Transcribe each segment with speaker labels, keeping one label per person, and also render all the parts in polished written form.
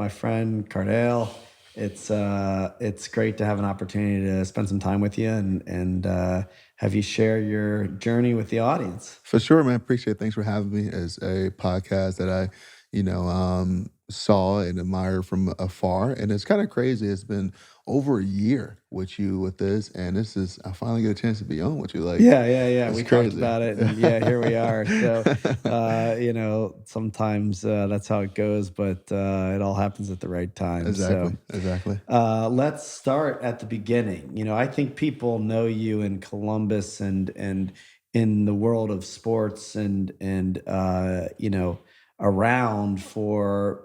Speaker 1: my friend Cardale. It's great to have an opportunity to spend some time with you and have you share your journey with the audience.
Speaker 2: For sure, man. Appreciate it. Thanks for having me as a podcast that I, saw and admired from afar. And it's kind of crazy. It's been over a year with you with this, and I finally get a chance to be on with you. Like,
Speaker 1: Yeah.
Speaker 2: it's
Speaker 1: We talked
Speaker 2: crazy.
Speaker 1: about it, and yeah, here we are. So, sometimes that's how it goes, but it all happens at the right time. So,
Speaker 2: Exactly. Exactly.
Speaker 1: let's start at the beginning. I think people know you in Columbus and in the world of sports and around for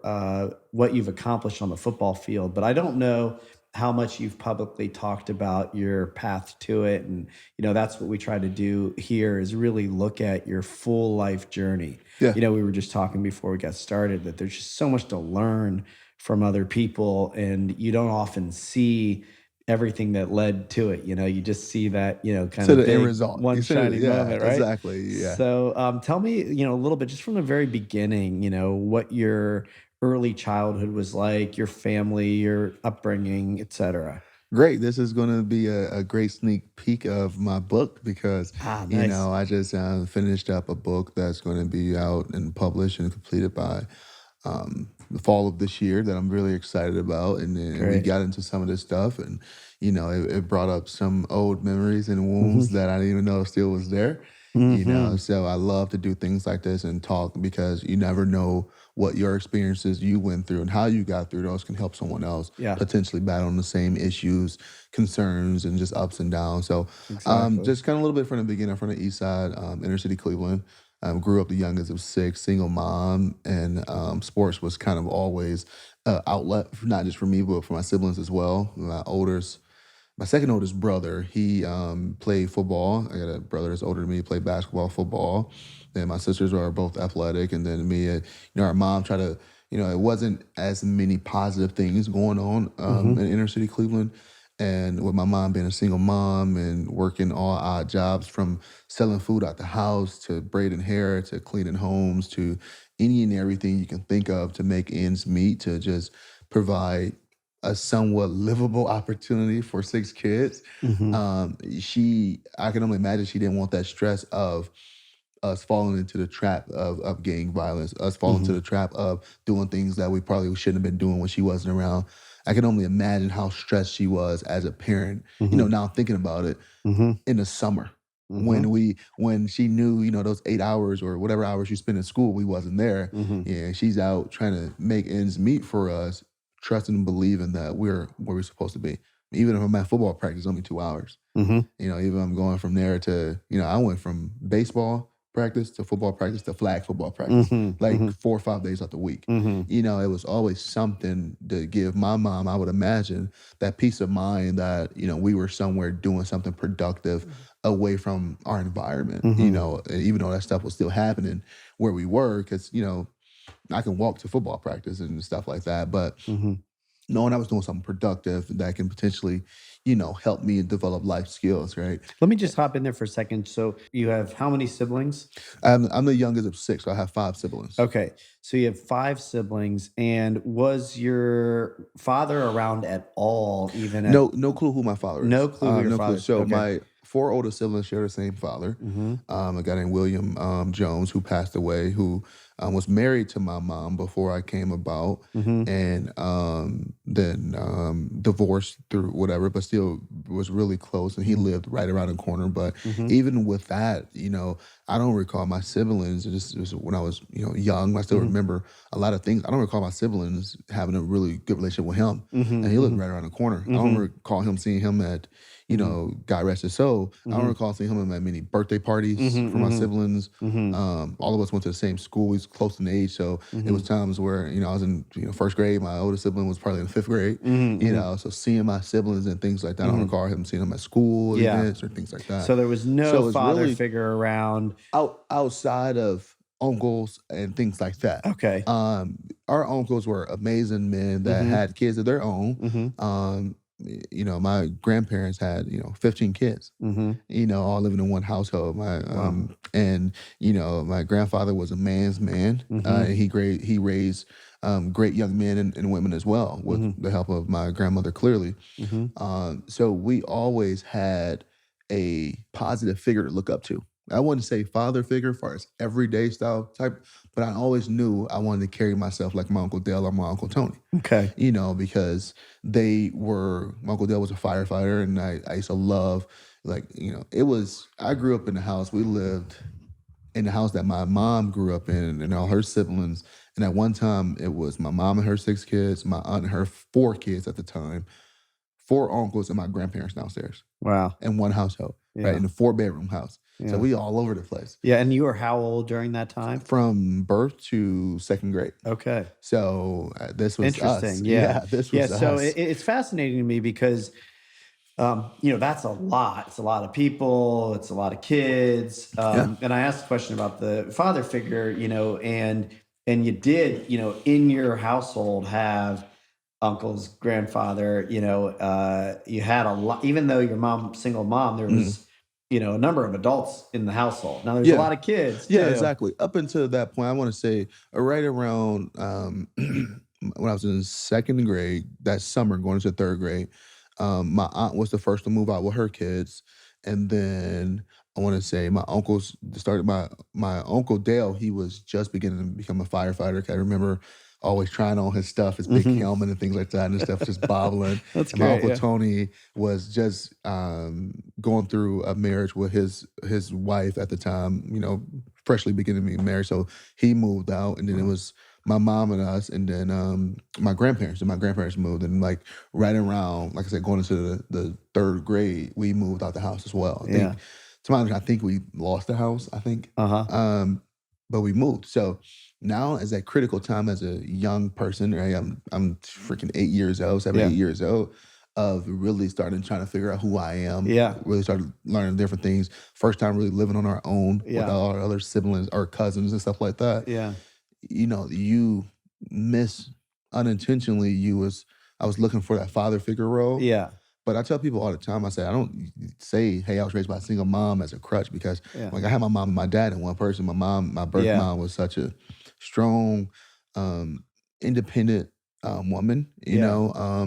Speaker 1: what you've accomplished on the football field. But I don't know how much you've publicly talked about your path to it. And that's what we try to do here is really look at your full life journey.
Speaker 2: Yeah.
Speaker 1: We were just talking before we got started that there's just so much to learn from other people, and you don't often see everything that led to it. You just see that, kind
Speaker 2: So
Speaker 1: of
Speaker 2: the end
Speaker 1: big
Speaker 2: result.
Speaker 1: one
Speaker 2: You said it.
Speaker 1: shining
Speaker 2: Yeah.
Speaker 1: moment, right?
Speaker 2: Exactly. Yeah.
Speaker 1: So tell me, a little bit just from the very beginning, what your early childhood was like, your family, your upbringing, etc.
Speaker 2: Great. This is going to be a great sneak peek of my book because,
Speaker 1: Ah, nice.
Speaker 2: I just finished up a book that's going to be out and published and completed by the fall of this year that I'm really excited about. And we
Speaker 1: Great.
Speaker 2: got into some of this stuff, and, it brought up some old memories and
Speaker 1: Hmm.
Speaker 2: wounds that I didn't even know still was there.
Speaker 1: Hmm.
Speaker 2: So I love to do things like this and talk because you never know what your experiences you went through and how you got through those can help someone else
Speaker 1: Yeah,
Speaker 2: potentially battling the same issues, concerns, and just ups and downs. So,
Speaker 1: exactly.
Speaker 2: just kind of a little bit from the beginning, from the East Side, inner city Cleveland. Grew up the youngest of six, single mom, and sports was kind of always outlet, not just for me, but for my siblings as well. My second oldest brother, he played football. I got a brother that's older than me, played basketball, football. Then my sisters are both athletic, and then me, our mom tried to, it wasn't as many positive things going on
Speaker 1: Hmm.
Speaker 2: in inner city Cleveland. And with my mom being a single mom and working all odd jobs from selling food out the house to braiding hair to cleaning homes to any and everything you can think of to make ends meet to just provide a somewhat livable opportunity for six kids.
Speaker 1: Hmm.
Speaker 2: I can only imagine she didn't want that stress of us falling into the trap of gang violence, us falling into
Speaker 1: Hmm.
Speaker 2: the trap of doing things that we probably shouldn't have been doing when she wasn't around. I can only imagine how stressed she was as a parent,
Speaker 1: Hmm.
Speaker 2: now thinking about it
Speaker 1: Hmm.
Speaker 2: in the summer
Speaker 1: Hmm.
Speaker 2: when she knew, those 8 hours or whatever hours you spend in school, we wasn't there.
Speaker 1: Hmm.
Speaker 2: Yeah, she's out trying to make ends meet for us, trusting and believing that we're where we're supposed to be. Even if I'm at football practice, only 2 hours.
Speaker 1: Hmm.
Speaker 2: Even I'm going from there to, I went from baseball practice to football practice to flag football practice,
Speaker 1: Hmm.
Speaker 2: like
Speaker 1: Hmm.
Speaker 2: 4 or 5 days out the week.
Speaker 1: Hmm.
Speaker 2: It was always something to give my mom, I would imagine, that peace of mind that, we were somewhere doing something productive away from our environment,
Speaker 1: Hmm.
Speaker 2: even though that stuff was still happening where we were, because, I can walk to football practice and stuff like that. But
Speaker 1: Hmm.
Speaker 2: knowing I was doing something productive that can potentially, help me develop life skills, right?
Speaker 1: Let me just hop in there for a second. So you have how many siblings?
Speaker 2: I'm the youngest of six, so I have five siblings.
Speaker 1: Okay. So you have five siblings. And was your father around at all, even at
Speaker 2: No clue who my father
Speaker 1: no
Speaker 2: is.
Speaker 1: clue who your
Speaker 2: No clue.
Speaker 1: father's?
Speaker 2: So
Speaker 1: Okay.
Speaker 2: my four older siblings share the same father.
Speaker 1: Hmm.
Speaker 2: A guy named William Jones, who passed away, who was married to my mom before I came about,
Speaker 1: Hmm.
Speaker 2: and then divorced through whatever, but still was really close. And he lived right around the corner. But
Speaker 1: Hmm.
Speaker 2: even with that, I don't recall my siblings. Just when I was, young, I still
Speaker 1: Hmm.
Speaker 2: remember a lot of things. I don't recall my siblings having a really good relationship with him, and he lived
Speaker 1: Hmm.
Speaker 2: right around the corner. I don't
Speaker 1: Hmm.
Speaker 2: recall him seeing him at,
Speaker 1: Hmm.
Speaker 2: God rest his soul. I don't
Speaker 1: Hmm.
Speaker 2: recall seeing him at many birthday parties for my
Speaker 1: Hmm.
Speaker 2: siblings.
Speaker 1: Hmm.
Speaker 2: All of us went to the same school. We was close in age, so it
Speaker 1: Hmm.
Speaker 2: was times where I was in first grade. My older sibling was probably in fifth grade.
Speaker 1: Hmm.
Speaker 2: So seeing my siblings and things like that. I don't
Speaker 1: Hmm.
Speaker 2: recall him seeing them at school
Speaker 1: Yeah.
Speaker 2: events or things like that.
Speaker 1: So there was no
Speaker 2: So it's
Speaker 1: father
Speaker 2: really
Speaker 1: figure around.
Speaker 2: outside of uncles and things like that.
Speaker 1: Okay.
Speaker 2: Um, our uncles were amazing men that
Speaker 1: Hmm.
Speaker 2: had kids of their own.
Speaker 1: Hmm.
Speaker 2: My grandparents had 15 kids.
Speaker 1: Hmm.
Speaker 2: All living in one household. My
Speaker 1: Wow.
Speaker 2: And my grandfather was a man's man.
Speaker 1: Mhm.
Speaker 2: And he raised great young men and women as well, with
Speaker 1: Mhm.
Speaker 2: the help of my grandmother, clearly.
Speaker 1: Mhm.
Speaker 2: So we always had a positive figure to look up to. I wouldn't say father figure for as everyday style type, but I always knew I wanted to carry myself like my Uncle Dale or my Uncle Tony.
Speaker 1: Okay.
Speaker 2: Because my Uncle Dale was a firefighter, and I used to love, like, I grew up in the house. We lived in the house that my mom grew up in and all her siblings. And at one time, it was my mom and her 6 kids, my aunt and her 4 kids at the time, 4 uncles, and my grandparents downstairs
Speaker 1: Wow.
Speaker 2: in one household, right?
Speaker 1: Yeah.
Speaker 2: In a 4-bedroom house. So
Speaker 1: Yeah.
Speaker 2: we all over the place
Speaker 1: Yeah, and you were how old during that time?
Speaker 2: from birth to second grade.
Speaker 1: Okay.
Speaker 2: So this was us.
Speaker 1: Interesting, yeah.
Speaker 2: Yeah, this
Speaker 1: Yeah,
Speaker 2: was
Speaker 1: so
Speaker 2: us.
Speaker 1: it's fascinating to me because, that's a lot. It's a lot of people, it's a lot of kids,
Speaker 2: Yeah.
Speaker 1: and I asked a question about the father figure, and you did, in your household have uncles, grandfather, you had a lot even though your mom single mom, there
Speaker 2: Mhm.
Speaker 1: was, a number of adults in the household. Now there's a
Speaker 2: Yeah.
Speaker 1: lot of kids
Speaker 2: Yeah,
Speaker 1: too.
Speaker 2: exactly. Up until that point, I want to say right around when I was in second grade, that summer going into third grade, my aunt was the first to move out with her kids, and then I want to say my uncles started. My uncle Dale, he was just beginning to become a firefighter. 'Cause I remember always trying on his stuff, his big
Speaker 1: Mhm.
Speaker 2: helmet and things like that, and his stuff just bobbling.
Speaker 1: That's
Speaker 2: And my
Speaker 1: great,
Speaker 2: uncle
Speaker 1: yeah.
Speaker 2: Tony was just going through a marriage with his wife at the time. Freshly beginning to be married. So he moved out, and then it
Speaker 1: Wow.
Speaker 2: was my mom and us, and then my grandparents. And my grandparents moved, and like right around, like I said, going into the third grade, we moved out the house as well. I think,
Speaker 1: Yeah.
Speaker 2: to my knowledge, I think we lost the house. I think,
Speaker 1: Uh-huh.
Speaker 2: but we moved. So now, as that critical time as a young person, right? I'm freaking 8 years old, seven,
Speaker 1: Yeah.
Speaker 2: 8 years old, of really starting trying to figure out who I am,
Speaker 1: Yeah.
Speaker 2: really started learning different things. First time really living on our own
Speaker 1: Yeah.
Speaker 2: without our other siblings or cousins and stuff like that.
Speaker 1: Yeah.
Speaker 2: You miss unintentionally. I was looking for that father figure role.
Speaker 1: Yeah.
Speaker 2: But I tell people all the time, I say, I don't say, hey, I was raised by a single mom as a crutch, because
Speaker 1: Yeah.
Speaker 2: like I had my mom and my dad in one person. My birth
Speaker 1: Yeah.
Speaker 2: mom was such a strong, independent woman,
Speaker 1: Yeah.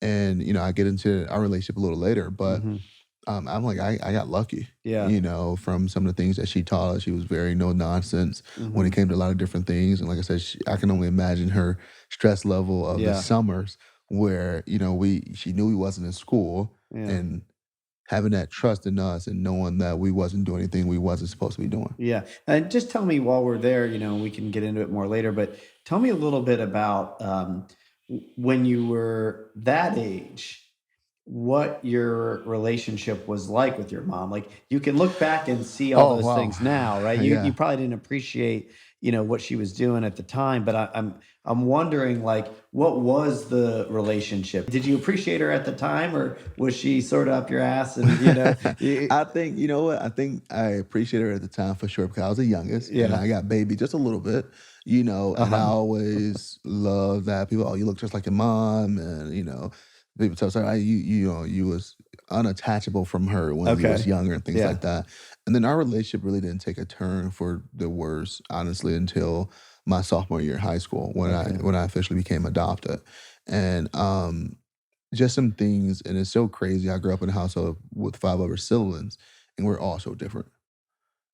Speaker 2: and I get into our relationship a little later, but
Speaker 1: Mhm.
Speaker 2: I'm like, I got lucky,
Speaker 1: Yeah.
Speaker 2: from some of the things that she taught us. She was very no nonsense when it
Speaker 1: Mhm.
Speaker 2: came to a lot of different things. And like I said, I can only imagine her stress level of the
Speaker 1: Yeah.
Speaker 2: summers where, she knew we wasn't in school,
Speaker 1: Yeah.
Speaker 2: and having that trust in us and knowing that we wasn't doing anything we wasn't supposed to be doing.
Speaker 1: Yeah. And just tell me while we're there, we can get into it more later, but tell me a little bit about when you were that age, what your relationship was like with your mom. Like you can look back and see all
Speaker 2: Oh,
Speaker 1: those
Speaker 2: wow.
Speaker 1: things now, right? You
Speaker 2: Yeah.
Speaker 1: probably didn't appreciate, what she was doing at the time, but I'm wondering like what was the relationship? Did you appreciate her at the time or was she sort of up your ass and
Speaker 2: I think, you know what? I think I appreciated her at the time for sure, because I was the youngest and
Speaker 1: yeah.
Speaker 2: I got baby just a little bit, and I
Speaker 1: Uh-huh.
Speaker 2: always love that people, oh, you look just like your mom. And, people tell us, "Oh, you was unattachable from her when you was
Speaker 1: Okay.
Speaker 2: younger," and things
Speaker 1: Yeah.
Speaker 2: like that. And then our relationship really didn't take a turn for the worse, honestly, until my sophomore year in high school, when I
Speaker 1: Okay.
Speaker 2: when I officially became adopted. And just some things, and it's so crazy. I grew up in a household with 5 other siblings, and we're all so different.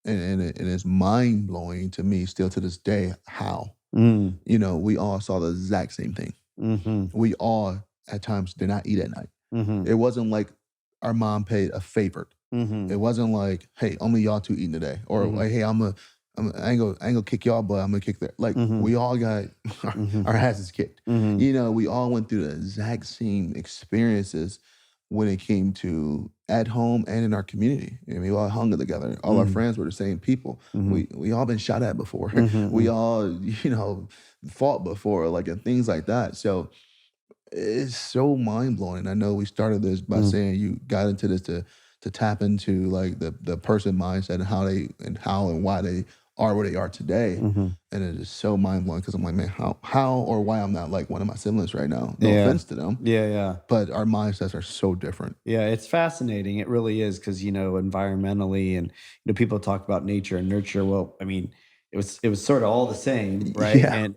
Speaker 2: And it's mind blowing to me still to this day how,
Speaker 1: Mm.
Speaker 2: we all saw the exact same thing.
Speaker 1: Mhm.
Speaker 2: We all at times did not eat at night.
Speaker 1: Mhm.
Speaker 2: It wasn't like our mom paid a favor. It
Speaker 1: Mhm.
Speaker 2: wasn't like, hey, only y'all two eating today, or like,
Speaker 1: Mhm.
Speaker 2: hey, I ain't gonna kick y'all, but I'm gonna kick their. Like
Speaker 1: Mhm.
Speaker 2: we all got
Speaker 1: Mhm.
Speaker 2: our asses kicked.
Speaker 1: Mhm.
Speaker 2: We all went through the exact same experiences when it came to at home and in our community. We all hung together. All our
Speaker 1: Mhm.
Speaker 2: friends were the same people.
Speaker 1: Mhm.
Speaker 2: We all been shot at before. We
Speaker 1: Mhm.
Speaker 2: all fought before, like, and things like that. So it's so mind blowing. I know we started this by
Speaker 1: Mhm.
Speaker 2: saying you got into this to tap into like the person mindset and how and why they are where they are today.
Speaker 1: Mhm.
Speaker 2: And it is so mind blowing because I'm like, man, how or why I'm not like one of my siblings right now. No
Speaker 1: Yeah.
Speaker 2: offense to them,
Speaker 1: Yeah, yeah.
Speaker 2: but our mindsets are so different.
Speaker 1: Yeah, it's fascinating. It really is because environmentally, and people talk about nature and nurture. Well, I mean, it was sort of all the same, right?
Speaker 2: Yeah.
Speaker 1: And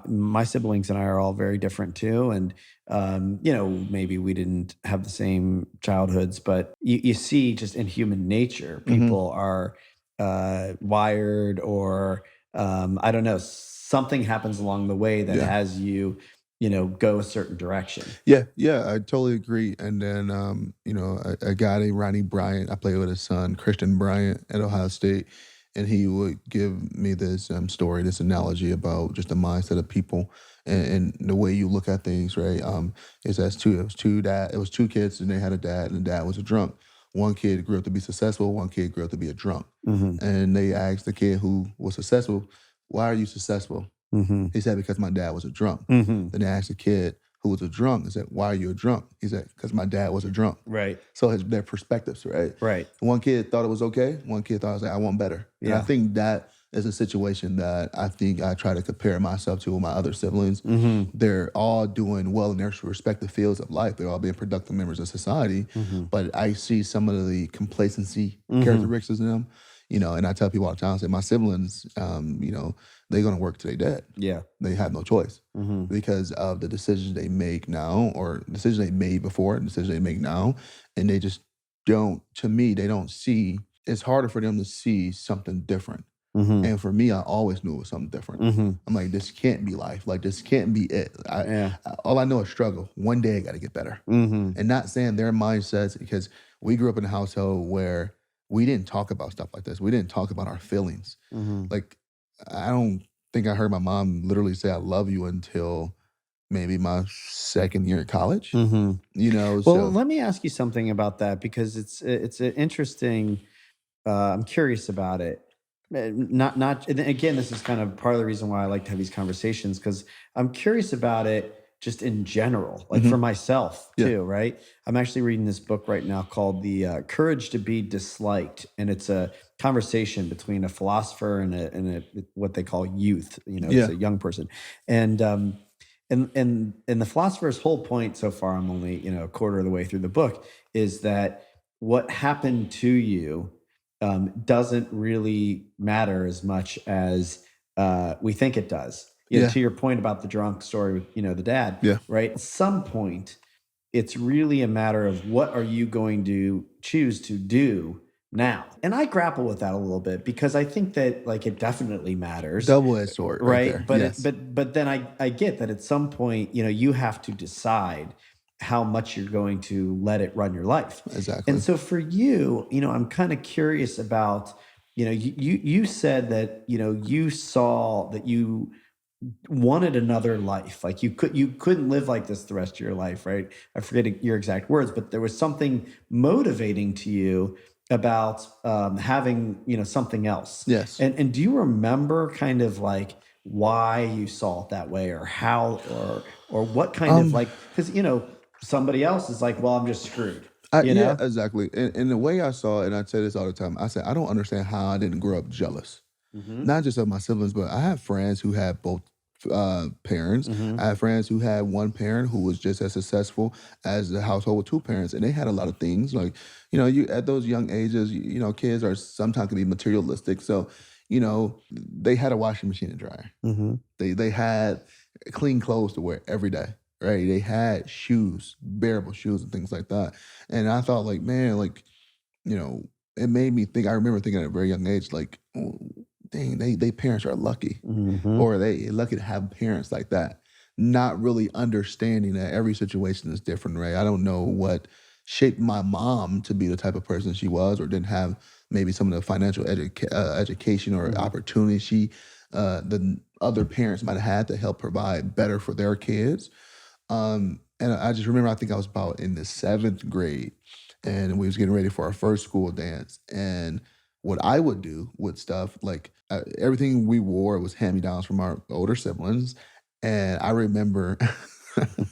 Speaker 1: my siblings and I are all very different too. And maybe we didn't have the same childhoods, but you see, just in human nature,
Speaker 2: Hmm.
Speaker 1: people are wired, or I don't know, something happens along the way that
Speaker 2: Yeah.
Speaker 1: has you, go a certain direction.
Speaker 2: Yeah, yeah, I totally agree. And then, a guy named Ronnie Bryant, I played with his son, Christian Bryant, at Ohio State, and he would give me this story, this analogy about just the mindset of people and the way you look at things, right? It was two kids, and they had a dad, and the dad was a drunk. One kid grew up to be successful, one kid grew up to be a drunk.
Speaker 1: Hmm.
Speaker 2: And they asked the kid who was successful, "Why are you successful?"
Speaker 1: Hmm.
Speaker 2: He said, "Because my dad was a drunk."
Speaker 1: Hmm.
Speaker 2: Then they asked the kid who was a drunk, he said, "Why are you a drunk?" He said, "Because my dad was a drunk."
Speaker 1: Right.
Speaker 2: So their perspectives, right?
Speaker 1: Right.
Speaker 2: One kid thought it was okay. One kid thought it was like, I want better. And I
Speaker 1: Yeah.
Speaker 2: think that is a situation that I think I try to compare myself to with my other siblings.
Speaker 1: Mhm.
Speaker 2: They're all doing well in their respective fields of life. They're all being productive members of society.
Speaker 1: Mhm.
Speaker 2: But I see some of the complacency
Speaker 1: Mhm.
Speaker 2: characteristics in them, and I tell people all the time, I say, my siblings, they're going to work till they dead.
Speaker 1: Yeah.
Speaker 2: They have no choice
Speaker 1: Mhm.
Speaker 2: because of the decisions they make now or decisions they made before and decisions they make now. And they just don't, to me, they don't see, it's harder for them to see something different.
Speaker 1: Mhm.
Speaker 2: And for me, I always knew it was something different.
Speaker 1: Mhm.
Speaker 2: I'm like, this can't be life. Like, this can't be it.
Speaker 1: Yeah.
Speaker 2: All I know is struggle. One day I got to get better.
Speaker 1: Mhm.
Speaker 2: And not saying their mindsets, because we grew up in a household where we didn't talk about stuff like this. We didn't talk about our feelings.
Speaker 1: Mhm.
Speaker 2: Like, I don't think I heard my mom literally say, I love you until maybe my second year in college,
Speaker 1: Mhm. Well,
Speaker 2: So
Speaker 1: let me ask you something about that, because it's an interesting. I'm curious about it. And again, this is kind of part of the reason why I like to have these conversations, because I'm curious about it just in general, like for
Speaker 2: mhm,
Speaker 1: myself
Speaker 2: yeah,
Speaker 1: too, right? I'm actually reading this book right now called "The Courage to Be Disliked," and it's a conversation between a philosopher and what they call youth. It's
Speaker 2: yeah,
Speaker 1: a young person, and the philosopher's whole point so far, I'm only a quarter of the way through the book, is that what happened to you doesn't really matter as much as we think it does.
Speaker 2: yeah,
Speaker 1: To your point about the drunk story with the dad,
Speaker 2: yeah,
Speaker 1: right? At some point, it's really a matter of what are you going to choose to do now. And I grapple with that a little bit, because I think that, like, it definitely matters,
Speaker 2: double-edged sword right
Speaker 1: right?
Speaker 2: there.
Speaker 1: But it
Speaker 2: Yes,
Speaker 1: but then I get that at some point, you have to decide how much you're going to let it run your life. And
Speaker 2: exactly.
Speaker 1: so for you, I'm kind of curious about, you said that, you saw that you wanted another life. Like, you couldn't live like this the rest of your life, right? I forget your exact words, but there was something motivating to you about having, something else.
Speaker 2: Yes.
Speaker 1: And do you remember kind of like why you saw it that way, or how, or what kind of,
Speaker 2: Um,
Speaker 1: like, because somebody else is like, well, I'm just screwed, you
Speaker 2: yeah,
Speaker 1: know?
Speaker 2: exactly. And the way I saw it, and I say this all the time, I said, I don't understand how I didn't grow up jealous.
Speaker 1: Hmm.
Speaker 2: Not just of my siblings, but I have friends who had both parents. I
Speaker 1: Hmm.
Speaker 2: have friends who had one parent who was just as successful as the household with two parents, and they had a lot of things. Like, you at those young ages, kids are sometimes can be materialistic. So, they had a washing machine and dryer.
Speaker 1: Hmm.
Speaker 2: They had clean clothes to wear every day, right? They had shoes, bearable shoes and things like that. And I thought like, man, like, you know, it made me think. I remember thinking at a very young age, like, "Oh, dang, they parents are lucky,
Speaker 1: Hmm.
Speaker 2: or they lucky to have parents like that." Not really understanding that every situation is different, right? I don't know what shaped my mom to be the type of person she was, or didn't have maybe some of the financial education or
Speaker 1: Hmm.
Speaker 2: opportunity the other parents might have had to help provide better for their kids. And I just remember, I think I was about in the seventh grade, and we was getting ready for our first school dance. And what I would do with stuff like everything we wore was hand me downs from our older siblings. And I remember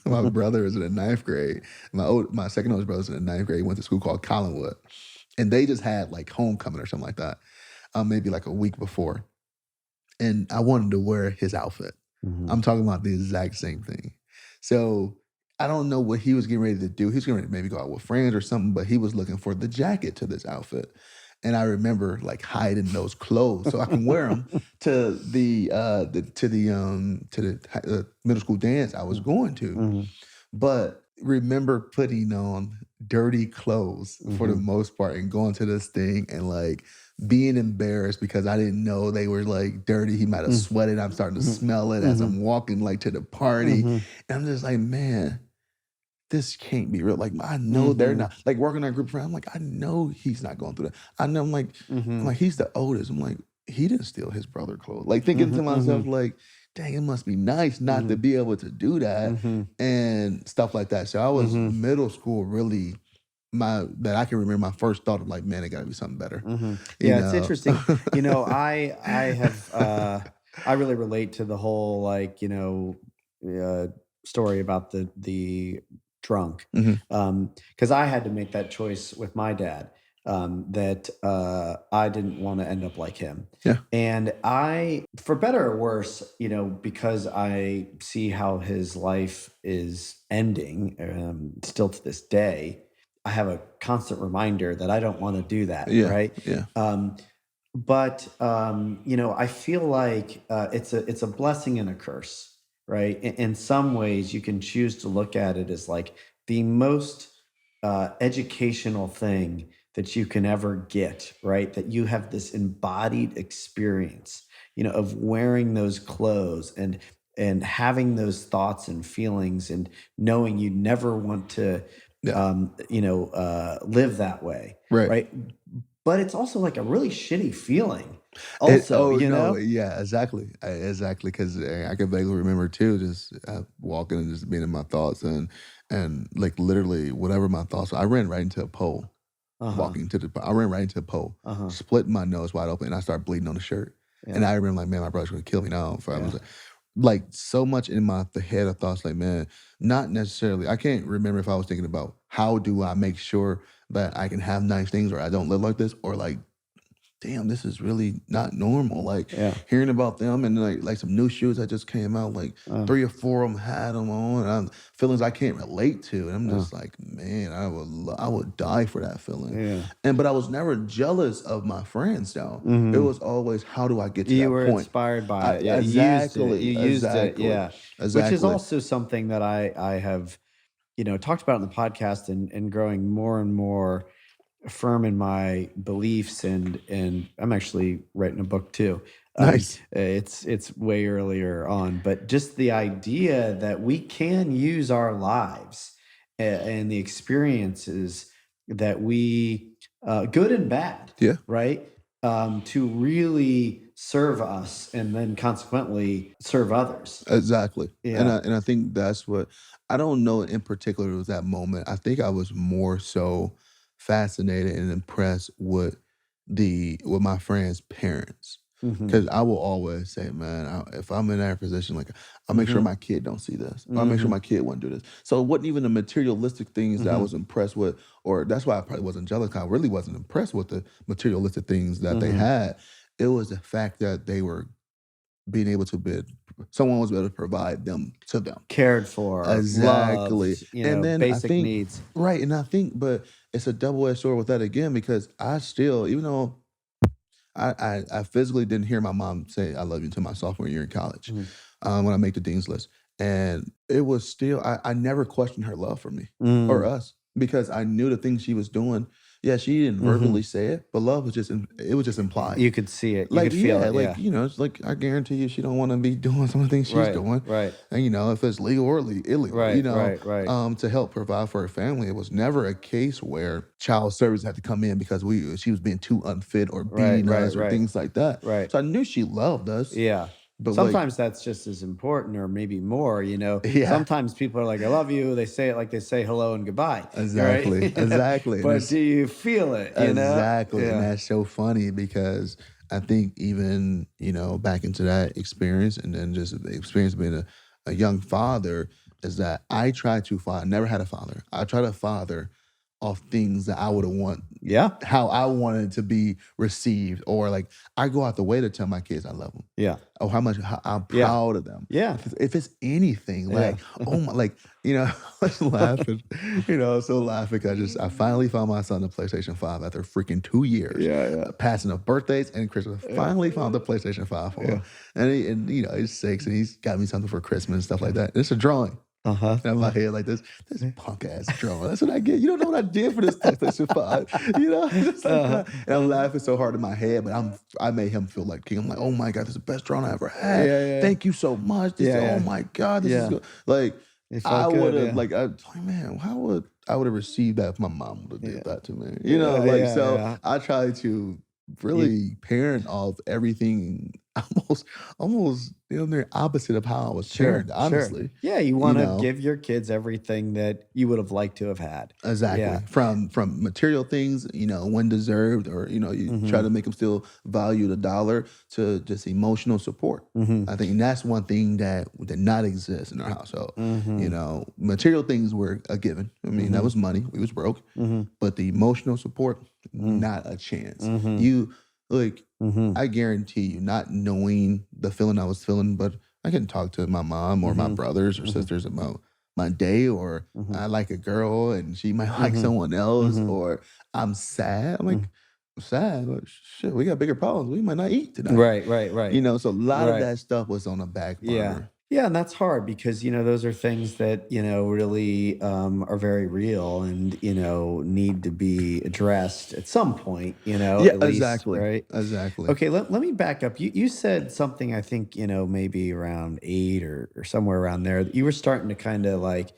Speaker 2: my brother was in the ninth grade. My second oldest brother was in the ninth grade. He went to school called Collinwood, and they just had like homecoming or something like that, maybe like a week before. and I wanted to wear his outfit.
Speaker 1: Mhm.
Speaker 2: I'm talking about the exact same thing. So I don't know what he was getting ready to do. He was getting ready to maybe go out with friends or something, but he was looking for the jacket to this outfit. And I remember like hiding those clothes so I can wear them to the middle school dance I was
Speaker 1: Mm.
Speaker 2: going to.
Speaker 1: Mhm.
Speaker 2: But remember putting on dirty clothes for the
Speaker 1: Mhm.
Speaker 2: most part and going to this thing and like being embarrassed because I didn't know they were like dirty. He might have
Speaker 1: Mm.
Speaker 2: sweated. I'm starting to
Speaker 1: Mhm.
Speaker 2: smell it as
Speaker 1: Mhm.
Speaker 2: I'm walking like to the party.
Speaker 1: Mhm.
Speaker 2: And I'm just like, man, this can't be real. Like, I know they're
Speaker 1: Mhm.
Speaker 2: not like working on a group friend. I'm like, I know he's not going through that. I know I'm
Speaker 1: Mhm.
Speaker 2: like, he's the oldest. I'm like, he didn't steal his brother clothes. Like thinking to
Speaker 1: Mhm.
Speaker 2: myself,
Speaker 1: Mhm.
Speaker 2: like, dang, it must be nice not to
Speaker 1: Mhm.
Speaker 2: be able to do that
Speaker 1: Mhm.
Speaker 2: and stuff like that. So I was
Speaker 1: Mhm.
Speaker 2: middle school really my that I can remember my first thought of like, man, it gotta be something better.
Speaker 1: Mhm.
Speaker 2: You
Speaker 1: Yeah, it's
Speaker 2: know?
Speaker 1: interesting. I have I really relate to the whole like, uh story about the drunk.
Speaker 2: Mhm.
Speaker 1: Cuz I had to make that choice with my dad that I didn't want to end up like him.
Speaker 2: Yeah.
Speaker 1: And I, for better or worse, because I see how his life is ending still to this day, I have a constant reminder that I don't want to do that,
Speaker 2: Yeah.
Speaker 1: right?
Speaker 2: Yeah.
Speaker 1: Um, but I feel like it's a blessing and a curse, right? In some ways, you can choose to look at it as like the most educational thing that you can ever get, right? That you have this embodied experience, of wearing those clothes and having those thoughts and feelings and knowing you never want to
Speaker 2: Yeah.
Speaker 1: live that way,
Speaker 2: Right.
Speaker 1: right? But it's also like a really shitty feeling
Speaker 2: It
Speaker 1: also,
Speaker 2: oh,
Speaker 1: you
Speaker 2: no,
Speaker 1: know?
Speaker 2: yeah, exactly, exactly, 'cause, I can vaguely remember too, just, walking and just being in my thoughts and, like, literally whatever my thoughts were I ran right into a pole,
Speaker 1: Uh-huh.
Speaker 2: walking to the I ran right into a pole,
Speaker 1: Uh-huh.
Speaker 2: split my nose wide open, and I started bleeding on the shirt, and
Speaker 1: Yeah.
Speaker 2: I remember like, "Man, my brother's gonna kill me now if I was"
Speaker 1: Yeah.
Speaker 2: like, so much in the head of thoughts like, man, not necessarily I can't remember if I was thinking about, "How do I make sure that I can have nice things or I don't live like this?" Or like, damn, this is really not normal. Like
Speaker 1: Yeah.
Speaker 2: hearing about them and like some new shoes that just came out, like
Speaker 1: Uh,
Speaker 2: 3 or 4 of them had them on, and feelings I can't relate to. And I'm
Speaker 1: uh,
Speaker 2: just like, man, I would die for that feeling.
Speaker 1: yeah.
Speaker 2: And but I was never jealous of my friends though. It
Speaker 1: Mhm.
Speaker 2: was always how do I get to
Speaker 1: You
Speaker 2: that
Speaker 1: were
Speaker 2: point?
Speaker 1: inspired by it. Yeah, you used it. You
Speaker 2: Exactly,
Speaker 1: used it,
Speaker 2: exactly,
Speaker 1: yeah. Which is
Speaker 2: exactly.
Speaker 1: also something that I have, talked about in the podcast and growing more and more firm in my beliefs and I'm actually writing a book too.
Speaker 2: Nice.
Speaker 1: It's way earlier on, but just the idea that we can use our lives and the experiences that we good and bad,
Speaker 2: Yeah.
Speaker 1: right? To really serve us and then consequently serve others.
Speaker 2: Exactly.
Speaker 1: Yeah.
Speaker 2: And I think that's what I don't know in particular it was that moment. I think I was more so fascinated and impressed with my friend's parents.
Speaker 1: Hmm.
Speaker 2: Cause I will always say, man, if I'm in that position, like I'll make sure
Speaker 1: Hmm.
Speaker 2: my kid don't see this. Or I'll make sure
Speaker 1: Hmm.
Speaker 2: my kid won't do this. So it wasn't even the materialistic things that I
Speaker 1: Hmm.
Speaker 2: was impressed with, or that's why I probably wasn't jealous. I really wasn't impressed with the materialistic things that they
Speaker 1: Hmm.
Speaker 2: had. It was the fact that they were being able to bid someone was able to provide them to them.
Speaker 1: Cared for,
Speaker 2: Exactly.
Speaker 1: loved,
Speaker 2: And then I
Speaker 1: basic
Speaker 2: think
Speaker 1: needs.
Speaker 2: right, and I think but it's a double-edged sword with that again because I still even though I physically didn't hear my mom say I love you until my sophomore year in college,
Speaker 1: Mhm.
Speaker 2: when I make the dean's list. And it was still I never questioned her love for me or
Speaker 1: Mm.
Speaker 2: us because I knew the things she was doing. Yeah, she didn't verbally
Speaker 1: Mhm.
Speaker 2: say it, but love was it was just implied.
Speaker 1: You could see it, you
Speaker 2: Like,
Speaker 1: could feel
Speaker 2: yeah,
Speaker 1: it,
Speaker 2: like,
Speaker 1: yeah.
Speaker 2: it's like, I guarantee you she don't wanna be doing some of the things she's
Speaker 1: Right,
Speaker 2: doing,
Speaker 1: right,
Speaker 2: and, if it's legal or illegal,
Speaker 1: right, right, right,
Speaker 2: to help provide for her family. It was never a case where child service had to come in because she was being too unfit or
Speaker 1: right,
Speaker 2: beating
Speaker 1: right,
Speaker 2: us or
Speaker 1: right,
Speaker 2: things like that.
Speaker 1: right.
Speaker 2: So I knew she loved us,
Speaker 1: Yeah.
Speaker 2: but, like
Speaker 1: Sometimes that's just as important or maybe more.
Speaker 2: yeah,
Speaker 1: Sometimes people are like, "I love you." They say it like they say hello and goodbye, right?
Speaker 2: exactly, exactly, and
Speaker 1: But
Speaker 2: it's
Speaker 1: do you feel it?
Speaker 2: exactly, and
Speaker 1: Yeah.
Speaker 2: that's so funny because I think even, back into that experience and then just the experience of being a young father is that I never had a father. I try to father off things that I would have want
Speaker 1: Yeah.
Speaker 2: how I wanted to be received, or like I go out the way to tell my kids I love them.
Speaker 1: Yeah.
Speaker 2: Oh, how I'm
Speaker 1: Yeah.
Speaker 2: proud of them.
Speaker 1: Yeah.
Speaker 2: If it's anything,
Speaker 1: Yeah.
Speaker 2: like, oh my, like, I was laughing, so laughing 'cause I finally found my son the PlayStation 5 after freaking 2 years,
Speaker 1: Yeah, yeah.
Speaker 2: passing of birthdays and Christmas.
Speaker 1: Yeah.
Speaker 2: Finally found the PlayStation 5 for
Speaker 1: Yeah.
Speaker 2: him, and he's 6 and he's got me something for Christmas and stuff like that. It's a drawing.
Speaker 1: Uh-huh.
Speaker 2: And I'm out here like this punk ass drawing. That's what I get. You don't know what I did for this PlayStation 5. Just like
Speaker 1: Uh-huh.
Speaker 2: that. And I'm laughing so hard in my head, but I made him feel like king. I'm like, oh my God, this is the best drawing I ever had.
Speaker 1: Yeah, yeah.
Speaker 2: Thank you so much.
Speaker 1: Yeah,
Speaker 2: Oh
Speaker 1: yeah.
Speaker 2: my God, this is
Speaker 1: Yeah.
Speaker 2: good. Like
Speaker 1: It
Speaker 2: I
Speaker 1: felt
Speaker 2: would
Speaker 1: good,
Speaker 2: have
Speaker 1: yeah.
Speaker 2: like man, how would I would have received that if my mom would have
Speaker 1: Yeah.
Speaker 2: did that to me?
Speaker 1: Yeah,
Speaker 2: Like
Speaker 1: yeah,
Speaker 2: so
Speaker 1: yeah.
Speaker 2: I try to
Speaker 1: You
Speaker 2: really parent off everything almost they're opposite of how I was
Speaker 1: Sure,
Speaker 2: parented,
Speaker 1: sure.
Speaker 2: honestly.
Speaker 1: Yeah, you
Speaker 2: You
Speaker 1: wanna
Speaker 2: know.
Speaker 1: give your kids everything that you would have liked to have had.
Speaker 2: Exactly.
Speaker 1: Yeah.
Speaker 2: From material things, when deserved, or you try to
Speaker 1: Mhm.
Speaker 2: make them still value the dollar, to just emotional support.
Speaker 1: Mhm.
Speaker 2: I think that's one thing that did not exist in our household.
Speaker 1: Mhm.
Speaker 2: Material things were a given. I mean, that
Speaker 1: Mhm.
Speaker 2: was money. We was broke,
Speaker 1: Mhm.
Speaker 2: but the emotional support,
Speaker 1: Mm.
Speaker 2: not a chance.
Speaker 1: Mhm.
Speaker 2: You like,
Speaker 1: Mhm.
Speaker 2: I guarantee you, not knowing the feeling I was feeling, but I can talk to my mom or my
Speaker 1: Mhm.
Speaker 2: brothers or
Speaker 1: Mhm.
Speaker 2: sisters about my day, or
Speaker 1: Mhm.
Speaker 2: I like a girl and she might like
Speaker 1: Mhm.
Speaker 2: someone else,
Speaker 1: Mhm.
Speaker 2: or I'm sad. I'm like,
Speaker 1: Mhm.
Speaker 2: "I'm sad, but shit, we got bigger problems. We might not eat tonight."
Speaker 1: Right, right, right.
Speaker 2: So a lot of
Speaker 1: Right.
Speaker 2: that stuff was on the back
Speaker 1: Yeah.
Speaker 2: burner.
Speaker 1: Yeah, and that's hard because, those are things that, really are very real and, need to be addressed at some point,
Speaker 2: Yeah,
Speaker 1: at least,
Speaker 2: exactly.
Speaker 1: right?
Speaker 2: Exactly.
Speaker 1: Okay, let me back up. You said something, I think, maybe around 8 or somewhere around there, that you were starting to kind of like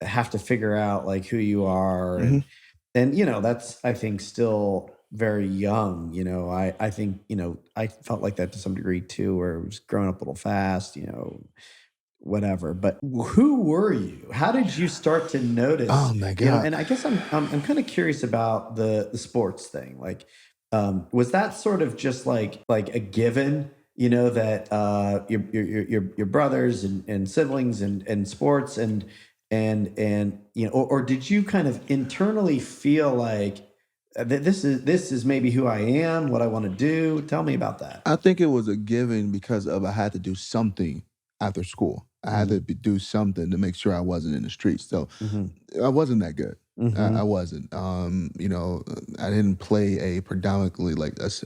Speaker 1: have to figure out like who you are,
Speaker 2: Mhm.
Speaker 1: and that's, I think, still very young. I think, I felt like that to some degree too, where I was growing up a little fast, whatever. But who were you? How did you start to notice,
Speaker 2: Oh my God.
Speaker 1: and I guess I'm kind of curious about the sports thing. Like, was that sort of just like a given, that your brothers and siblings and sports and or did you kind of internally feel like this is maybe who I am, what I want to do? Tell me about that.
Speaker 2: I think it was a given because of I had to do something after school. I had to
Speaker 1: Mhm.
Speaker 2: do something to make sure I wasn't in the streets. So
Speaker 1: Mhm.
Speaker 2: I wasn't that good. I
Speaker 1: Mhm.
Speaker 2: wasn't. I didn't play a predominantly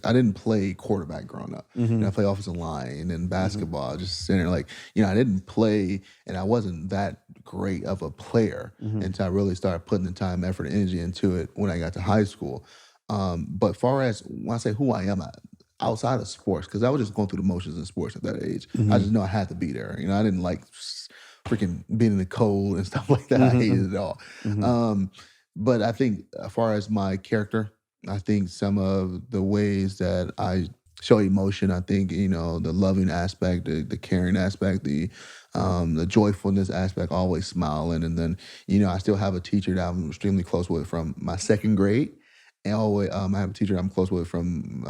Speaker 2: I didn't play quarterback growing up. I
Speaker 1: Mhm.
Speaker 2: played offensive line and then
Speaker 1: Mhm.
Speaker 2: basketball, just center. I didn't play, and I wasn't that great of a player
Speaker 1: Mhm.
Speaker 2: until I really started putting the time, effort, and energy into it when I got to high school. But far as when I say who I am, outside of sports, because I was just going through the motions in sports at that age. I just
Speaker 1: Mhm.
Speaker 2: know I had to be there. I didn't like freaking being in the cold and stuff like that. I hated
Speaker 1: Mhm.
Speaker 2: it all.
Speaker 1: Mhm.
Speaker 2: Um, but I think as far as my character, I think some of the ways that I show emotion, I think, the loving aspect, the caring aspect, the joyfulness aspect, always smiling. And then, I still have a teacher that I'm extremely close with from my second grade. And always, I have a teacher I'm close with from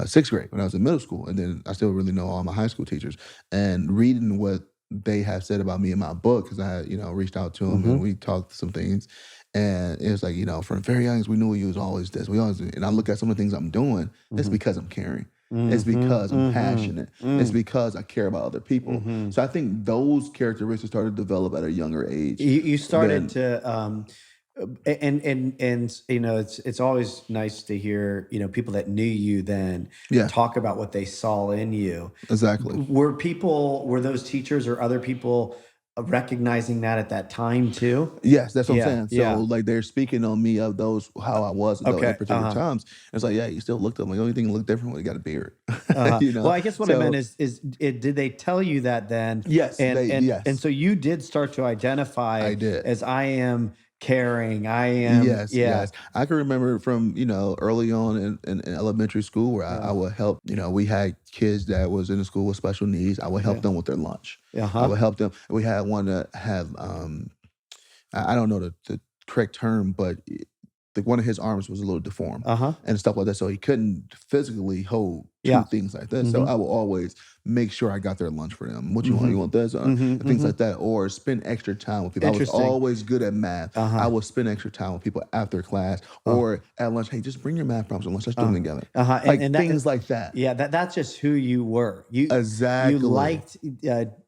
Speaker 2: sixth grade when I was in middle school, and then I still really know all my high school teachers. And reading what they have said about me in my book, because I had reached out to them and
Speaker 1: Mhm.
Speaker 2: we talked some things, and it was like, from very young, we knew you was always this. We always, and I look at some of the things I'm doing. It's
Speaker 1: Mhm.
Speaker 2: because I'm caring. It's
Speaker 1: Mhm.
Speaker 2: because I'm
Speaker 1: Mhm.
Speaker 2: passionate. It's
Speaker 1: Mm.
Speaker 2: because I care about other people.
Speaker 1: Mhm.
Speaker 2: So I think those characteristics started to develop at a younger age
Speaker 1: You started
Speaker 2: than
Speaker 1: to, and it's always nice to hear, people that knew you then
Speaker 2: yeah,
Speaker 1: talk about what they saw in you.
Speaker 2: exactly.
Speaker 1: Were those teachers or other people recognizing that at that time too?
Speaker 2: Yes, that's what I'm
Speaker 1: Yeah,
Speaker 2: saying. So
Speaker 1: yeah.
Speaker 2: like they're speaking on me of those how I was at those
Speaker 1: Okay.
Speaker 2: particular
Speaker 1: Uh-huh.
Speaker 2: times. It's like, yeah, you still looked up. Like, the only thing that looked different was you got a beard.
Speaker 1: Uh-huh.
Speaker 2: you
Speaker 1: Well,
Speaker 2: know?
Speaker 1: I guess what I meant
Speaker 2: So
Speaker 1: is did they tell you that then?
Speaker 2: yes,
Speaker 1: And
Speaker 2: yes,
Speaker 1: so you did start to identify
Speaker 2: I did.
Speaker 1: as I am caring, I am,
Speaker 2: Yes,
Speaker 1: yeah,
Speaker 2: yes. I can remember from, early on in elementary school where I
Speaker 1: yeah,
Speaker 2: would help, we had kids that was in the school with special needs. I would help
Speaker 1: yeah,
Speaker 2: them with their lunch. I
Speaker 1: uh-huh,
Speaker 2: would help them. We had one that have I don't know the correct term, but one of his arms was a little deformed
Speaker 1: Uh-huh.
Speaker 2: and stuff like that, so he couldn't physically hold two
Speaker 1: Yeah.
Speaker 2: things like that. So
Speaker 1: Mhm.
Speaker 2: I will always make sure I got their lunch for them. What you want? You
Speaker 1: Mhm.
Speaker 2: want this?
Speaker 1: Mhm,
Speaker 2: And things like
Speaker 1: mhm.
Speaker 2: that, or spend extra time with people. I was
Speaker 1: Interesting.
Speaker 2: always good at math. I
Speaker 1: Uh-huh.
Speaker 2: would spend extra time with people after class
Speaker 1: Uh,
Speaker 2: or at lunch. Hey, just bring your math problems to lunch. Let's do
Speaker 1: uh,
Speaker 2: them together.
Speaker 1: uh-huh,
Speaker 2: Like
Speaker 1: and that
Speaker 2: things like that.
Speaker 1: yeah, that's just who you were. You
Speaker 2: Exactly.
Speaker 1: liked,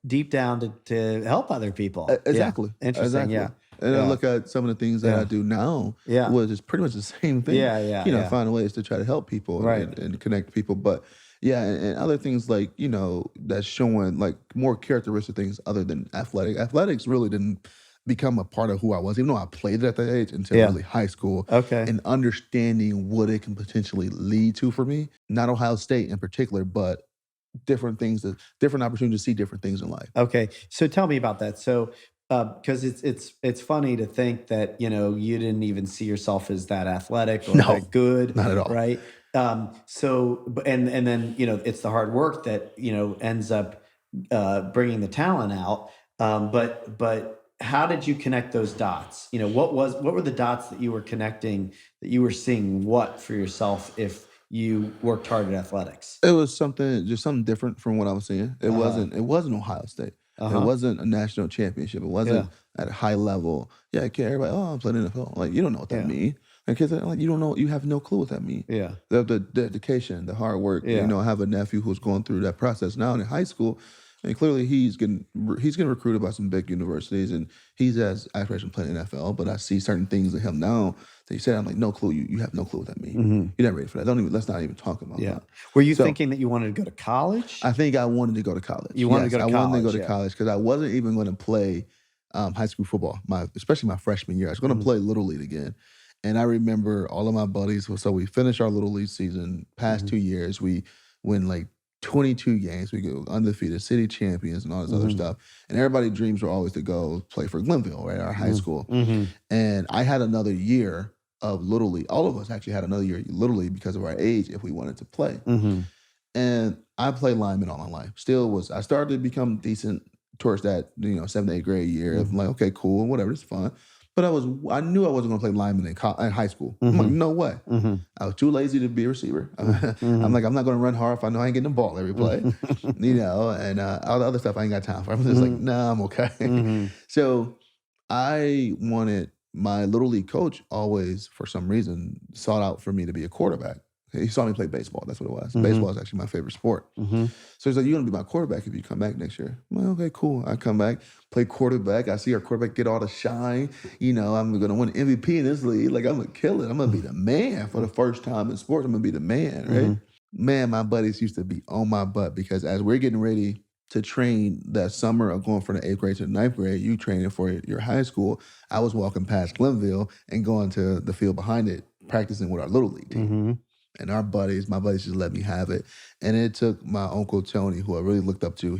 Speaker 1: deep down to help other people. Yeah.
Speaker 2: Exactly.
Speaker 1: Interesting,
Speaker 2: Exactly.
Speaker 1: yeah.
Speaker 2: And I
Speaker 1: Yeah.
Speaker 2: look at some of the things that I
Speaker 1: Yeah.
Speaker 2: do now
Speaker 1: Yeah.
Speaker 2: was it's pretty much the same thing.
Speaker 1: Yeah, yeah,
Speaker 2: You know,
Speaker 1: yeah.
Speaker 2: finding ways to try to help people
Speaker 1: Right.
Speaker 2: and connect people. But yeah, and other things like, that's showing like more characteristic things other than athletic. Athletics really didn't become a part of who I was, even though I played it at that age until
Speaker 1: Yeah.
Speaker 2: really high school
Speaker 1: Okay.
Speaker 2: and understanding what it can potentially lead to for me. Not Ohio State in particular, but different opportunities to see different things in life.
Speaker 1: Okay. So tell me about that. So, because it's funny to think that you didn't even see yourself as that athletic or
Speaker 2: No,
Speaker 1: that good,
Speaker 2: not at all.
Speaker 1: right? And then it's the hard work that ends up bringing the talent out. But how did you connect those dots? What were the dots that you were connecting, that you were seeing what for yourself if you worked hard at athletics?
Speaker 2: It was just something different from what I was seeing. It
Speaker 1: Uh huh.
Speaker 2: wasn't it wasn't Ohio State.
Speaker 1: Uh
Speaker 2: It
Speaker 1: huh.
Speaker 2: wasn't a national championship. It
Speaker 1: Yeah.
Speaker 2: wasn't at a high level. Yeah, okay, everybody, oh, I'm playing NFL. Like, you don't know what that
Speaker 1: Yeah.
Speaker 2: means. And kids are like, you don't know, you have no clue what that means.
Speaker 1: Yeah.
Speaker 2: The dedication, the hard work.
Speaker 1: Yeah.
Speaker 2: I have a nephew who's going through that process now in high school. And clearly he's getting recruited by some big universities and he's has aspiration to play in the NFL. But I see certain things in him now that he said, I'm like, no clue. You have no clue what that means.
Speaker 1: Mhm.
Speaker 2: You're not ready for that. Don't even let's not even talk about
Speaker 1: Yeah.
Speaker 2: that.
Speaker 1: Were you
Speaker 2: So
Speaker 1: thinking that you wanted to go to college?
Speaker 2: I think I wanted to go to college.
Speaker 1: You wanted to
Speaker 2: Yes,
Speaker 1: go to
Speaker 2: I wanted to go
Speaker 1: college,
Speaker 2: to
Speaker 1: yeah.
Speaker 2: college because I wasn't even going to play high school football. Especially my freshman year, I was going to
Speaker 1: Mhm,
Speaker 2: play little league again. And I remember all of my buddies. So we finished our little league season. Past
Speaker 1: mhm,
Speaker 2: 2 years, we win like 22 games. We go undefeated, city champions, and all this other
Speaker 1: mhm,
Speaker 2: stuff. And everybody's dreams were always to go play for Glenville, right, our high
Speaker 1: mhm,
Speaker 2: school.
Speaker 1: mhm,
Speaker 2: And I had another year of little league. All of us actually had another year of little league because of our age if we wanted to play.
Speaker 1: mhm,
Speaker 2: And I played lineman all my life. I started to become decent towards that, 7th, 8th grade year. I'm
Speaker 1: mhm,
Speaker 2: like, okay, cool, whatever, it's fun. But I knew I wasn't gonna play lineman in high school. I'm like,
Speaker 1: mhm,
Speaker 2: no way.
Speaker 1: mhm,
Speaker 2: I was too lazy to be a receiver.
Speaker 1: mhm,
Speaker 2: I'm
Speaker 1: mhm,
Speaker 2: like, I'm not gonna run hard if I know I ain't getting the ball every play, and all the other stuff I ain't got time for. I'm just like,
Speaker 1: mhm,
Speaker 2: nah, I'm okay.
Speaker 1: mhm,
Speaker 2: So I wanted my little league coach always, for some reason, sought out for me to be a quarterback. He saw me play baseball. That's what it was.
Speaker 1: mhm,
Speaker 2: Baseball is actually my favorite sport.
Speaker 1: mhm,
Speaker 2: So he's like, "You're gonna be my quarterback if you come back next year." I'm like, "Okay, cool." I come back, play quarterback. I see our quarterback get all the shine. I'm gonna win MVP in this league. Like I'm gonna kill it. I'm gonna be the man for the first time in sports. I'm gonna be the man, right?
Speaker 1: mhm,
Speaker 2: Man, my buddies used to be on my butt because as we're getting ready to train that summer of going from the 8th grade to the 9th grade, you training for your high school. I was walking past Glenville and going to the field behind it, practicing with our little league team.
Speaker 1: mhm,
Speaker 2: And my buddies just let me have it. And it took my uncle Tony, who I really looked up to.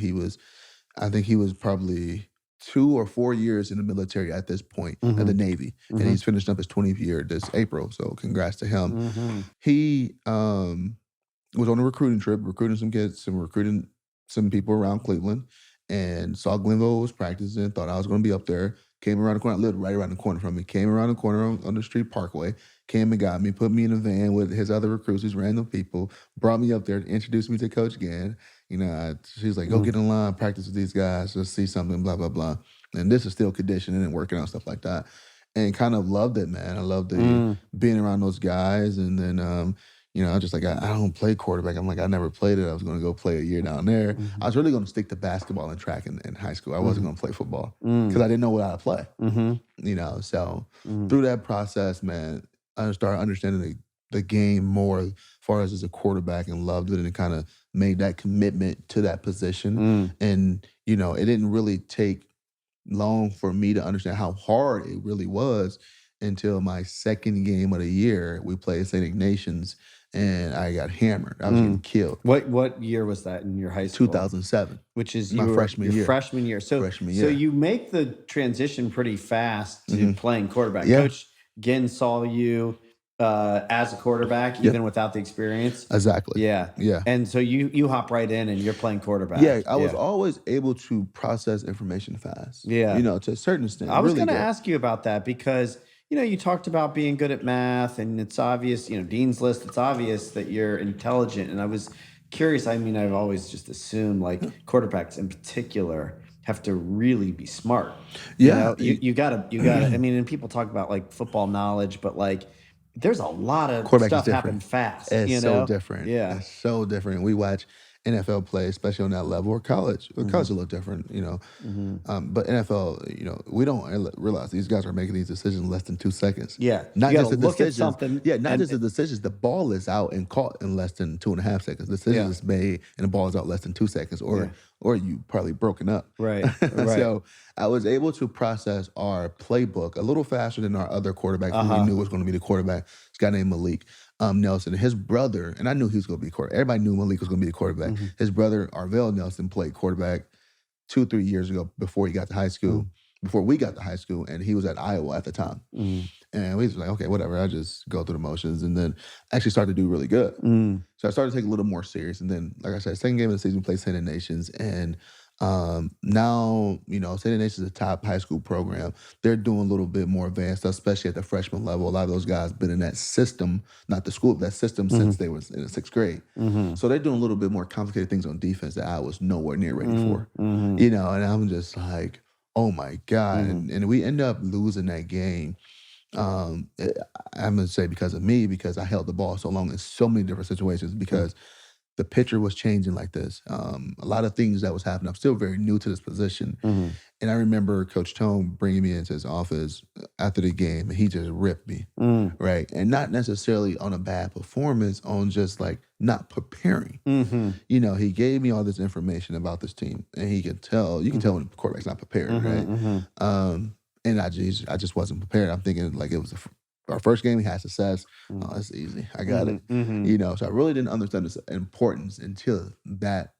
Speaker 2: I think he was probably 2 or 4 years in the military at this point, at the
Speaker 1: mhm,
Speaker 2: Navy. And
Speaker 1: mhm,
Speaker 2: he's finished up his 20th year this April. So congrats to him.
Speaker 1: mhm,
Speaker 2: He was on a recruiting trip, recruiting some kids and recruiting some people around Cleveland, and saw Glenville was practicing, thought I was going to be up there. Came around the corner, I lived right around the corner from me. Came around the corner on the street Parkway, came and got me, put me in a van with his other recruits, these random people, brought me up there, introduced me to Coach Gann. She's like, go
Speaker 1: mhm,
Speaker 2: get in line, practice with these guys, just see something, blah, blah, blah. And this is still conditioning and working out, stuff like that. And kind of loved it, man. I loved the
Speaker 1: mm,
Speaker 2: being around those guys. And then I was just like, I don't play quarterback. I'm like, I never played it. I was going to go play a year down there. I
Speaker 1: mhm,
Speaker 2: was really going to stick to basketball and track in high school. I wasn't
Speaker 1: mhm,
Speaker 2: going to play football because
Speaker 1: mm,
Speaker 2: I didn't know what I play.
Speaker 1: mhm,
Speaker 2: So
Speaker 1: mhm,
Speaker 2: through that process, man, I started understanding the game more as far as a quarterback and loved it and kind of made that commitment to that position.
Speaker 1: mm,
Speaker 2: And, it didn't really take long for me to understand how hard it really was until my second game of the year. We played St. Ignatius and I got hammered. I was getting
Speaker 1: mm.
Speaker 2: killed.
Speaker 1: What year was that in your high school?
Speaker 2: 2007,
Speaker 1: Which is
Speaker 2: my freshman
Speaker 1: your
Speaker 2: year.
Speaker 1: freshman year. So
Speaker 2: Freshman
Speaker 1: so
Speaker 2: year.
Speaker 1: you make the transition pretty fast to
Speaker 2: Hmm.
Speaker 1: playing quarterback.
Speaker 2: Yeah.
Speaker 1: Coach Ginn saw you as a quarterback,
Speaker 2: Yep.
Speaker 1: even without the experience.
Speaker 2: Exactly.
Speaker 1: Yeah.
Speaker 2: Yeah.
Speaker 1: And so you hop right in and you're playing
Speaker 2: Yeah.
Speaker 1: quarterback.
Speaker 2: I was
Speaker 1: Yeah.
Speaker 2: always able to process information fast,
Speaker 1: Yeah.
Speaker 2: to a certain extent,
Speaker 1: I was
Speaker 2: really
Speaker 1: gonna
Speaker 2: good.
Speaker 1: ask you about that because you talked about being good at math, and it's obvious, Dean's List, it's obvious that you're intelligent. And I was curious. I mean, I've always just assumed like
Speaker 2: Yeah.
Speaker 1: quarterbacks in particular have to really be smart.
Speaker 2: Yeah.
Speaker 1: You gotta, I mean, and people talk about like football knowledge, but like there's a lot of
Speaker 2: Quarterback is
Speaker 1: stuff
Speaker 2: different.
Speaker 1: happen fast,
Speaker 2: It's so different.
Speaker 1: Yeah.
Speaker 2: It's so different. We watch NFL play, especially on that level, or college. Well, college is
Speaker 1: Hmm.
Speaker 2: a little different,
Speaker 1: Hmm.
Speaker 2: But NFL, we don't realize these guys are making these decisions in less than 2 seconds.
Speaker 1: Yeah. You
Speaker 2: Not
Speaker 1: gotta
Speaker 2: just the
Speaker 1: look at
Speaker 2: decisions,
Speaker 1: something
Speaker 2: yeah, not
Speaker 1: and
Speaker 2: just the decisions. The ball is out and caught in less than 2.5 seconds. The decision
Speaker 1: yeah,
Speaker 2: is made and the ball is out less than 2 seconds,
Speaker 1: yeah.
Speaker 2: or you probably broken up.
Speaker 1: Right. Right.
Speaker 2: So I was able to process our playbook a little faster than our other quarterback, who we
Speaker 1: Uh-huh.
Speaker 2: knew was going to be the quarterback. This guy named Malik Nelson. His brother, and I knew he was going to be quarterback. Everybody knew Malik was going to be the quarterback.
Speaker 1: Mhm.
Speaker 2: His brother, Arvell Nelson, played quarterback 2, 3 years ago before he got to high school.
Speaker 1: Mm,
Speaker 2: Before we got to high school, and he was at Iowa at the time.
Speaker 1: mm,
Speaker 2: And we was like, okay, whatever. I just go through the motions, and then actually started to do really good.
Speaker 1: mm,
Speaker 2: So I started to take it a little more serious. And then, like I said, second game of the season, we played Saint Nations. And now, Saint Nations is a top high school program. They're doing a little bit more advanced stuff, especially at the freshman level. A lot of those guys been in that system, not the school, that system since
Speaker 1: mhm,
Speaker 2: they was in the sixth grade.
Speaker 1: mhm,
Speaker 2: So they're doing a little bit more complicated things on defense that I was nowhere near ready
Speaker 1: mm,
Speaker 2: for.
Speaker 1: mhm,
Speaker 2: And I'm just like, oh my God.
Speaker 1: mhm,
Speaker 2: And we end up losing that game. I'm gonna say because of me, because I held the ball so long in so many different situations,
Speaker 1: mm,
Speaker 2: because the picture was changing like this. A lot of things that was happening. I'm still very new to this position.
Speaker 1: mhm,
Speaker 2: And I remember Coach Tone bringing me into his office after the game, and he just ripped me,
Speaker 1: mm,
Speaker 2: right? And not necessarily on a bad performance, on just like not preparing.
Speaker 1: mhm,
Speaker 2: He gave me all this information about this team, and he could tell. You can tell
Speaker 1: mhm,
Speaker 2: when the quarterback's not prepared,
Speaker 1: mhm,
Speaker 2: right?
Speaker 1: mhm,
Speaker 2: And I just wasn't prepared. I'm thinking like it was our first game. We had success.
Speaker 1: mm,
Speaker 2: Oh, that's easy. I got it.
Speaker 1: mhm, mhm,
Speaker 2: So I really didn't understand the importance until that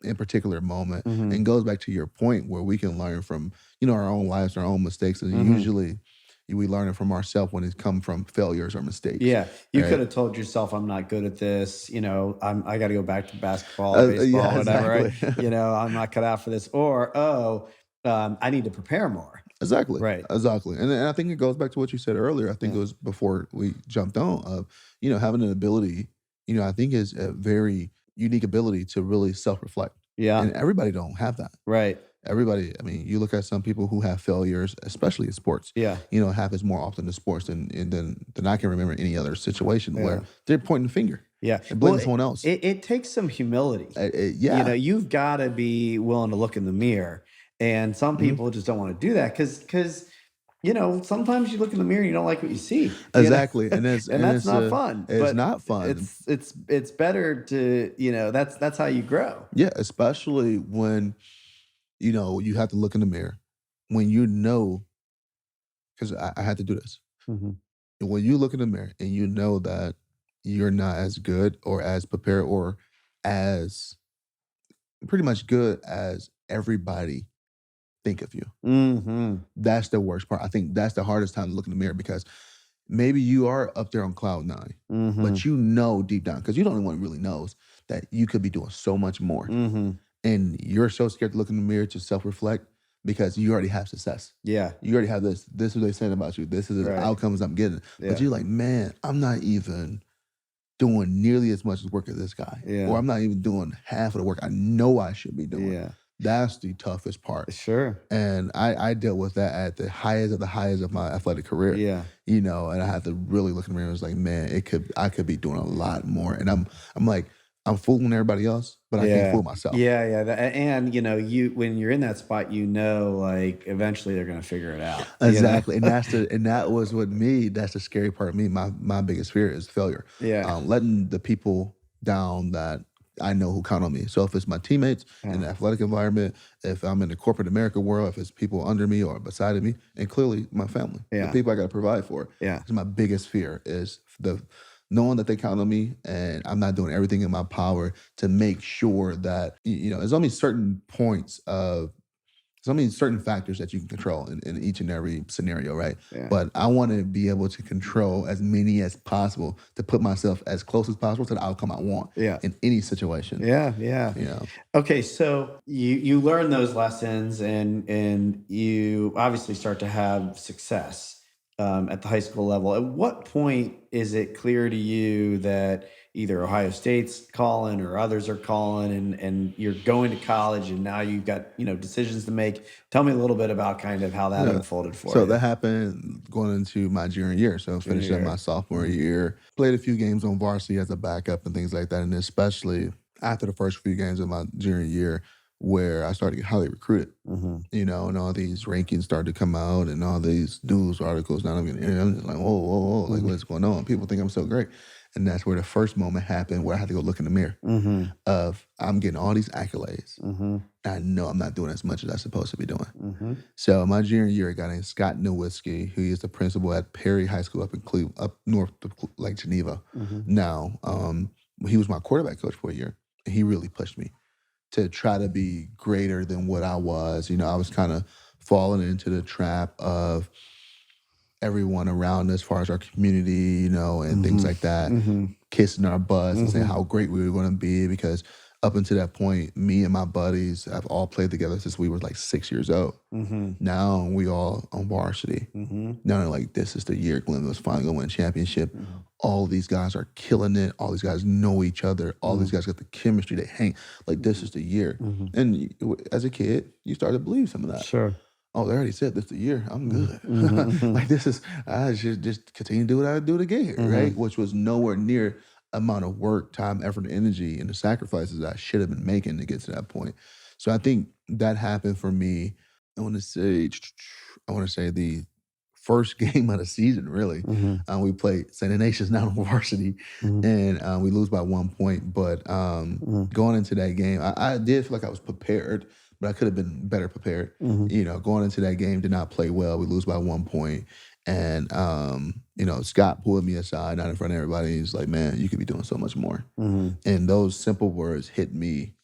Speaker 2: in particular moment.
Speaker 1: mhm,
Speaker 2: And goes back to your point where we can learn from our own lives, our own mistakes, and
Speaker 1: mhm.
Speaker 2: usually we learn it from ourselves when it come from failures or mistakes,
Speaker 1: Yeah, you could
Speaker 2: right?
Speaker 1: have told yourself, "I'm not good at this," I gotta go back to basketball or
Speaker 2: Yeah,
Speaker 1: baseball, whatever, right?
Speaker 2: exactly.
Speaker 1: "I'm not cut out for this," or, "Oh, I need to prepare more."
Speaker 2: Exactly,
Speaker 1: Right.
Speaker 2: exactly, and I think it goes back to what you said earlier. I think
Speaker 1: Yeah.
Speaker 2: it was before we jumped on of, having an ability, I think is a very unique ability to really self-reflect,
Speaker 1: Yeah.
Speaker 2: and everybody don't have that.
Speaker 1: Right.
Speaker 2: Everybody, I mean, you look at some people who have failures, especially in sports.
Speaker 1: Yeah.
Speaker 2: Happens more often in sports than I can remember any other situation where
Speaker 1: Yeah.
Speaker 2: they're pointing the finger
Speaker 1: Yeah.
Speaker 2: and
Speaker 1: Well,
Speaker 2: blaming someone else.
Speaker 1: it takes some humility.
Speaker 2: Yeah,
Speaker 1: You've gotta be willing to look in the mirror, and some
Speaker 2: mhm.
Speaker 1: people just don't wanna do that because sometimes you look in the mirror and you don't like what you see,
Speaker 2: Exactly, and
Speaker 1: and that's not fun,
Speaker 2: it's
Speaker 1: but
Speaker 2: not fun.
Speaker 1: it's better to, that's how you grow.
Speaker 2: Yeah, especially when you have to look in the mirror when because I had to do this.
Speaker 1: Mhm.
Speaker 2: When you look in the mirror and you know that you're not as good or as prepared or as pretty much good as everybody think of you.
Speaker 1: Mhm.
Speaker 2: That's the worst part. I think that's the hardest time to look in the mirror because maybe you are up there on cloud nine, but
Speaker 1: Mhm.
Speaker 2: deep down, because you don't one really knows that you could be doing so much more.
Speaker 1: Mhm.
Speaker 2: And you're so scared to look in the mirror to self-reflect because you already have success.
Speaker 1: Yeah.
Speaker 2: You already have this. This is what they saying about you. This is the
Speaker 1: Right.
Speaker 2: outcomes I'm getting. But
Speaker 1: Yeah.
Speaker 2: you're like, man, I'm not even doing nearly as much work as this guy, or
Speaker 1: Yeah.
Speaker 2: I'm not even doing half of the work I know I should be doing.
Speaker 1: Yeah.
Speaker 2: That's the toughest part.
Speaker 1: Sure.
Speaker 2: And I dealt with that at the highest of my athletic career,
Speaker 1: Yeah.
Speaker 2: and I had to really look in the mirror and was like, man, I could be doing a lot more. And I'm like, I'm fooling everybody else, but I can't
Speaker 1: Yeah.
Speaker 2: fool myself.
Speaker 1: Yeah, yeah, and, you when you're in that spot, like, eventually they're gonna figure it out.
Speaker 2: Exactly. And that was what me, that's the scary part of me. My biggest fear is failure.
Speaker 1: Yeah.
Speaker 2: Letting the people down that I know who count on me. So if it's my teammates in
Speaker 1: Yeah.
Speaker 2: the athletic environment, if I'm in the corporate America world, if it's people under me or beside me, and clearly my family, the
Speaker 1: Yeah.
Speaker 2: people I got to provide for.
Speaker 1: Yeah.
Speaker 2: Is my biggest fear is the knowing that they count on me and I'm not doing everything in my power to make sure that there's only certain points of so many certain factors that you can control in each and every scenario, right?
Speaker 1: Yeah.
Speaker 2: But I want to be able to control as many as possible to put myself as close as possible to the outcome I want
Speaker 1: Yeah.
Speaker 2: in any situation.
Speaker 1: Yeah, yeah.
Speaker 2: You know,
Speaker 1: Okay, so you learn those lessons and you obviously start to have success. at the high school level. At what point is it clear to you that either Ohio State's calling or others are calling, and you're going to college, and now you've got decisions to make? Tell me a little bit about kind of how that
Speaker 2: Yeah.
Speaker 1: unfolded for
Speaker 2: So
Speaker 1: you.
Speaker 2: that happened going into my junior year. So
Speaker 1: Junior
Speaker 2: finishing up my
Speaker 1: year.
Speaker 2: sophomore
Speaker 1: Mhm.
Speaker 2: year, played a few games on varsity as a backup and things like that. And especially after the first few games of my junior year, where I started to get highly recruited,
Speaker 1: Mhm.
Speaker 2: and all these rankings started to come out and all these news articles. Now I'm just like, whoa, whoa, whoa, like
Speaker 1: Mhm.
Speaker 2: what's going on? People think I'm so great. And that's where the first moment happened where I had to go look in the mirror
Speaker 1: Mhm.
Speaker 2: of I'm getting all these accolades.
Speaker 1: Mhm.
Speaker 2: I know I'm not doing as much as I'm supposed to be doing.
Speaker 1: Mhm.
Speaker 2: So my junior year, a guy named Scott Nowitzki, who is the principal at Perry High School up in up north of like Geneva.
Speaker 1: Mhm.
Speaker 2: Now, he was my quarterback coach for a year, and he really pushed me to try to be greater than what I was. I was kind of falling into the trap of everyone around us, as far as our community, and things
Speaker 1: Mhm.
Speaker 2: like that,
Speaker 1: Mhm.
Speaker 2: kissing our butts and saying
Speaker 1: Mhm.
Speaker 2: how great we were going to be because up until that point, me and my buddies have all played together since we were like 6 years old.
Speaker 1: Mhm.
Speaker 2: Now we all on varsity.
Speaker 1: Mhm.
Speaker 2: Now they're like, this is the year Glenn was finally gonna win a championship.
Speaker 1: Mhm.
Speaker 2: All these guys are killing it. All these guys know each other. All these
Speaker 1: Mhm.
Speaker 2: guys got the chemistry. They hang like this is the year.
Speaker 1: Mhm.
Speaker 2: And as a kid, you start to believe some of that.
Speaker 1: Sure.
Speaker 2: Oh, they already said this the year. I'm
Speaker 1: Mhm.
Speaker 2: good.
Speaker 1: Mhm.
Speaker 2: Like
Speaker 1: Mhm.
Speaker 2: this is I should just continue to do what I do to get here, right?
Speaker 1: Mhm.
Speaker 2: Which was nowhere near amount of work, time, effort, and energy, and the sacrifices I should have been making to get to that point. So I think that happened for me. I want to say, I want to say the first game of the season. Really,
Speaker 1: Mhm.
Speaker 2: we played St. Ignatius now on varsity,
Speaker 1: Mhm.
Speaker 2: and we lose by 1 point. But
Speaker 1: Mhm.
Speaker 2: going into that game, I did feel like I was prepared, but I could have been better prepared.
Speaker 1: Mhm.
Speaker 2: Going into that game, did not play well. We lose by 1 point. And Scott pulled me aside, not in front of everybody. He's like, "Man, you could be doing so much more."
Speaker 1: Mhm.
Speaker 2: And those simple words hit me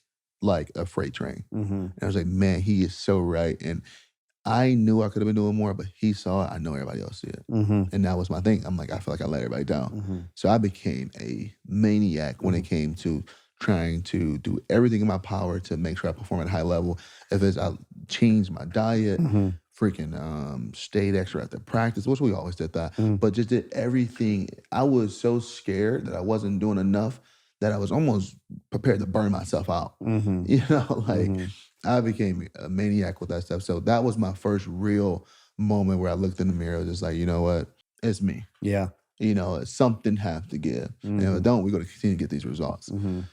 Speaker 2: like a freight train.
Speaker 1: Mhm.
Speaker 2: And I was like, "Man, he is so right." And I knew I could have been doing more, but he saw it. I know everybody else see it.
Speaker 1: Mhm.
Speaker 2: And that was my thing. I'm like, I feel like I let everybody down.
Speaker 1: Mhm.
Speaker 2: So I became a maniac when it
Speaker 1: Mhm.
Speaker 2: came to trying to do everything in my power to make sure I perform at a high level. If it's I changed my diet,
Speaker 1: Mhm.
Speaker 2: freaking stayed extra at the practice, which we always did that,
Speaker 1: Mhm.
Speaker 2: but just did everything. I was so scared that I wasn't doing enough that I was almost prepared to burn myself out.
Speaker 1: Mhm.
Speaker 2: Like
Speaker 1: Mhm.
Speaker 2: I became a maniac with that stuff. So that was my first real moment where I looked in the mirror, just like, you know what? It's me.
Speaker 1: Yeah.
Speaker 2: Something have to give. And if it
Speaker 1: Mhm.
Speaker 2: don't, we're gonna continue to get these results.
Speaker 1: Mhm.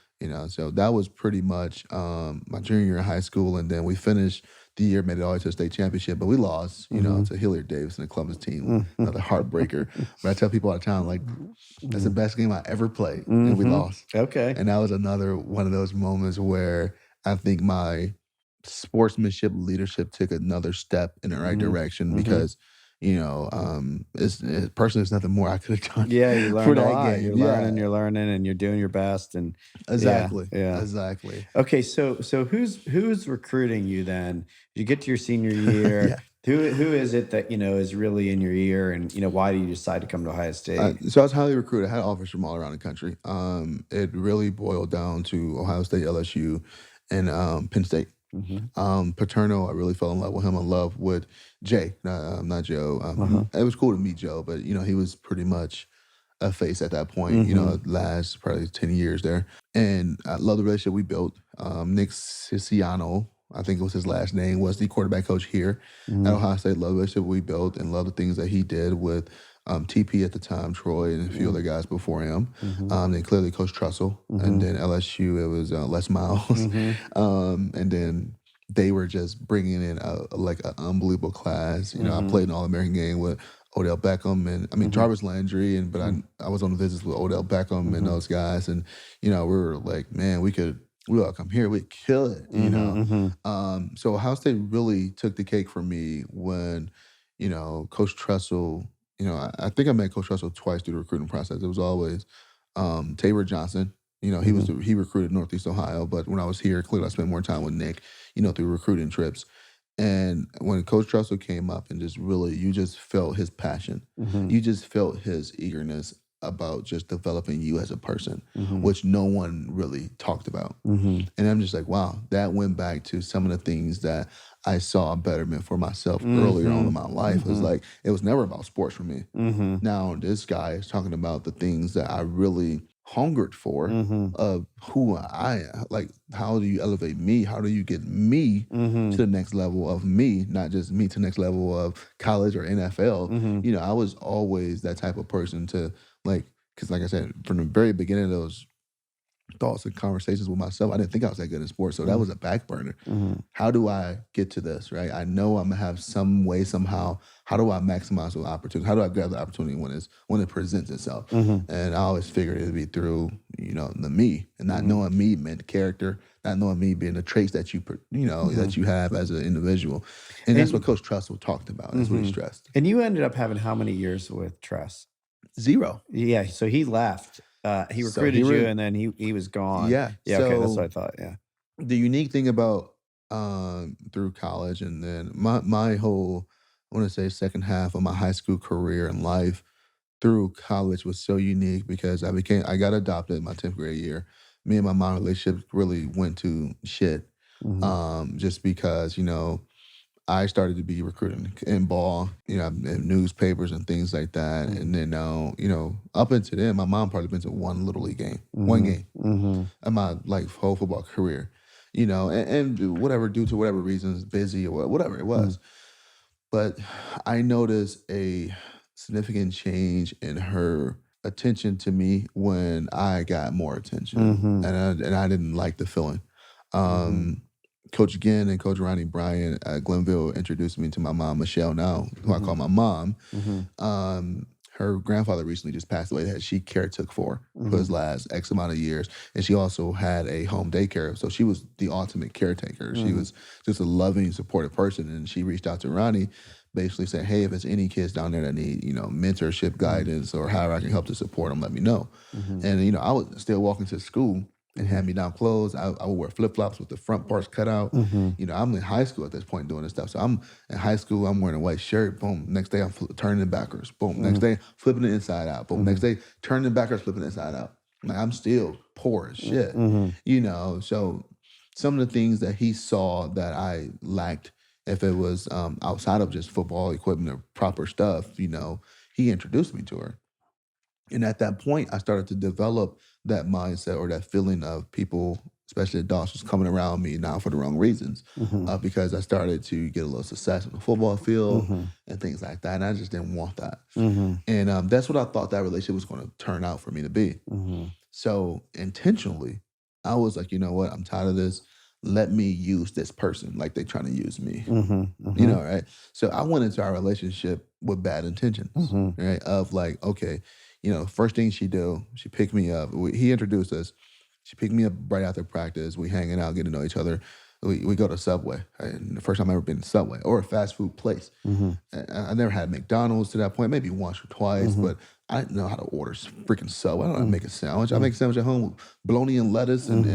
Speaker 2: So that was pretty much my junior year in high school. And then we finished the year, made it all the way to the state championship, but we lost,
Speaker 1: Mhm.
Speaker 2: to Hilliard Davis and the Columbus team,
Speaker 1: Mhm.
Speaker 2: another heartbreaker. But I tell people all the time, like, that's the
Speaker 1: Mhm.
Speaker 2: best game I ever played, and we
Speaker 1: Mhm.
Speaker 2: lost.
Speaker 1: Okay.
Speaker 2: And that was another one of those moments where I think my sportsmanship leadership took another step in the right
Speaker 1: Mhm.
Speaker 2: direction
Speaker 1: Mhm.
Speaker 2: because, personally, there's nothing more I could have done
Speaker 1: Yeah, you
Speaker 2: for
Speaker 1: learned a
Speaker 2: that
Speaker 1: lot.
Speaker 2: game. Yeah,
Speaker 1: You're learning, and you're doing your best, and yeah,
Speaker 2: exactly,
Speaker 1: yeah.
Speaker 2: exactly.
Speaker 1: Okay, so who's recruiting you then? You get to your senior year.
Speaker 2: Yeah.
Speaker 1: Who is it that is really in your ear, and why do you decide to come to Ohio State?
Speaker 2: So I was highly recruited. I had offers from all around the country. It really boiled down to Ohio State, LSU, and Penn State.
Speaker 1: Hmm.
Speaker 2: Paterno, I really fell in love with him. In love with Jay, not Joe.
Speaker 1: Uh-huh.
Speaker 2: It was cool to meet Joe, but he was pretty much a face at that point.
Speaker 1: Hmm.
Speaker 2: Last probably 10 years there, and I love the relationship we built. Nick Siciano, I think it was his last name, was the quarterback coach here at
Speaker 1: Hmm.
Speaker 2: Ohio State. Love the relationship we built, and love the things that he did with TP at the time, Troy, and a few other guys before him.
Speaker 1: Hmm.
Speaker 2: Then clearly Coach Trussell, and
Speaker 1: Hmm.
Speaker 2: then LSU, it was Les Miles,
Speaker 1: Hmm.
Speaker 2: and then they were just bringing in like an unbelievable class. I
Speaker 1: Hmm.
Speaker 2: played an All American game with Odell Beckham and I mean
Speaker 1: Hmm.
Speaker 2: Jarvis Landry, but I was on the visits with Odell Beckham and
Speaker 1: Hmm.
Speaker 2: those guys, and we were like, man, we all come here, we kill it.
Speaker 1: Hmm. Hmm.
Speaker 2: So Ohio State really took the cake for me when Coach Tressel. I think I met Coach Tressel twice through the recruiting process. It was always Tabor Johnson.
Speaker 1: Hmm.
Speaker 2: He recruited Northeast Ohio, but when I was here, clearly I spent more time with Nick, through recruiting trips. And when Coach Trussell came up and just really, you just felt his passion.
Speaker 1: Hmm.
Speaker 2: You just felt his eagerness about just developing you as a person,
Speaker 1: Mhm.
Speaker 2: which no one really talked about.
Speaker 1: Mhm.
Speaker 2: And I'm just like, wow, that went back to some of the things that I saw a betterment for myself earlier on in
Speaker 1: Mhm.
Speaker 2: my life. It was
Speaker 1: Mhm.
Speaker 2: like, it was never about sports for me.
Speaker 1: Mhm.
Speaker 2: Now, this guy is talking about the things that I really hungered for
Speaker 1: Mhm.
Speaker 2: of who I am. Like, how do you elevate me? How do you get me to
Speaker 1: Mhm.
Speaker 2: the next level of me, not just me to the next level of college or NFL?
Speaker 1: Mhm.
Speaker 2: You know, I was always that type of person to like, because like I said, from the very beginning of those thoughts and conversations with myself, I didn't think I was that good in sports. So that
Speaker 1: Mhm.
Speaker 2: was a back burner.
Speaker 1: Mhm.
Speaker 2: How do I get to this, right? I know I'm gonna have some way, somehow. How do I maximize the opportunity? How do I grab the opportunity when it presents itself?
Speaker 1: Mhm.
Speaker 2: And I always figured it'd be through, the me, and not
Speaker 1: Mhm.
Speaker 2: knowing me meant character, not knowing me being the traits that that
Speaker 1: Mhm.
Speaker 2: you have as an individual. And that's what
Speaker 1: And
Speaker 2: Coach Trussell talked about. That's what he
Speaker 1: mhm.
Speaker 2: stressed.
Speaker 1: And you ended up having how many years with Tress?
Speaker 2: 0.
Speaker 1: Yeah, so he left. He
Speaker 2: So he
Speaker 1: recruited you,
Speaker 2: re
Speaker 1: and then he was gone.
Speaker 2: yeah.
Speaker 1: Yeah, okay, that's what
Speaker 2: So
Speaker 1: I thought, yeah.
Speaker 2: the unique thing about through college and then my whole, I want to say, second half of my high school career and life through college was so unique because I got adopted in my 10th grade year. Me and my mom relationship really went to shit.
Speaker 1: Mhm.
Speaker 2: Just because, I started to be recruiting in ball, in newspapers and things like that. And
Speaker 1: Mhm.
Speaker 2: then up until then, my mom probably been to one little league game, one
Speaker 1: Mhm.
Speaker 2: game
Speaker 1: Mhm.
Speaker 2: in my like whole football career, and whatever, due to whatever reasons, busy or whatever it
Speaker 1: Mhm.
Speaker 2: was. But I noticed a significant change in her attention to me when I got more attention,
Speaker 1: Mhm.
Speaker 2: and I didn't like the feeling.
Speaker 1: Mhm.
Speaker 2: Um, Coach Ginn and Coach Ronnie Bryan at Glenville introduced me to my mom, Michelle, now who I call
Speaker 1: Mhm.
Speaker 2: my mom.
Speaker 1: Mhm.
Speaker 2: Her grandfather recently just passed away that she caretook for his
Speaker 1: Mhm.
Speaker 2: last X amount of years. And she also had a home daycare. So she was the ultimate caretaker. She
Speaker 1: Mhm.
Speaker 2: was just a loving, supportive person. And she reached out to Ronnie, basically said, hey, if there's any kids down there that need, mentorship,
Speaker 1: Mhm.
Speaker 2: guidance, or however I can help to support them, let me know.
Speaker 1: Mhm.
Speaker 2: And, I was still walking to school and
Speaker 1: Mhm.
Speaker 2: hand me down clothes. I would wear flip flops with the front parts cut out.
Speaker 1: Mhm.
Speaker 2: I'm in high school at this point doing this stuff. So I'm in high school, I'm wearing a white shirt. Boom. Next day, I'm turning it backwards. Boom. Next
Speaker 1: Mhm.
Speaker 2: day, flipping it inside out. Boom. Next
Speaker 1: Mhm.
Speaker 2: day, turning it backwards, flipping it inside out. Like, I'm still poor as shit,
Speaker 1: Mhm.
Speaker 2: So some of the things that he saw that I lacked, if it was outside of just football equipment or proper stuff, he introduced me to her. And at that point, I started to develop that mindset or that feeling of people, especially adults, just coming around me now for the wrong reasons,
Speaker 1: Mhm.
Speaker 2: because I started to get a little success on the football field
Speaker 1: Mhm.
Speaker 2: and things like that. And I just didn't want that.
Speaker 1: Mhm.
Speaker 2: And that's what I thought that relationship was going to turn out for me to be.
Speaker 1: Mhm.
Speaker 2: So intentionally, I was like, you know what? I'm tired of this. Let me use this person like they trying to use me.
Speaker 1: Mhm. Mhm.
Speaker 2: Right? So I went into our relationship with bad intentions,
Speaker 1: Mhm.
Speaker 2: right? Of like, okay, first thing she do, she picked me up. He introduced us. She picked me up right after practice. We hanging out, getting to know each other. We go to Subway. And the first time I ever been to Subway or a fast food place.
Speaker 1: Mhm.
Speaker 2: I never had McDonald's to that point, maybe once or twice,
Speaker 1: Mhm.
Speaker 2: but I didn't know how to order freaking Subway. I don't know how to
Speaker 1: Mhm.
Speaker 2: make a sandwich. I
Speaker 1: Mhm.
Speaker 2: make a sandwich at home with bologna and lettuce and,
Speaker 1: Mhm.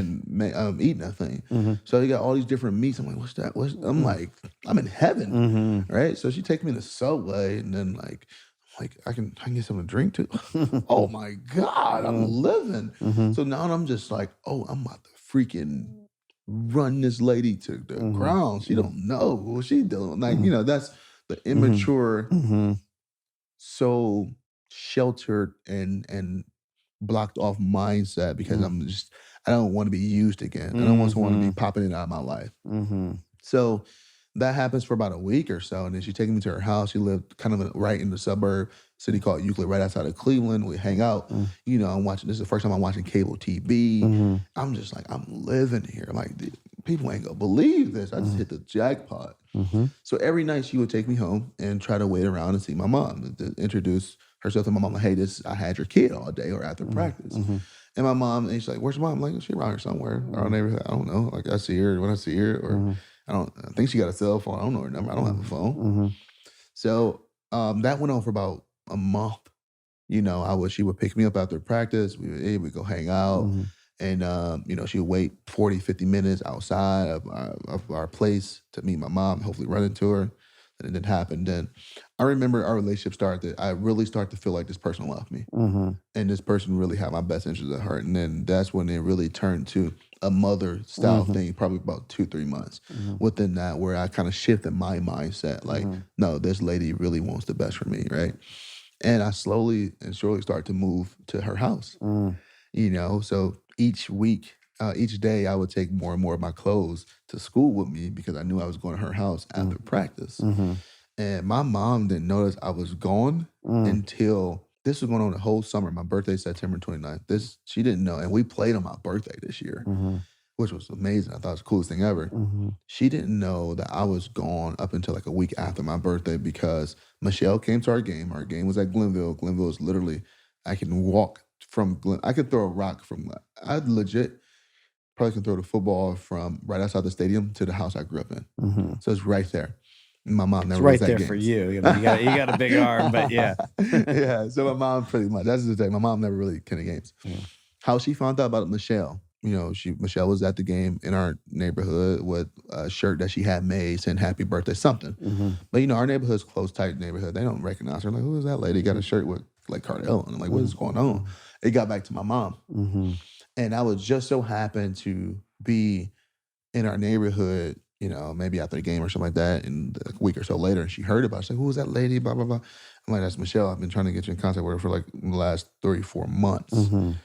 Speaker 2: and eating that thing.
Speaker 1: Mhm.
Speaker 2: So you got all these different meats. I'm like, what's that? I'm
Speaker 1: Mhm.
Speaker 2: like, I'm in heaven,
Speaker 1: Mhm.
Speaker 2: right? So she takes me to Subway, and then like I can get something to drink too. Oh my God, I'm
Speaker 1: Mhm.
Speaker 2: living.
Speaker 1: Mhm.
Speaker 2: So now I'm just like, oh, I'm about to freaking run this lady to the
Speaker 1: Mhm.
Speaker 2: ground. She
Speaker 1: Mhm.
Speaker 2: don't know what she doing. Like,
Speaker 1: Mhm.
Speaker 2: that's the
Speaker 1: Mhm.
Speaker 2: immature,
Speaker 1: Mhm.
Speaker 2: so sheltered and blocked off mindset because
Speaker 1: Mhm.
Speaker 2: I don't want to be used again. I don't want to be
Speaker 1: Mhm.
Speaker 2: popping in and out of my life.
Speaker 1: Mhm.
Speaker 2: So that happens for about a week or so, and then she taking me to her house. She lived kind of right in the suburb city called Euclid, right outside of Cleveland. We hang out.
Speaker 1: Mhm.
Speaker 2: I'm watching. This is the first time I'm watching cable TV.
Speaker 1: Mhm.
Speaker 2: I'm just like, I'm living here. I'm like, people ain't gonna believe this. I just hit the jackpot.
Speaker 1: Mhm.
Speaker 2: So every night she would take me home and try to wait around and see my mom, to introduce herself to my mom. Like, hey, I had your kid all day or after
Speaker 1: Mhm.
Speaker 2: practice.
Speaker 1: Mhm.
Speaker 2: And my mom, and she's like, where's your mom? I'm like, she around here somewhere around
Speaker 1: Mhm.
Speaker 2: neighborhood. I don't know. Like, I see her when I see her, or
Speaker 1: Mhm.
Speaker 2: I think she got a cell phone. I don't know her number. I don't have a
Speaker 1: Mhm.
Speaker 2: phone.
Speaker 1: Mhm.
Speaker 2: So that went on for about a month. She would pick me up after practice. We go hang out.
Speaker 1: Mhm.
Speaker 2: And, she would wait 40, 50 minutes outside of our place to meet my mom, hopefully run into her. and it didn't happen, then I remember our relationship started I really started to feel like this person loved me,
Speaker 1: Mhm.
Speaker 2: and this person really had my best interests at heart. And then that's when it really turned to a mother style
Speaker 1: Mhm.
Speaker 2: thing, probably about 2, 3 months
Speaker 1: Mhm.
Speaker 2: within that, where I kind of shifted my mindset. Like,
Speaker 1: Mhm.
Speaker 2: no, this lady really wants the best for me, right? And I slowly and surely started to move to her house,
Speaker 1: Mm.
Speaker 2: so each week, each day, I would take more and more of my clothes to school with me because I knew I was going to her house
Speaker 1: Mm.
Speaker 2: after practice.
Speaker 1: Mhm.
Speaker 2: And my mom didn't notice I was gone
Speaker 1: Mm.
Speaker 2: until this was going on the whole summer. My birthday's September 29th. This she didn't know, and we played on my birthday this year,
Speaker 1: Mhm.
Speaker 2: which was amazing. I thought it was the coolest thing ever.
Speaker 1: Mhm.
Speaker 2: She didn't know that I was gone up until like a week after my birthday because Michelle came to our game. Our game was at Glenville. Glenville is literally I can walk from Glen. I could throw a rock from. I legit probably can throw the football from right outside the stadium to the house I grew up in.
Speaker 1: Mhm.
Speaker 2: So it's right there. My mom
Speaker 1: It's
Speaker 2: never was
Speaker 1: right
Speaker 2: at
Speaker 1: there for
Speaker 2: games.
Speaker 1: you. I mean, you got a big arm, but yeah.
Speaker 2: Yeah, so my mom pretty much that's the thing. My mom never really attended games.
Speaker 1: Yeah.
Speaker 2: How she found out about Michelle, Michelle was at the game in our neighborhood with a shirt that she had made saying happy birthday, something.
Speaker 1: Mhm.
Speaker 2: But our neighborhood's close, tight neighborhood. They don't recognize her. Like, who is that lady? Got a shirt with like Cardale. And I'm like, what is
Speaker 1: Mhm.
Speaker 2: going on? It got back to my mom.
Speaker 1: Mhm.
Speaker 2: And I was just so happened to be in our neighborhood, maybe after the game or something like that, and a week or so later, and she heard about it. She's like, who is that lady? Blah, blah, blah. I'm like, that's Michelle. I've been trying to get you in contact with her for like the last 3, 4 months
Speaker 1: Mhm.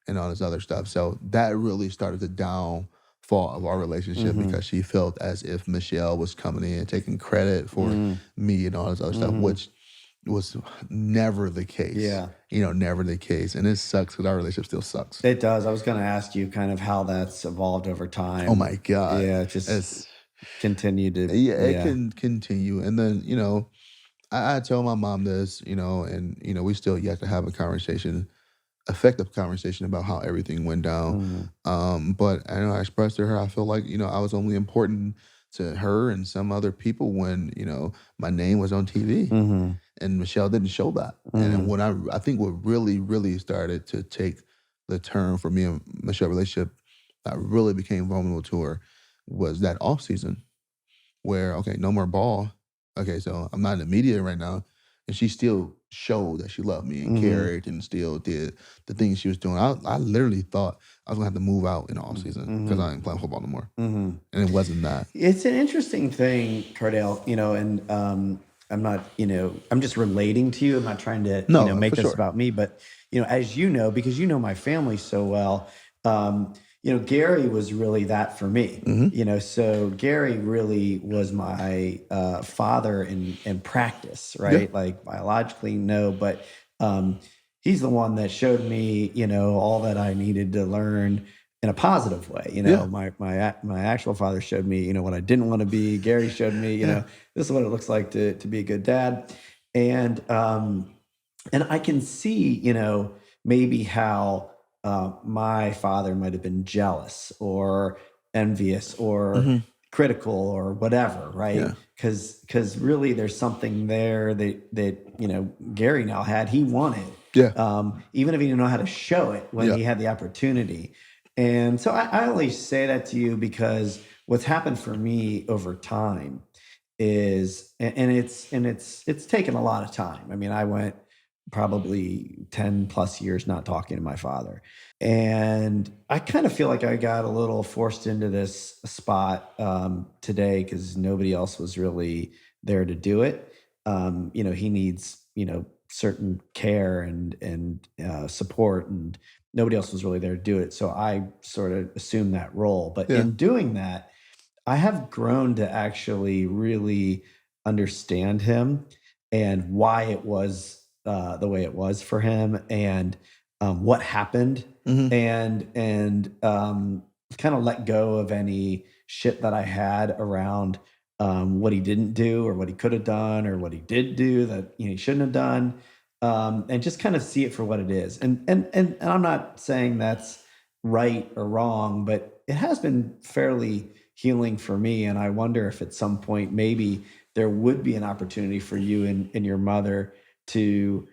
Speaker 2: and all this other stuff. So that really started the downfall of our relationship
Speaker 1: Mhm.
Speaker 2: because she felt as if Michelle was coming in and taking credit for
Speaker 1: Mhm.
Speaker 2: me and all this other stuff,
Speaker 1: Mhm.
Speaker 2: which was never the case.
Speaker 1: Yeah.
Speaker 2: Never the case. And it sucks because our relationship still sucks.
Speaker 1: It does. I was gonna ask you kind of how that's evolved over
Speaker 2: Oh
Speaker 1: time.
Speaker 2: my God.
Speaker 1: Yeah, just
Speaker 2: It's
Speaker 1: continue to
Speaker 2: Yeah, it
Speaker 1: yeah.
Speaker 2: can continue. And then, I tell my mom this, and we still yet to have a conversation, effective conversation about how everything went down.
Speaker 1: Mhm.
Speaker 2: But I know I expressed to her, I feel like, I was only important to her and some other people when, my name was on TV.
Speaker 1: Mhm.
Speaker 2: And Michelle didn't show that. And then
Speaker 1: Mhm.
Speaker 2: when I think what really, really started to take the turn for me and Michelle relationship, I really became vulnerable to her was that off season where, okay, no more ball. Okay, so I'm not in the media right now. And she still showed that she loved me and
Speaker 1: Mhm.
Speaker 2: cared and still did the things she was doing. I literally thought I was gonna have to move out in the off season because I
Speaker 1: Mhm.
Speaker 2: ain't playing football no more.
Speaker 1: Mhm.
Speaker 2: And it wasn't that.
Speaker 1: It's an interesting thing, Cardale, and I'm not, I'm just relating to you. I'm not trying to,
Speaker 2: No,
Speaker 1: make
Speaker 2: for
Speaker 1: this
Speaker 2: sure.
Speaker 1: about me, but, as you know, because you know my family so well, Gary was really that for me.
Speaker 2: Hmm.
Speaker 1: So Gary really was my father in practice,
Speaker 2: Yeah.
Speaker 1: right? Like biologically, no, but um, he's the one that showed me, all that I needed to learn in a positive way.
Speaker 2: Yeah.
Speaker 1: My actual father showed me, what I didn't want to be. Gary showed me,
Speaker 2: Yeah.
Speaker 1: this is what it looks like to be a good dad. And I can see, maybe how my father might have been jealous or envious or
Speaker 2: Hmm.
Speaker 1: critical or whatever, right?
Speaker 2: Yeah.
Speaker 1: Because really, there's something there that Gary now had. He wanted,
Speaker 2: Yeah.
Speaker 1: even if he didn't know how to show it when
Speaker 2: Yeah.
Speaker 1: he had the opportunity. And so I only say that to you because what's happened for me over time is and it's taken a lot of time. I mean, I went probably 10 plus years not talking to my father. And I kind of feel like I got a little forced into this spot today because nobody else was really there to do it. He needs, certain care and support, and nobody else was really there to do it. So I sort of assumed that role. But
Speaker 2: Yeah.
Speaker 1: in doing that, I have grown to actually really understand him and why it was the way it was for him, and what happened,
Speaker 2: Hmm.
Speaker 1: and kind of let go of any shit that I had around what he didn't do or what he could have done or what he did do that he shouldn't have done, and just kind of see it for what it is. And I'm not saying that's right or wrong, but it has been fairly healing for me. And I wonder if at some point maybe there would be an opportunity for you and your mother to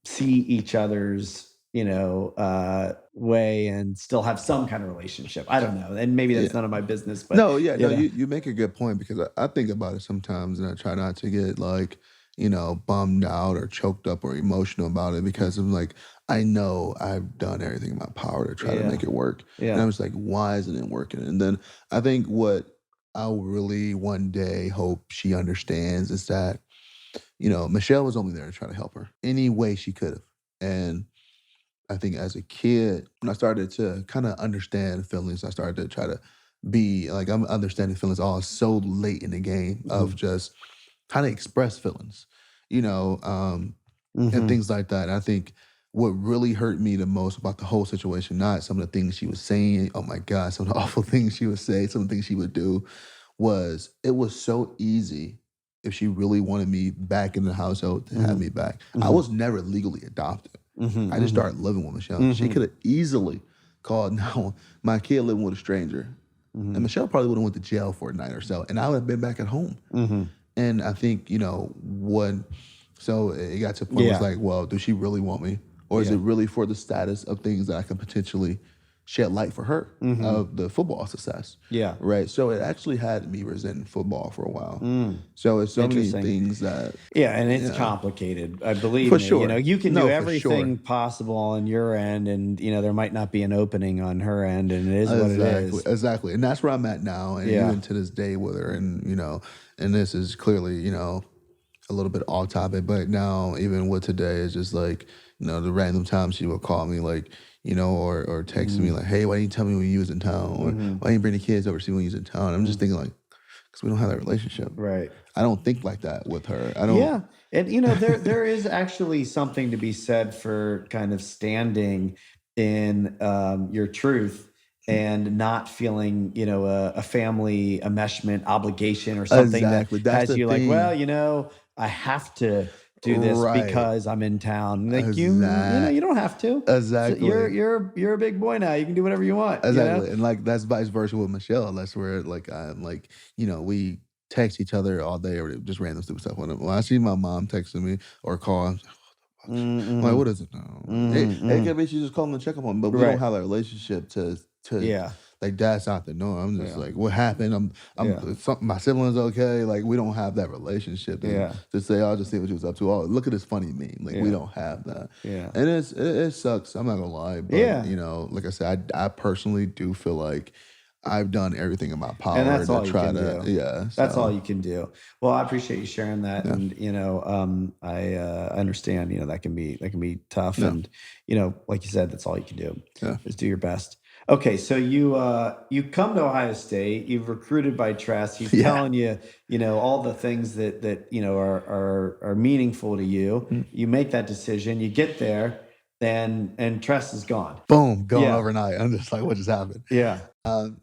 Speaker 1: see each other's way and still have some kind of relationship. I don't know. And maybe
Speaker 2: Yeah.
Speaker 1: that's none of my business, but
Speaker 2: No, yeah,
Speaker 1: you
Speaker 2: no,
Speaker 1: know,
Speaker 2: you make a good point because I think about it sometimes and I try not to get like, bummed out or choked up or emotional about it because I'm like, I know I've done everything in my power to try to
Speaker 1: yeah,
Speaker 2: make it work. And
Speaker 1: yeah.
Speaker 2: I'm just like, why isn't it working? And then I think what I'll really one day hope she understands is that, Michelle was only there to try to help her any way she could have. And I think as a kid, when I started to kind of understand feelings, I started to try to be like I'm understanding feelings all so late in the game of
Speaker 1: Mhm,
Speaker 2: just how to express feelings, you know, um, and
Speaker 1: mhm,
Speaker 2: things like that. I think what really hurt me the most about the whole situation, not some of the things she was saying, oh my God, some of the awful things she would say, some of the things she would do, was it was so easy if she really wanted me back in the household to have
Speaker 1: mhm,
Speaker 2: me back. I
Speaker 1: mhm,
Speaker 2: was never legally adopted.
Speaker 1: mhm,
Speaker 2: I just
Speaker 1: mhm,
Speaker 2: started living with Michelle. She
Speaker 1: mhm,
Speaker 2: could have easily called now my kid living with a stranger. And
Speaker 1: mhm,
Speaker 2: Michelle probably would have went to jail for a night or so, and I would have been back at home.
Speaker 1: mhm.
Speaker 2: And I think, when so it got to a point where it's
Speaker 1: Yeah,
Speaker 2: like, well, does she really want me? Or is it
Speaker 1: yeah.
Speaker 2: really for the status of things that I can potentially shed light for her
Speaker 1: Mhm.
Speaker 2: of the football success?
Speaker 1: Yeah.
Speaker 2: Right. So it actually had me resenting football for a while.
Speaker 1: Mm.
Speaker 2: So it's so many
Speaker 1: Interesting.
Speaker 2: things that,
Speaker 1: Yeah, and it's
Speaker 2: yeah,
Speaker 1: complicated. Believe
Speaker 2: for
Speaker 1: me,
Speaker 2: sure.
Speaker 1: you can do
Speaker 2: No, for sure.
Speaker 1: everything possible on your end, and there might not be an opening on her end, and it is what it
Speaker 2: Exactly,
Speaker 1: is.
Speaker 2: exactly, and that's where I'm at now, and
Speaker 1: Yeah.
Speaker 2: even to this day with her, and this is clearly, a little bit off topic, but now even with today, it's just like, the random times she would call me, like, or text me
Speaker 1: Mhm.
Speaker 2: like, "Hey, why didn't you tell me when you was in town?" Or
Speaker 1: Mhm.
Speaker 2: "Why didn't you bring the kids over to see when you was in town?" I'm just
Speaker 1: Mhm.
Speaker 2: thinking like, because we don't have that relationship.
Speaker 1: Right.
Speaker 2: I don't think like that with her. I don't.
Speaker 1: Yeah, and there is actually something to be said for kind of standing in your truth and not feeling a family enmeshment obligation or something that
Speaker 2: Exactly. That's
Speaker 1: has
Speaker 2: the
Speaker 1: you like, well,
Speaker 2: thing.
Speaker 1: I have to do this
Speaker 2: Right.
Speaker 1: because I'm in town. Like you
Speaker 2: Exact.
Speaker 1: don't have to. So
Speaker 2: Exactly.
Speaker 1: you're a big boy now. You can do whatever you want.
Speaker 2: Exactly, and, like, that's vice versa with Michelle, that's where, like, I'm like, we text each other all day or just random stupid stuff. When I see my mom texting me or call, I'm like,
Speaker 1: Mm-hmm.
Speaker 2: "What is it now?" It
Speaker 1: Mm-hmm.
Speaker 2: could be she's just calling to check up on me, but we don't
Speaker 1: Right.
Speaker 2: have a relationship to
Speaker 1: Yeah.
Speaker 2: like, that's not the norm. I'm just
Speaker 1: Yeah.
Speaker 2: like, "What happened?
Speaker 1: Yeah.
Speaker 2: Something my siblings okay?" Like, we don't have that relationship
Speaker 1: Yeah.
Speaker 2: to say, "I'll just see what you was up to." "Oh, look at this funny meme." Like, we
Speaker 1: Yeah.
Speaker 2: don't have that.
Speaker 1: Yeah.
Speaker 2: And it sucks, I'm not gonna lie, but,
Speaker 1: Yeah.
Speaker 2: like I said, I personally do feel like I've done everything in my
Speaker 1: And
Speaker 2: power
Speaker 1: that's
Speaker 2: to
Speaker 1: all you
Speaker 2: try
Speaker 1: can
Speaker 2: to,
Speaker 1: do.
Speaker 2: yeah,
Speaker 1: That's all
Speaker 2: so,
Speaker 1: you can do. Well, I appreciate you sharing that,
Speaker 2: yeah,
Speaker 1: and I understand. That can be tough,
Speaker 2: yeah,
Speaker 1: and like you said, that's all you can do
Speaker 2: yeah,
Speaker 1: is do your best. Okay, so you come to Ohio State. You've recruited by trust. He's
Speaker 2: yeah,
Speaker 1: telling you all the things that are meaningful to you.
Speaker 2: mm.
Speaker 1: You make that decision. You get there, and trust is gone.
Speaker 2: Boom, gone
Speaker 1: Yeah,
Speaker 2: overnight. I'm just like, "What just happened?"
Speaker 1: yeah.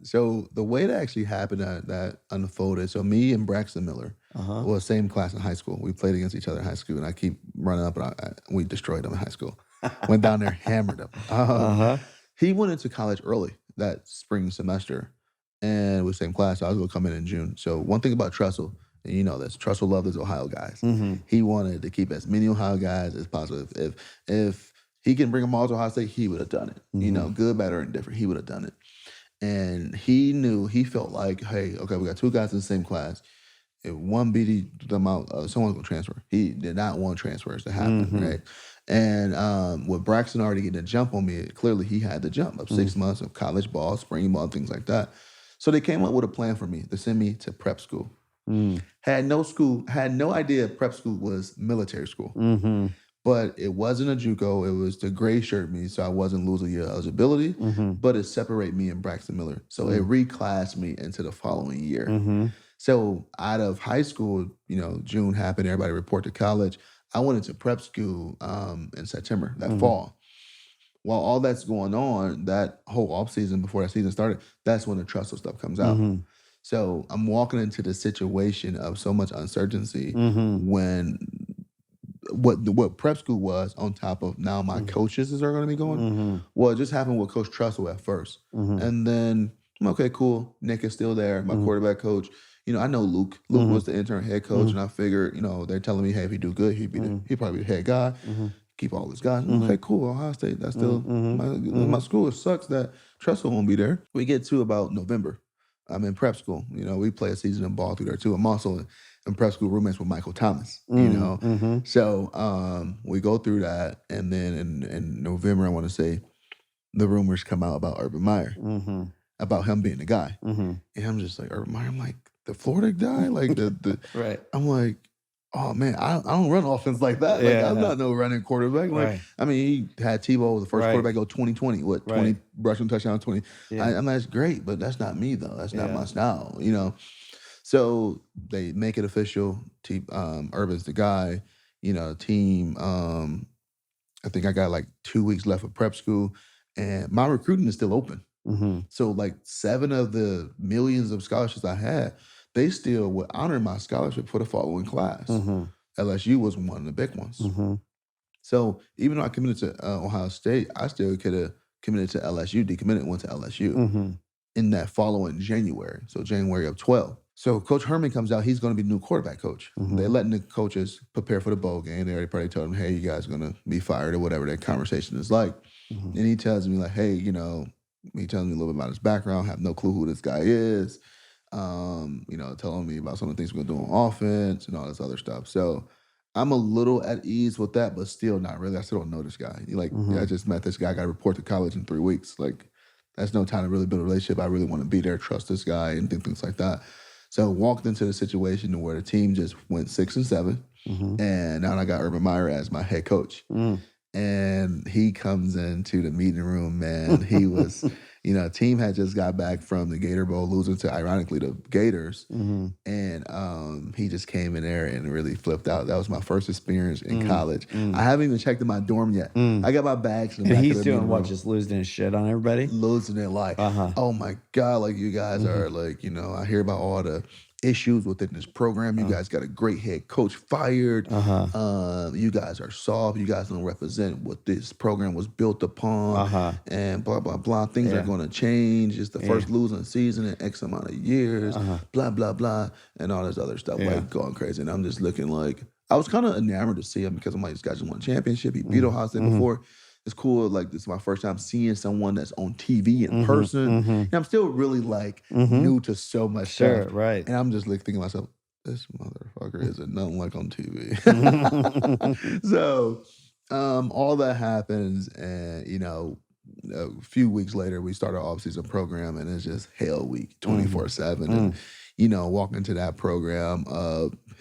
Speaker 2: So the way that actually happened that unfolded. So me and Braxton Miller
Speaker 1: Uh huh.
Speaker 2: was same class in high school. We played against each other in high school, and I keep running up, and we destroyed them in high school. Went down there, hammered him.
Speaker 1: Uh huh.
Speaker 2: He went into college early that spring semester, and with same class. So I was gonna come in June. So one thing about Trussell, and you know this, Trussell loved his Ohio guys.
Speaker 1: Hmm.
Speaker 2: He wanted to keep as many Ohio guys as possible. If he can bring them all to Ohio State, he would have done it.
Speaker 1: Hmm.
Speaker 2: Good, bad, or indifferent, he would have done it. And he felt like, hey, okay, we got two guys in the same class. If one beat them out, someone's gonna transfer. He did not want transfers to happen,
Speaker 1: Hmm.
Speaker 2: right? And with Braxton already getting a jump on me, clearly he had the jump of 6 months of college ball, spring ball, things like that. So they came up with a plan for me to send me to prep school.
Speaker 1: Mm,
Speaker 2: Had no idea prep school was military school.
Speaker 1: mhm,
Speaker 2: But it wasn't a JUCO. It was the gray shirt me, so I wasn't losing your eligibility.
Speaker 1: mhm,
Speaker 2: But it separated me and Braxton Miller, so it
Speaker 1: mm,
Speaker 2: reclassed me into the following year.
Speaker 1: mhm,
Speaker 2: So out of high school, June happened. Everybody report to college. I went into prep school in September that
Speaker 1: mhm,
Speaker 2: fall. While all that's going on, that whole off season before that season started, that's when the Trussell stuff comes out.
Speaker 1: mhm,
Speaker 2: So I'm walking into the situation of so much uncertainty
Speaker 1: mhm,
Speaker 2: when what prep school was on top of now my
Speaker 1: mm,
Speaker 2: coaches are going to be going.
Speaker 1: mhm,
Speaker 2: Well, it just happened with Coach Trussell at first,
Speaker 1: mhm,
Speaker 2: and then okay, cool. Nick is still there, my
Speaker 1: mhm,
Speaker 2: quarterback coach. I know Luke. Luke was
Speaker 1: mhm,
Speaker 2: the intern head coach, and
Speaker 1: mhm,
Speaker 2: I figured, they're telling me, hey, if he do good,
Speaker 1: mhm,
Speaker 2: he'd probably be the head guy.
Speaker 1: mhm,
Speaker 2: keep all these guys.
Speaker 1: Mhm.
Speaker 2: Okay, cool. Ohio State, that's still
Speaker 1: Mhm.
Speaker 2: my
Speaker 1: Mhm.
Speaker 2: school. It sucks that Tressel won't be there. We get to about November. I'm in prep school. We play a season of ball through there too. I'm also in prep school roommates with Michael Thomas.
Speaker 1: Mhm. Mhm.
Speaker 2: So we go through that, and then in November, I want to say the rumors come out about Urban Meyer,
Speaker 1: Mhm.
Speaker 2: about him being the guy,
Speaker 1: Mhm.
Speaker 2: and I'm just like Urban Meyer. I'm like the Florida guy, like the.
Speaker 1: Right.
Speaker 2: I'm like, oh man, I don't run offense like that. Like I'm
Speaker 1: Yeah.
Speaker 2: not no running quarterback. Like
Speaker 1: Right.
Speaker 2: I mean, he had Tebow the first
Speaker 1: Right.
Speaker 2: quarterback go 2020. What
Speaker 1: Right.
Speaker 2: 20 rushing touchdown 20?
Speaker 1: Yeah.
Speaker 2: I mean that's great, but that's not me though. That's not
Speaker 1: Yeah.
Speaker 2: my style. So they make it official. Urban's the guy. Team. I think I got like 2 weeks left of prep school, and my recruiting is still open.
Speaker 1: Mhm.
Speaker 2: So like 7 of the millions of scholarships I had, they still would honor my scholarship for the following class.
Speaker 1: Mhm.
Speaker 2: LSU was one of the big ones.
Speaker 1: Mhm.
Speaker 2: So even though I committed to Ohio State, I still could have committed to LSU, decommitted, and went to LSU
Speaker 1: Mhm.
Speaker 2: in that following January. So January of 12. So Coach Herman comes out. He's going to be the new quarterback coach. They're
Speaker 1: Mhm.
Speaker 2: letting the coaches prepare for the bowl game. They already probably told them, hey, you guys are going to be fired or whatever that conversation is like.
Speaker 1: Mhm.
Speaker 2: And he tells me like, hey, he tells me a little bit about his background. Have no clue who this guy is. Telling me about some of the things we're gonna do on offense and all this other stuff. So I'm a little at ease with that, but still not really. I still don't know this guy. I
Speaker 1: Mhm.
Speaker 2: just met this guy. I got to report to college in 3 weeks. Like, that's no time to really build a relationship. I really want to be there, trust this guy, and things like that. So walked into the situation where the team just went 6-7,
Speaker 1: Mhm.
Speaker 2: and now I got Urban Meyer as my head coach.
Speaker 1: Mhm.
Speaker 2: And he comes into the meeting room, man. He was, team had just got back from the Gator Bowl, losing to, ironically, the Gators.
Speaker 1: Mhm.
Speaker 2: And he just came in there and really flipped out. That was my first experience in
Speaker 1: Mm.
Speaker 2: college. I
Speaker 1: Mm.
Speaker 2: haven't even checked in my dorm yet. I
Speaker 1: Mm.
Speaker 2: got my bags in the
Speaker 1: And
Speaker 2: back of
Speaker 1: he's
Speaker 2: the
Speaker 1: doing
Speaker 2: meeting
Speaker 1: what?
Speaker 2: room,
Speaker 1: Just losing his shit on everybody?
Speaker 2: losing it like,
Speaker 1: Uh-huh.
Speaker 2: oh my God, like you guys
Speaker 1: Mhm.
Speaker 2: are like, I hear about all the issues within this program. You
Speaker 1: Uh,
Speaker 2: guys got a great head coach fired.
Speaker 1: uh-huh.
Speaker 2: You guys are soft. You guys don't represent what this program was built upon,
Speaker 1: Uh-huh.
Speaker 2: and blah, blah, blah. Things are
Speaker 1: Yeah.
Speaker 2: going to change. It's the
Speaker 1: Yeah.
Speaker 2: first losing season in X amount of years,
Speaker 1: Uh-huh.
Speaker 2: blah, blah, blah, and all this other stuff,
Speaker 1: Yeah.
Speaker 2: like going crazy. And I'm just looking like, I was kind of enamored to see him because I'm like, this guy just won a championship. He beat
Speaker 1: Mm.
Speaker 2: Ohio State
Speaker 1: Mhm.
Speaker 2: before. It's cool. Like, this is my first time seeing someone that's on TV in
Speaker 1: Mhm.
Speaker 2: person.
Speaker 1: Mhm.
Speaker 2: And I'm still really like
Speaker 1: Mhm.
Speaker 2: new to so much stuff.
Speaker 1: Sure, right.
Speaker 2: And I'm just like thinking to myself, this motherfucker isn't nothing like on TV.
Speaker 1: Mhm.
Speaker 2: So all that happens, and a few weeks later, we start our off-season program, and it's just hell week,
Speaker 1: Mhm.
Speaker 2: 24/7. And
Speaker 1: Mm.
Speaker 2: walking into that program,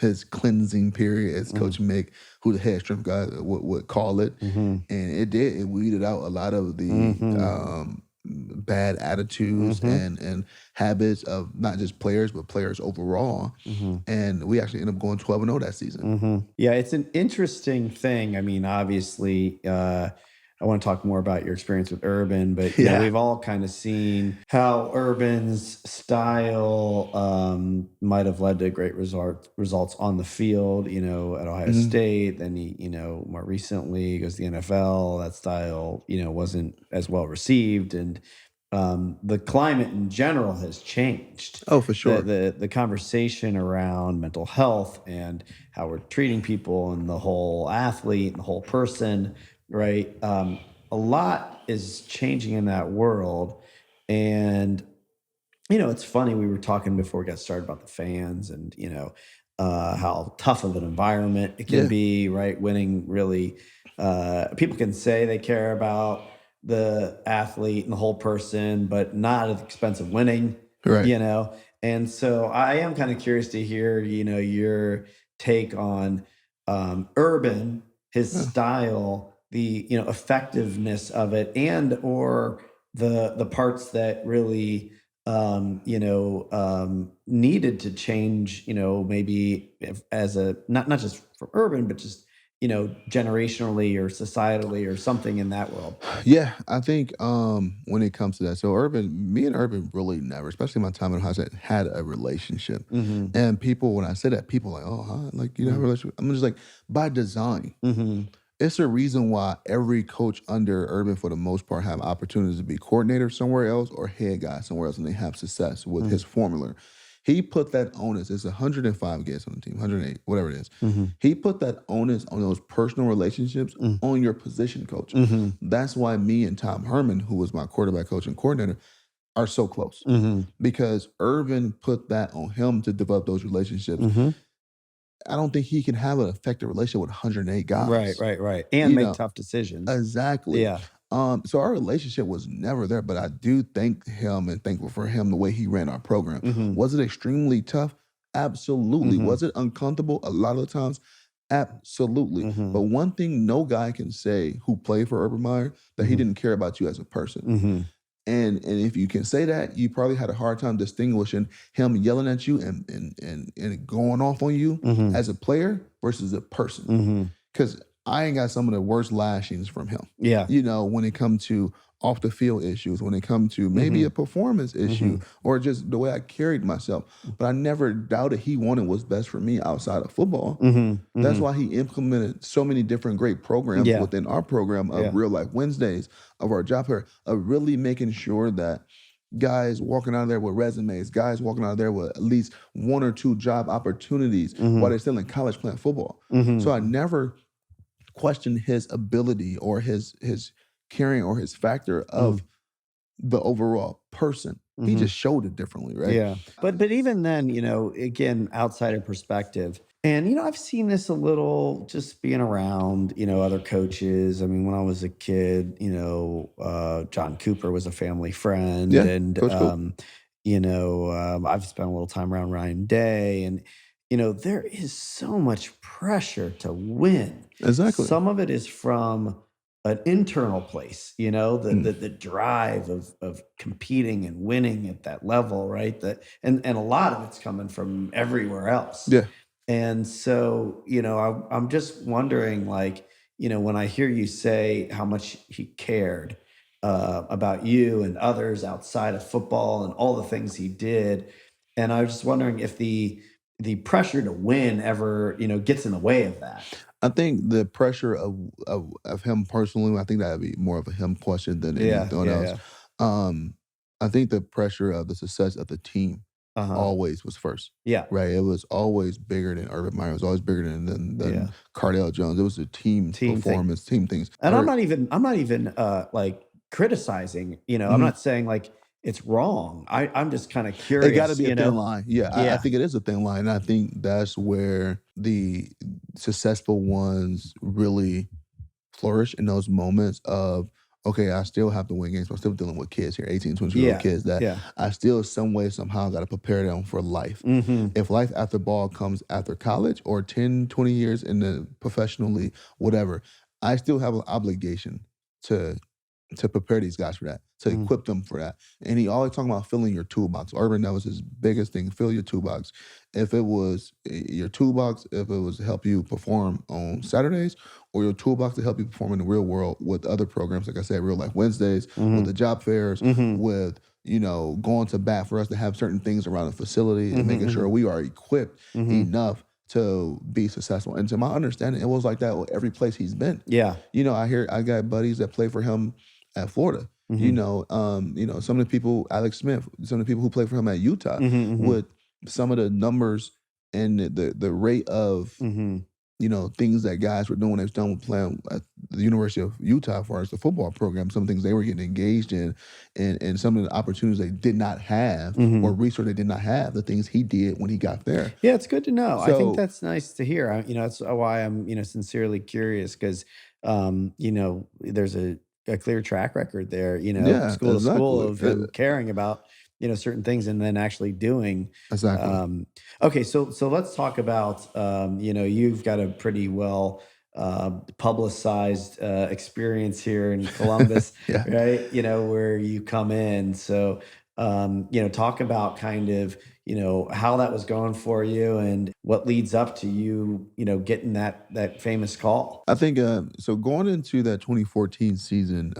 Speaker 2: his cleansing period, as
Speaker 1: Mhm.
Speaker 2: Coach Mick, who the head strength guy would call it,
Speaker 1: Mhm.
Speaker 2: and it weeded out a lot of the
Speaker 1: Mhm.
Speaker 2: bad attitudes
Speaker 1: Mhm.
Speaker 2: and habits of not just players but players overall.
Speaker 1: Mhm.
Speaker 2: And we actually ended up going 12-0 that season.
Speaker 1: Yeah, it's an interesting thing. I mean, obviously, I want to talk more about your experience with Urban, but
Speaker 2: Yeah.
Speaker 1: we've all kind of seen how Urban's style might have led to great results on the field. At Ohio
Speaker 2: Mhm.
Speaker 1: State. Then he, more recently goes to the NFL. That style, wasn't as well received, and the climate in general has changed.
Speaker 2: Oh, for
Speaker 1: The,
Speaker 2: sure.
Speaker 1: the conversation around mental health and how we're treating people and the whole athlete and the whole person, right? A lot is changing in that world. And, it's funny. We were talking before we got started about the fans and, how tough of an environment it can
Speaker 2: Yeah.
Speaker 1: be, right? Winning really, people can say they care about the athlete and the whole person, but not at the expense of winning,
Speaker 2: Right.
Speaker 1: you know? And so I am kind of curious to hear, your take on Urban, his
Speaker 2: Yeah.
Speaker 1: style, the, effectiveness of it, and or the parts that really needed to change, maybe if, as a not just for Urban, but just generationally or societally or something in that world.
Speaker 2: Yeah, I think when it comes to that, so me and Urban really never, especially my time in high school, had a relationship.
Speaker 1: Mm-hmm.
Speaker 2: And people, when I say that, people are like, oh, huh? Like you have a relationship. I'm just like, by design.
Speaker 1: Mm-hmm.
Speaker 2: It's a reason why every coach under Urban, for the most part, have opportunities to be coordinator somewhere else or head guy somewhere else, and they have success with his formula. He put that onus. It's 105 guys on the team, 108, whatever it is.
Speaker 1: Mhm.
Speaker 2: He put that onus on those personal relationships
Speaker 1: Mm.
Speaker 2: on your position coach.
Speaker 1: Mhm.
Speaker 2: That's why me and Tom Herman, who was my quarterback coach and coordinator, are so close
Speaker 1: Mhm.
Speaker 2: because Irvin put that on him to develop those relationships.
Speaker 1: Mhm.
Speaker 2: I don't think he can have an effective relationship with 108
Speaker 1: Right,
Speaker 2: guys.
Speaker 1: right, right, and
Speaker 2: You
Speaker 1: make
Speaker 2: know,
Speaker 1: tough decisions.
Speaker 2: exactly.
Speaker 1: Yeah.
Speaker 2: So our relationship was never there, but I do thank him and thankful for him the way he ran our program.
Speaker 1: Mhm.
Speaker 2: Was it extremely tough? Absolutely.
Speaker 1: Mhm.
Speaker 2: Was it uncomfortable a lot of the times? Absolutely. But
Speaker 1: Mhm.
Speaker 2: one thing no guy can say who played for Urban Meyer that he
Speaker 1: Mhm.
Speaker 2: didn't care about you as a person.
Speaker 1: Mhm.
Speaker 2: And if you can say that, you probably had a hard time distinguishing him yelling at you and going off on you
Speaker 1: Mhm.
Speaker 2: as a player versus a person.
Speaker 1: Mhm.
Speaker 2: Because I ain't got some of the worst lashings from him.
Speaker 1: Yeah.
Speaker 2: When it comes to off the field issues, when it comes to maybe a
Speaker 1: Mhm.
Speaker 2: performance issue
Speaker 1: Mhm.
Speaker 2: or just the way I carried myself. But I never doubted he wanted what's best for me outside of football.
Speaker 1: Mhm.
Speaker 2: That's
Speaker 1: Mhm.
Speaker 2: why he implemented so many different great programs
Speaker 1: Yeah.
Speaker 2: within our program of
Speaker 1: Yeah.
Speaker 2: Real Life Wednesdays, of our job fair, of really making sure that guys walking out of there with resumes, guys walking out of there with at least one or two job opportunities while
Speaker 1: Mhm.
Speaker 2: they're still in college playing football. So I
Speaker 1: Mhm.
Speaker 2: never questioned his ability or his carrying or his factor of
Speaker 1: Mhm.
Speaker 2: the overall person. He
Speaker 1: Mhm.
Speaker 2: just showed it differently, right?
Speaker 1: Yeah. But even then, again, outsider perspective. And I've seen this a little just being around, other coaches. I mean, when I was a kid, John Cooper was a family friend
Speaker 2: Yeah,
Speaker 1: and
Speaker 2: Coach Coop.
Speaker 1: I've spent a little time around Ryan Day and there is so much pressure to win.
Speaker 2: Exactly.
Speaker 1: Some of it is from an internal place, the
Speaker 2: Mm.
Speaker 1: the drive of competing and winning at that level, right? That and a lot of it's coming from everywhere else.
Speaker 2: Yeah.
Speaker 1: And so, I'm just wondering, like, when I hear you say how much he cared about you and others outside of football and all the things he did, and I was just wondering if the pressure to win ever, gets in the way of that.
Speaker 2: I think the pressure of him personally, I think that'd be more of a him question than
Speaker 1: Yeah,
Speaker 2: anything
Speaker 1: yeah,
Speaker 2: else.
Speaker 1: yeah.
Speaker 2: Um, I think the pressure of the success of the team
Speaker 1: Uh huh.
Speaker 2: always was first,
Speaker 1: Yeah,
Speaker 2: right? It was always bigger than Urban Meyer. It was always bigger than
Speaker 1: yeah.
Speaker 2: Cardale Jones. It was a team
Speaker 1: Team thing.
Speaker 2: performance, team things.
Speaker 1: And I'm not even like criticizing, I'm
Speaker 2: Mhm.
Speaker 1: not saying like it's wrong. I'm just kind of
Speaker 2: It gotta
Speaker 1: curious,
Speaker 2: be a thin line. Yeah, I
Speaker 1: Yeah.
Speaker 2: think it is a thin line. And I think that's where the successful ones really flourish in those moments of, okay, I still have to win games, but I'm still dealing with kids here, 18, 20-year-old
Speaker 1: Yeah.
Speaker 2: kids that
Speaker 1: Yeah.
Speaker 2: I still some way, somehow gotta prepare them for life.
Speaker 1: Mhm.
Speaker 2: If life after ball comes after college or 10, 20 years in the professional league, whatever, I still have an obligation to prepare these guys for that, to
Speaker 1: Mhm.
Speaker 2: equip them for that. And he always talking about filling your toolbox. Urban, that was his biggest thing, fill your toolbox. If it was your toolbox, if it was to help you perform on Saturdays, or your toolbox to help you perform in the real world with other programs, like I said, Real Life Wednesdays, with the
Speaker 1: Mhm.
Speaker 2: job fairs,
Speaker 1: Mhm.
Speaker 2: with going to bat for us to have certain things around the facility and
Speaker 1: Mhm.
Speaker 2: making sure
Speaker 1: Mhm.
Speaker 2: we are equipped
Speaker 1: Mhm.
Speaker 2: enough to be successful. And to my understanding, it was like that with every place he's been.
Speaker 1: Yeah.
Speaker 2: I got buddies that play for him at Florida.
Speaker 1: Mhm.
Speaker 2: Some of the people, Alex Smith, some of the people who play for him at Utah,
Speaker 1: Mhm. Mhm.
Speaker 2: with some of the numbers and the rate of
Speaker 1: Mhm.
Speaker 2: things that guys were doing when they was done with playing at the University of Utah as far as the football program, some things they were getting engaged in, and some of the opportunities they did not have or
Speaker 1: Mhm.
Speaker 2: resource they did not have, the things he did when he got there.
Speaker 1: Yeah, it's good to know. I think
Speaker 2: So
Speaker 1: that's nice to hear. That's why I'm, sincerely curious because, there's a clear track record there,
Speaker 2: yeah,
Speaker 1: school to school
Speaker 2: exactly.
Speaker 1: of him caring about, certain things and then actually doing.
Speaker 2: Exactly.
Speaker 1: Um, okay, so let's talk about, you've got a pretty well publicized experience here in Columbus,
Speaker 2: Yeah.
Speaker 1: right? Where you come in. So, talk about kind of how that was going for you and what leads up to you, getting that famous call.
Speaker 2: I think so going into that 2014 season,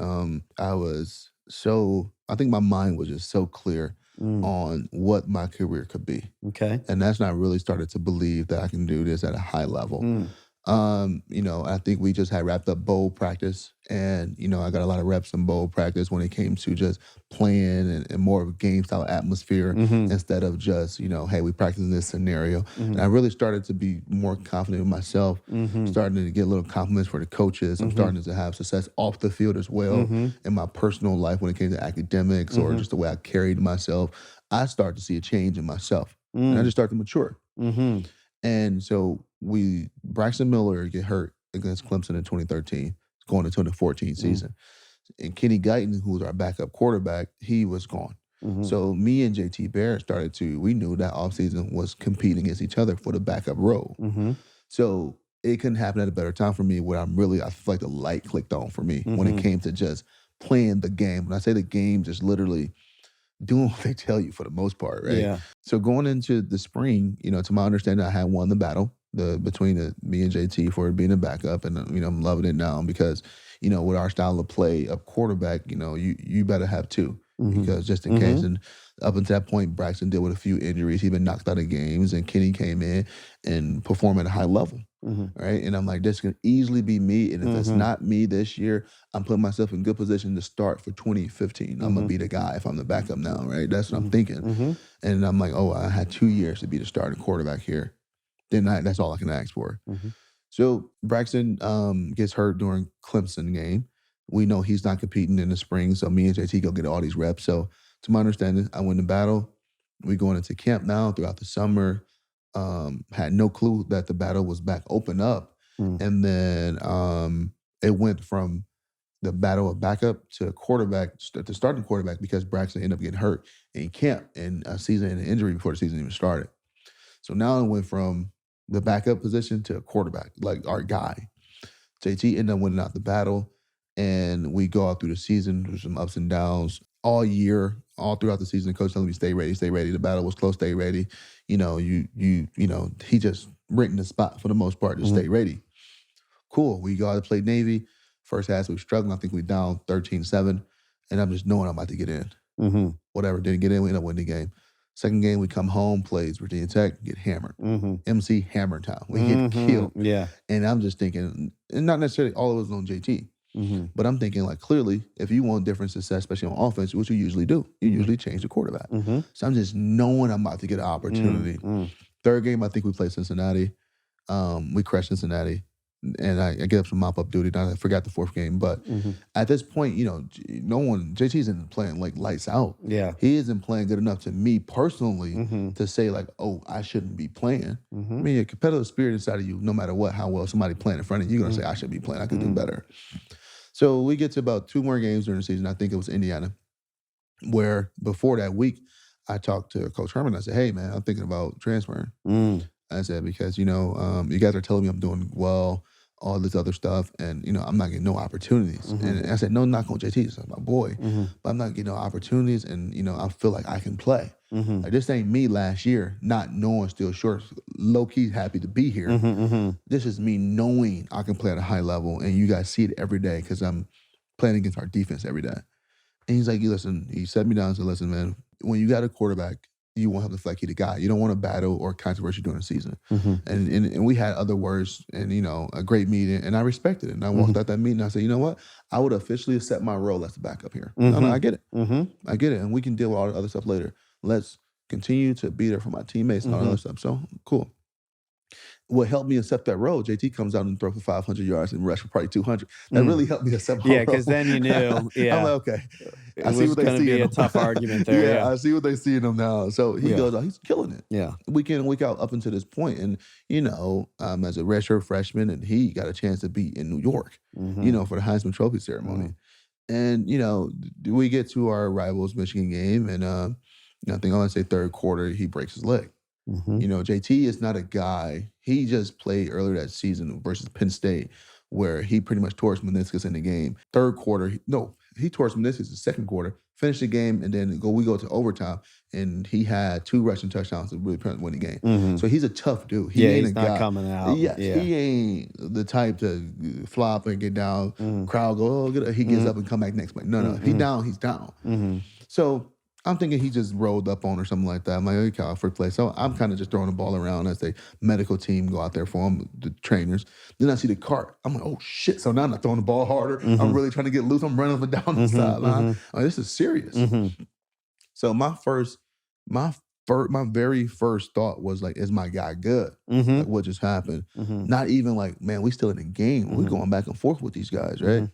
Speaker 2: I think my mind was just so clear
Speaker 1: Mm,
Speaker 2: on what my career could be.
Speaker 1: okay.
Speaker 2: And that's when I really started to believe that I can do this at a high level.
Speaker 1: Mm,
Speaker 2: I think we just had wrapped up bowl practice, and I got a lot of reps in bowl practice when it came to just playing and more of a game style atmosphere
Speaker 1: Mhm.
Speaker 2: instead of just hey, we practice in this scenario. And I
Speaker 1: Mhm.
Speaker 2: really started to be more confident in myself,
Speaker 1: Mhm.
Speaker 2: starting to get little compliments for the coaches. I'm
Speaker 1: Mhm.
Speaker 2: starting to have success off the field as well
Speaker 1: Mhm.
Speaker 2: in my personal life when it came to academics or
Speaker 1: Mhm.
Speaker 2: just the way I carried myself. I started to see a change in myself, and I
Speaker 1: Mm.
Speaker 2: just started to mature.
Speaker 1: Mhm.
Speaker 2: And so Braxton Miller get hurt against Clemson in 2013, going into the 2014
Speaker 1: Mm.
Speaker 2: season. And Kenny Guyton, who was our backup quarterback, he was gone.
Speaker 1: Mhm.
Speaker 2: So me and JT Barrett we knew that offseason was competing against each other for the backup role.
Speaker 1: Mhm.
Speaker 2: So it couldn't happen at a better time for me where I feel like the light clicked on for me when it
Speaker 1: Mhm.
Speaker 2: came to just playing the game. When I say the game, just literally doing what they tell you for the most part, right?
Speaker 1: Yeah.
Speaker 2: So going into the spring, to my understanding, I had won the battle between me and JT for being a backup, and I'm loving it now because with our style of play of quarterback, you better have two
Speaker 1: Mhm.
Speaker 2: because just in case.
Speaker 1: Mhm.
Speaker 2: And up until that point, Braxton dealt with a few injuries. He'd been knocked out of games, and Kenny came in and performed at a high level.
Speaker 1: Mhm.
Speaker 2: Right. And I'm like, this can easily be me. And if it's
Speaker 1: Mhm.
Speaker 2: not me this year, I'm putting myself in good position to start for 2015. I'm gonna
Speaker 1: Mhm.
Speaker 2: be the guy if I'm the backup now, right? That's what I'm
Speaker 1: Mhm.
Speaker 2: thinking.
Speaker 1: Mhm.
Speaker 2: And I'm like, oh, I had 2 years to be the starting quarterback here. That's all I can ask for.
Speaker 1: Mhm.
Speaker 2: So Braxton gets hurt during Clemson game. We know he's not competing in the spring, so me and JT go get all these reps. So to my understanding, I win the battle. We going into camp now throughout the summer. Had no clue that the battle was back open up.
Speaker 1: Mm.
Speaker 2: And then it went from the battle of backup to to starting quarterback because Braxton ended up getting hurt in camp and a season and an injury before the season even started. So now it went from the backup position to a quarterback, like our guy. JT ended up winning out the battle, and we go out through the season through some ups and downs all year, all throughout the season. The coach telling me, "Stay ready, stay ready." The battle was close, stay ready. He just written the spot for the most part to
Speaker 1: Mhm.
Speaker 2: stay ready. Cool. We go out to play Navy. First half we were struggling. I think we down 13-7, and I'm just knowing I'm about to get in.
Speaker 1: Mhm.
Speaker 2: Whatever, didn't get in, we end up winning the game. Second game, we come home, plays Virginia Tech, get hammered.
Speaker 1: Mhm.
Speaker 2: MC Hammer Town. We get
Speaker 1: Mhm.
Speaker 2: killed.
Speaker 1: Yeah.
Speaker 2: And I'm just thinking, and not necessarily all of us on JT,
Speaker 1: Mhm.
Speaker 2: but I'm thinking like clearly, if you want different success, especially on offense, which you usually do, you
Speaker 1: Mhm.
Speaker 2: usually change the quarterback.
Speaker 1: Mhm.
Speaker 2: So I'm just knowing I'm about to get an
Speaker 1: Mm.
Speaker 2: opportunity.
Speaker 1: Mm.
Speaker 2: Third game, I think we played Cincinnati. We crashed Cincinnati, and I get up some mop up duty. And I forgot the fourth game, but
Speaker 1: Mhm.
Speaker 2: at this point, no one JT isn't playing like lights out.
Speaker 1: Yeah.
Speaker 2: He isn't playing good enough to me personally
Speaker 1: Mhm.
Speaker 2: to say like, oh, I shouldn't be playing. I
Speaker 1: Mhm.
Speaker 2: mean, a competitive spirit inside of you, no matter what, how well somebody playing in front of you, you're gonna say
Speaker 1: Mm.
Speaker 2: I should be playing. I could do
Speaker 1: Mm.
Speaker 2: better. So we get to about two more games during the season. I think it was Indiana, where before that week, I talked to Coach Herman. I said, hey man, I'm thinking about transferring.
Speaker 1: Mm.
Speaker 2: I said, because, you guys are telling me I'm doing well, all this other stuff, and, I'm not getting no opportunities.
Speaker 1: Mhm.
Speaker 2: And I said, no knock on JT, he's my boy,
Speaker 1: Mhm.
Speaker 2: but I'm not getting no opportunities, and, I feel like I can play.
Speaker 1: Mhm.
Speaker 2: Like, this ain't me last year, not knowing still sure, low-key happy to be here.
Speaker 1: Mhm. Mhm.
Speaker 2: This is me knowing I can play at a high level, and you guys see it every day because I'm playing against our defense every day. And he's like, "You listen." He sat me down and said, "Listen, man. When you got a quarterback, you want him to feel like he the guy. You don't want a battle or controversy during the season."
Speaker 1: Mhm.
Speaker 2: And we had other words and a great meeting, and I respected it. And I walked
Speaker 1: Mhm.
Speaker 2: out that meeting. And I said, "You know what? I would officially accept my role as the backup here. No, no, I
Speaker 1: Mhm.
Speaker 2: get it.
Speaker 1: Mhm.
Speaker 2: I get it, and we can deal with all the other stuff later. Let's continue to be there for my teammates and all the other
Speaker 1: Mhm.
Speaker 2: stuff. So cool." What helped me accept that role, JT comes out and throw for 500 yards and rush for probably 200. That
Speaker 1: Mm.
Speaker 2: really helped me accept my
Speaker 1: Yeah, because
Speaker 2: role.
Speaker 1: then you knew,
Speaker 2: I'm
Speaker 1: yeah,
Speaker 2: like, okay,
Speaker 1: it
Speaker 2: I see
Speaker 1: was
Speaker 2: what they
Speaker 1: gonna
Speaker 2: see
Speaker 1: be
Speaker 2: in
Speaker 1: a
Speaker 2: him.
Speaker 1: tough argument there,
Speaker 2: Yeah,
Speaker 1: yeah.
Speaker 2: I see what they see in him now. So he
Speaker 1: Yeah.
Speaker 2: goes, oh, he's killing it
Speaker 1: Yeah.
Speaker 2: week in and week out up until this point. And, as a redshirt freshman, and he got a chance to be in New York,
Speaker 1: Mhm.
Speaker 2: for the Heisman Trophy ceremony.
Speaker 1: Mm.
Speaker 2: And, we get to our rivals Michigan game, and I think I want to say third quarter, he breaks his leg.
Speaker 1: Mhm.
Speaker 2: JT is not a guy. He just played earlier that season versus Penn State, where he pretty much tore his meniscus in the game. Third quarter, he tore his meniscus the second quarter, finished the game, and then we go to overtime, and he had two rushing touchdowns to really win the game.
Speaker 1: Mhm.
Speaker 2: So he's a tough dude. He
Speaker 1: Yeah,
Speaker 2: ain't a
Speaker 1: he's not
Speaker 2: guy.
Speaker 1: coming out.
Speaker 2: Yes,
Speaker 1: Yeah.
Speaker 2: he ain't the type to flop and get down.
Speaker 1: Mm.
Speaker 2: Crowd go, oh, he gets
Speaker 1: Mm.
Speaker 2: up and come back next play. No, no. If he
Speaker 1: Mm-mm.
Speaker 2: down, he's down.
Speaker 1: Mhm.
Speaker 2: So I'm thinking he just rolled up on or something like that. I'm like, okay, I'll first play. So I'm kind of just throwing the ball around as the medical team go out there for him, the trainers. Then I see the cart. I'm like, oh shit. So now I'm not throwing the ball harder. I'm
Speaker 1: Mhm.
Speaker 2: really trying to get loose. I'm running up and down the
Speaker 1: Mhm,
Speaker 2: sideline.
Speaker 1: mhm,
Speaker 2: I'm like, this is serious.
Speaker 1: mhm,
Speaker 2: So my my very first thought was like, is my guy good? Like
Speaker 1: mhm,
Speaker 2: what just happened?
Speaker 1: mhm,
Speaker 2: Not even like, man, we still in the game. We're
Speaker 1: mhm,
Speaker 2: going back and forth with these guys, right?
Speaker 1: mhm,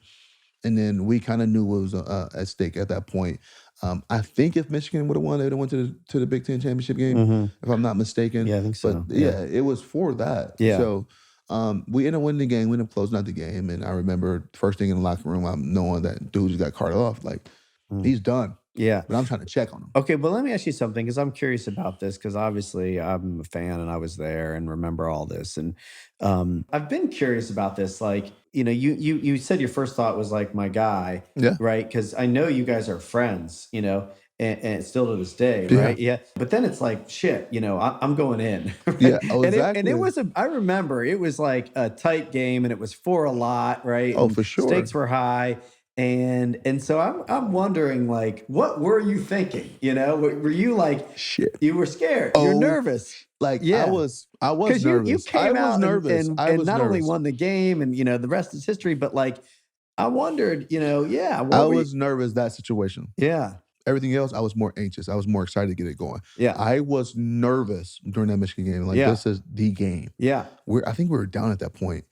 Speaker 2: And then we kind of knew what was at stake at that point. I think if Michigan would have won, they would have went to the Big Ten championship game,
Speaker 1: mhm.
Speaker 2: if I'm not mistaken.
Speaker 1: Yeah, I think
Speaker 2: But
Speaker 1: so. Yeah.
Speaker 2: yeah, it was for that.
Speaker 1: Yeah.
Speaker 2: So we ended up winning the game. We ended up closing out the game, and I remember first thing in the locker room, I'm knowing that dude just got carted off. Like
Speaker 1: Mm.
Speaker 2: he's done,
Speaker 1: Yeah.
Speaker 2: but I'm trying to check on him.
Speaker 1: Okay, but let me ask you something because I'm curious about this because obviously I'm a fan and I was there and remember all this. And I've been curious about this. Like, you said your first thought was like my guy,
Speaker 2: Yeah,
Speaker 1: right? Because I know you guys are friends, and still to this day,
Speaker 2: yeah,
Speaker 1: right? Yeah. But then it's like, shit, I'm going in, right?
Speaker 2: yeah. Oh,
Speaker 1: And it
Speaker 2: exactly.
Speaker 1: was I remember it was like a tight game and it was for a lot, right?
Speaker 2: Oh,
Speaker 1: And
Speaker 2: for sure.
Speaker 1: stakes were high. And so I'm wondering, like, what were you thinking? Were you like
Speaker 2: Shit.
Speaker 1: you were scared, you're
Speaker 2: Oh,
Speaker 1: nervous,
Speaker 2: like
Speaker 1: yeah,
Speaker 2: I was
Speaker 1: because you
Speaker 2: nervous. I
Speaker 1: came
Speaker 2: was
Speaker 1: out and
Speaker 2: nervous.
Speaker 1: and
Speaker 2: I
Speaker 1: and
Speaker 2: was
Speaker 1: not only
Speaker 2: nervous.
Speaker 1: won the game, and the rest is history, but like I wondered, yeah,
Speaker 2: I
Speaker 1: what were you?
Speaker 2: was nervous that situation.
Speaker 1: Yeah,
Speaker 2: Everything else, I was more anxious. I was more excited to get it going.
Speaker 1: yeah,
Speaker 2: I was nervous during that Michigan game. Like,
Speaker 1: yeah,
Speaker 2: this is the game.
Speaker 1: yeah,
Speaker 2: I think we were down at that point,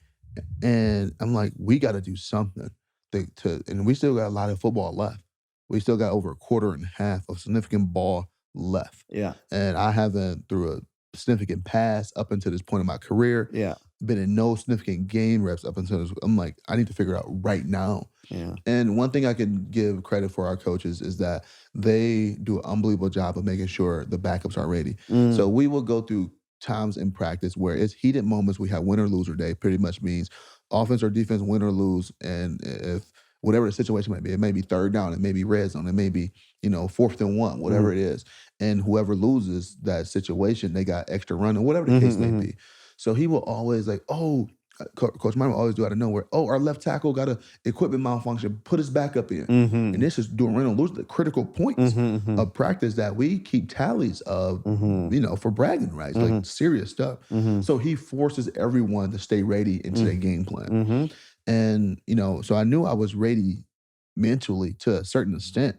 Speaker 2: and I'm like, we got to do something and we still got a lot of football left. We still got over a quarter and a half of significant ball left,
Speaker 1: yeah,
Speaker 2: and I haven't threw a significant pass up until this point in my career.
Speaker 1: yeah,
Speaker 2: Been in no significant game reps up until this. I'm like, I need to figure it out right now.
Speaker 1: yeah,
Speaker 2: And one thing I can give credit for our coaches is that they do an unbelievable job of making sure the backups are ready. So
Speaker 1: mm,
Speaker 2: we will go through times in practice where it's heated moments. We have win or loser day, pretty much means offense or defense, win or lose. And if whatever the situation might be, it may be third down, it may be red zone, it may be, fourth and one, whatever
Speaker 1: mhm,
Speaker 2: it is. And whoever loses that situation, they got extra running, whatever the
Speaker 1: mhm,
Speaker 2: case may
Speaker 1: mhm,
Speaker 2: be. So he will always like, oh, Coach Mine will always do out of nowhere. Oh, our left tackle got a equipment malfunction. Put his back up in. And
Speaker 1: mhm,
Speaker 2: this is during win or lose, the critical points
Speaker 1: mhm, mhm,
Speaker 2: of practice that we keep tallies of,
Speaker 1: mhm,
Speaker 2: for bragging rights, like
Speaker 1: mhm,
Speaker 2: serious stuff.
Speaker 1: mhm,
Speaker 2: So he forces everyone to stay ready into their
Speaker 1: mhm,
Speaker 2: game plan.
Speaker 1: mhm,
Speaker 2: And, so I knew I was ready mentally to a certain extent.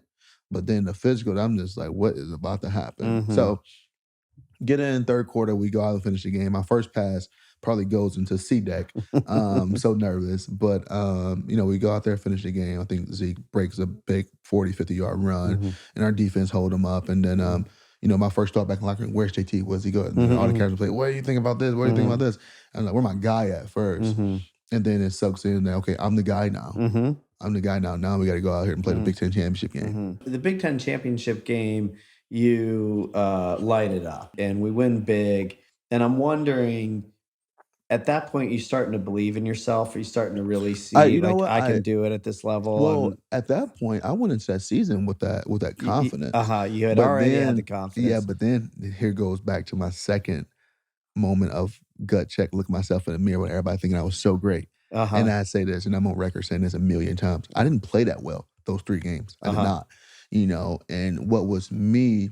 Speaker 2: But then the physical, I'm just like, what is about to happen?
Speaker 1: mhm.
Speaker 2: So get in third quarter, we go out and finish the game. My first pass probably goes into C deck. So nervous. But we go out there, finish the game. I think Zeke breaks a big 40, 50-yard run,
Speaker 1: Mhm,
Speaker 2: and our defense hold him up. And then
Speaker 1: mhm,
Speaker 2: my first thought back in the locker room, where's JT? Where's he going? And all the
Speaker 1: mhm,
Speaker 2: characters play, what do you think about this? What do you think
Speaker 1: mhm,
Speaker 2: about this? And I'm like, where my guy at first?
Speaker 1: mhm,
Speaker 2: And then it sucks in that, okay, I'm the guy now.
Speaker 1: mhm.
Speaker 2: I'm the guy now. Now we got to go out here and play the
Speaker 1: Mhm,
Speaker 2: Big Ten championship game.
Speaker 1: mhm. The Big Ten championship game, you light it up, and we win big. And I'm wondering, at that point, you starting to believe in yourself? Are you starting to really see
Speaker 2: You know
Speaker 1: like
Speaker 2: what?
Speaker 1: I can do it at this level?
Speaker 2: Well,
Speaker 1: And
Speaker 2: at that point, I went into that season with that confidence.
Speaker 1: you had
Speaker 2: But
Speaker 1: already had the
Speaker 2: then, yeah,
Speaker 1: confidence.
Speaker 2: but then here goes back to my second moment of gut check, look myself in the mirror with everybody thinking I was so great.
Speaker 1: Uh
Speaker 2: And
Speaker 1: huh.
Speaker 2: I say this, and I'm on record saying this a million times. I didn't play that well those 3 games. I
Speaker 1: Uh
Speaker 2: did
Speaker 1: huh.
Speaker 2: not. And what was me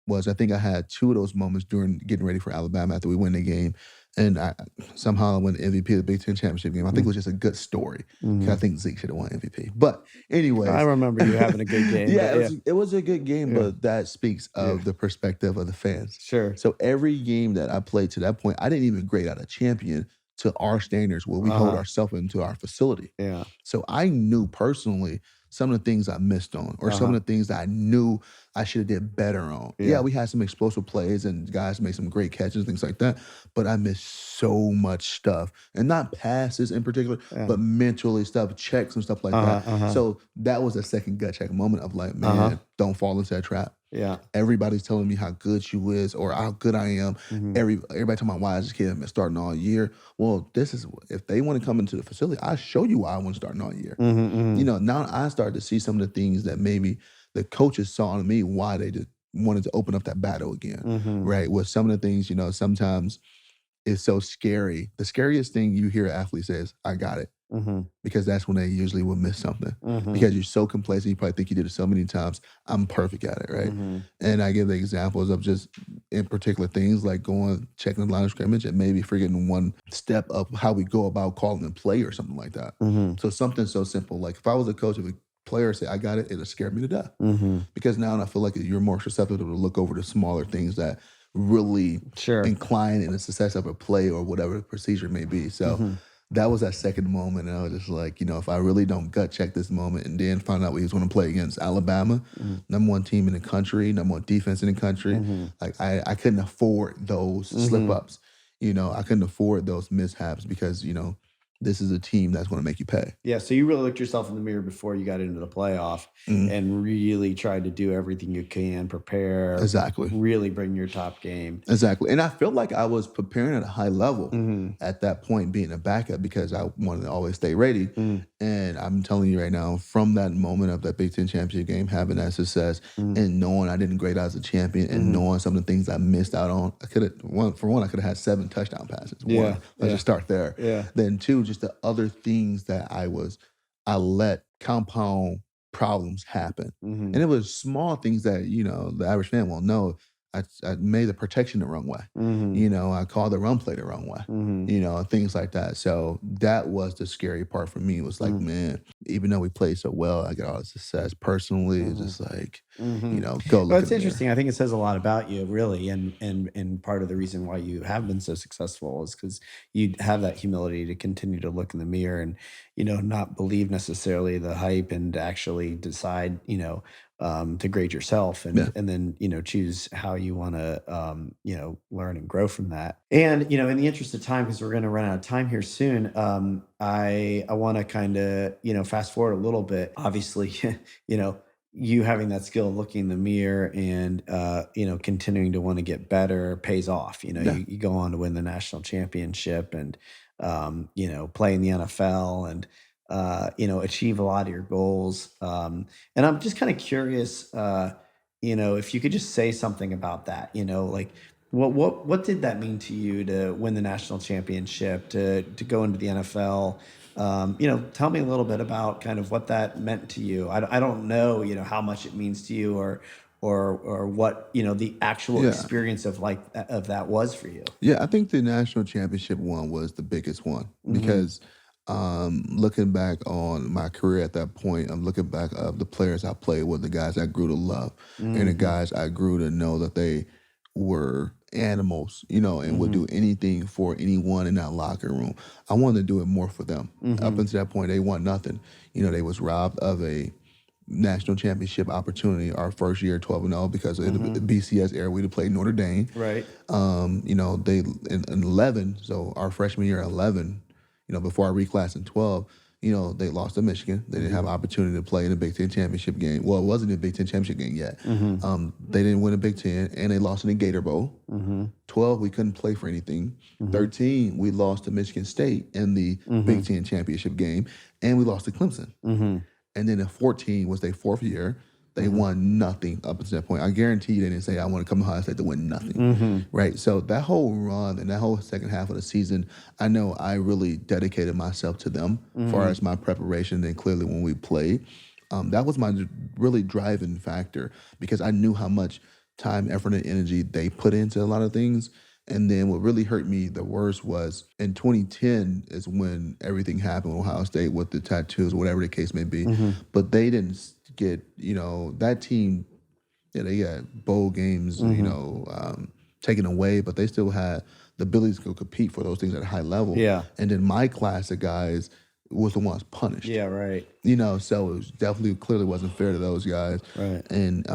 Speaker 2: was I think I had 2 of those moments during getting ready for Alabama after we win the game, and I somehow I won the MVP of the Big Ten championship game. I think it was just a good story. 'Cause I
Speaker 1: Mm-hmm.
Speaker 2: think Zeke should have won MVP. But
Speaker 1: I
Speaker 2: anyways,
Speaker 1: remember you having a good game,
Speaker 2: yeah,
Speaker 1: but yeah,
Speaker 2: it was a good game,
Speaker 1: yeah,
Speaker 2: but that speaks
Speaker 1: yeah,
Speaker 2: of the perspective of the fans.
Speaker 1: sure.
Speaker 2: So every game that I played to that point, I didn't even grade out a champion to our standards where we
Speaker 1: Uh
Speaker 2: hold
Speaker 1: huh.
Speaker 2: ourselves into our facility.
Speaker 1: Yeah.
Speaker 2: So I knew personally some of the things I missed on, or
Speaker 1: Uh
Speaker 2: some
Speaker 1: huh.
Speaker 2: of the things that I knew I should have did better on. Yeah,
Speaker 1: Yeah.
Speaker 2: we had some explosive plays and guys made some great catches, things like that. But I missed so much stuff, and not passes in particular,
Speaker 1: Yeah.
Speaker 2: but mentally stuff, checks and stuff like
Speaker 1: Uh
Speaker 2: that.
Speaker 1: huh. Uh huh.
Speaker 2: So that was a second gut check moment of like,
Speaker 1: Uh huh.
Speaker 2: man, don't fall into that trap.
Speaker 1: Yeah.
Speaker 2: Everybody's telling me how good you is or how good I am.
Speaker 1: Mm-hmm.
Speaker 2: Everybody talking about why this kid been starting all year. Well, this is if they want to come into the facility, I show you why I want to start all year.
Speaker 1: Mm-hmm. Mm-hmm.
Speaker 2: Now I started to see some of the things that maybe the coaches saw in me why they just wanted to open up that battle again.
Speaker 1: Mm-hmm.
Speaker 2: Right. With some of the things, sometimes it's so scary. The scariest thing you hear an athlete say is, I got it.
Speaker 1: Mhm.
Speaker 2: because that's when they usually will miss something.
Speaker 1: Mhm.
Speaker 2: Because you're so complacent, you probably think you did it so many times. I'm perfect at it, right?
Speaker 1: Mhm.
Speaker 2: And I give the examples of just in particular things like going, checking the line of scrimmage and maybe forgetting one step of how we go about calling a play or something like that.
Speaker 1: Mhm.
Speaker 2: So something so simple. Like if I was a coach of a player say, I got it, it'll scare me to death.
Speaker 1: Mhm.
Speaker 2: Because now I feel like you're more susceptible to look over the smaller things that really
Speaker 1: Sure.
Speaker 2: incline in the success of a play or whatever the procedure may be. So
Speaker 1: Mhm.
Speaker 2: that was that second moment. And I was just like, if I really don't gut check this moment and then find out what he was going to play against Alabama,
Speaker 1: Mhm.
Speaker 2: number one team in the country, number one defense in the country,
Speaker 1: Mhm.
Speaker 2: like I couldn't afford those slip
Speaker 1: Mhm.
Speaker 2: ups. I couldn't afford those mishaps because, this is a team that's going to make you pay.
Speaker 1: Yeah, so you really looked yourself in the mirror before you got into the playoff
Speaker 2: Mhm.
Speaker 1: and really tried to do everything you can, prepare,
Speaker 2: Exactly.
Speaker 1: really bring your top game.
Speaker 2: Exactly. And I felt like I was preparing at a high level
Speaker 1: Mhm.
Speaker 2: at that point, being a backup because I wanted to always stay ready.
Speaker 1: Mm.
Speaker 2: And I'm telling you right now, from that moment of that Big Ten championship game, having that success
Speaker 1: Mhm.
Speaker 2: and knowing I didn't grade out as a champion and
Speaker 1: Mhm.
Speaker 2: knowing some of the things I missed out on, I could have I could have had 7 touchdown passes.
Speaker 1: Yeah,
Speaker 2: Let's
Speaker 1: yeah,
Speaker 2: just start there.
Speaker 1: yeah.
Speaker 2: Then two, just the other things that I let compound problems happen. And
Speaker 1: Mhm.
Speaker 2: it was small things that, the average fan won't know. I made the protection the wrong way.
Speaker 1: Mhm.
Speaker 2: I called the run play the wrong way.
Speaker 1: Mhm.
Speaker 2: Things like that. So that was the scary part for me. Was like,
Speaker 1: Mhm.
Speaker 2: man, even though we played so well, I got all the success personally. It's
Speaker 1: Mhm.
Speaker 2: just like,
Speaker 1: Mhm.
Speaker 2: go
Speaker 1: Well,
Speaker 2: look in
Speaker 1: it's
Speaker 2: the mirror.
Speaker 1: interesting. I think it says a lot about you, really, and part of the reason why you have been so successful is because you have that humility to continue to look in the mirror and not believe necessarily the hype and actually decide to grade yourself
Speaker 2: Yeah.
Speaker 1: and then choose how you want to learn and grow from that. And in the interest of time, because we're going to run out of time here soon, I want to kind of fast forward a little bit. Obviously, you know you having that skill of looking in the mirror and continuing to want to get better pays off.
Speaker 2: Yeah.
Speaker 1: You go on to win the national championship and play in the NFL and achieve a lot of your goals. And I'm just kind of curious, if you could just say something about that. Like what did that mean to you to win the national championship, to go into the NFL? Tell me a little bit about kind of what that meant to you. I don't know, how much it means to you or what, the actual
Speaker 2: Yeah.
Speaker 1: experience of that was for you.
Speaker 2: Yeah, I think the national championship one was the biggest one
Speaker 1: Mhm.
Speaker 2: because looking back on my career at that point, I'm looking back of the players I played with, the guys I grew to love, and the
Speaker 1: Mhm.
Speaker 2: guys I grew to know that they were animals, and would do
Speaker 1: Mhm.
Speaker 2: anything for anyone in that locker room. I wanted to do it more for them. Up
Speaker 1: Mhm.
Speaker 2: until that point, they want nothing. They was robbed of a national championship opportunity our first year 12-0 because of the
Speaker 1: Mhm.
Speaker 2: BCS era we'd have played Notre Dame.
Speaker 1: Right.
Speaker 2: They in 11, so our freshman year 11, before I reclassed in 12, they lost to Michigan. They didn't have
Speaker 1: Mhm.
Speaker 2: an opportunity to play in the Big Ten championship game. Well, it wasn't a Big Ten championship game yet.
Speaker 1: Mhm.
Speaker 2: They didn't win a Big Ten, and they lost in the Gator Bowl.
Speaker 1: Mhm.
Speaker 2: 12, we couldn't play for anything.
Speaker 1: Mhm.
Speaker 2: 13, we lost to Michigan State in the Big
Speaker 1: Mhm.
Speaker 2: Ten championship game, and we lost to Clemson.
Speaker 1: Mhm.
Speaker 2: And then in 14 was their fourth year. They
Speaker 1: Mhm.
Speaker 2: won nothing up until that point. I guarantee you they didn't say, I want to come to Ohio State to win nothing.
Speaker 1: Mhm.
Speaker 2: Right. So that whole run and that whole second half of the season, I know I really dedicated myself to them as far
Speaker 1: Mhm.
Speaker 2: as my preparation. And clearly when we played, that was my really driving factor because I knew how much time, effort, and energy they put into a lot of things. And then what really hurt me the worst was in 2010 is when everything happened with Ohio State with the tattoos, whatever the case may be.
Speaker 1: Mhm.
Speaker 2: But they didn't get, that team, yeah, they got bowl games,
Speaker 1: Mhm.
Speaker 2: taken away, but they still had the ability to go compete for those things at a high level.
Speaker 1: Yeah.
Speaker 2: And then my class of guys was the ones punished.
Speaker 1: Yeah, right.
Speaker 2: So it was definitely clearly wasn't fair to those guys.
Speaker 1: Right.
Speaker 2: And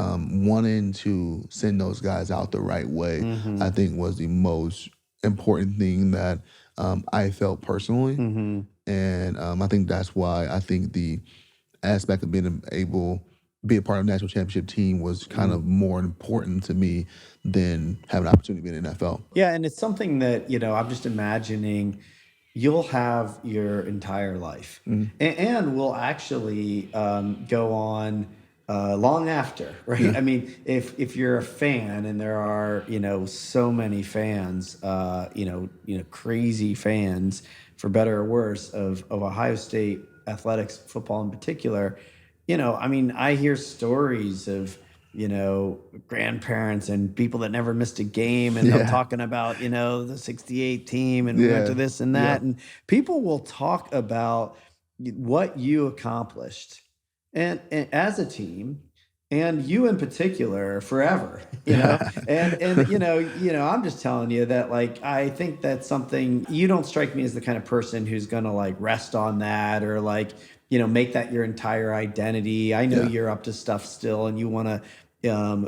Speaker 2: wanting to send those guys out the right way, I
Speaker 1: Mhm.
Speaker 2: think was the most important thing that I felt personally.
Speaker 1: Mhm.
Speaker 2: And I think that's why I think the aspect of being able be a part of the national championship team was kind
Speaker 1: Mhm.
Speaker 2: of more important to me than having an opportunity to be in the NFL.
Speaker 1: Yeah, and it's something that, I'm just imagining you'll have your entire life
Speaker 2: Mhm.
Speaker 1: and will actually go on long after, right?
Speaker 2: Yeah.
Speaker 1: I mean, if you're a fan and there are, so many fans, crazy fans for better or worse, of Ohio State athletics, football in particular, I mean, I hear stories of, grandparents and people that never missed a game, and they're
Speaker 2: Yeah.
Speaker 1: talking about, the 68 team, and we went to
Speaker 2: Yeah.
Speaker 1: this and that.
Speaker 2: Yep.
Speaker 1: And people will talk about what you accomplished and as a team, and you in particular forever, and I'm just telling you that, like, I think that's something. You don't strike me as the kind of person who's gonna, like, rest on that, or, like, make that your entire identity. I know
Speaker 2: Yeah.
Speaker 1: you're up to stuff still, and you want to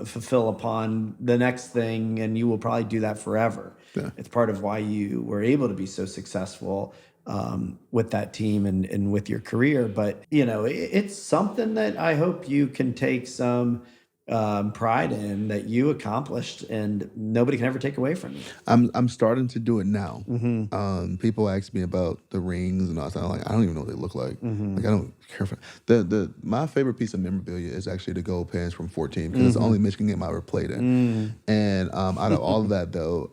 Speaker 1: fulfill upon the next thing, and you will probably do that forever.
Speaker 2: Yeah.
Speaker 1: It's part of why you were able to be so successful with that team and with your career. But it's something that I hope you can take some pride in, that you accomplished, and nobody can ever take away from you.
Speaker 2: I'm starting to do it now.
Speaker 1: Hmm.
Speaker 2: People ask me about the rings and all that. I'm like, I don't even know what they look like. Like,
Speaker 1: Hmm.
Speaker 2: I don't care for the my favorite piece of memorabilia is actually the gold pants from 14 because it's the
Speaker 1: Hmm.
Speaker 2: only Michigan game I ever played in.
Speaker 1: Mm.
Speaker 2: And out of all of that though,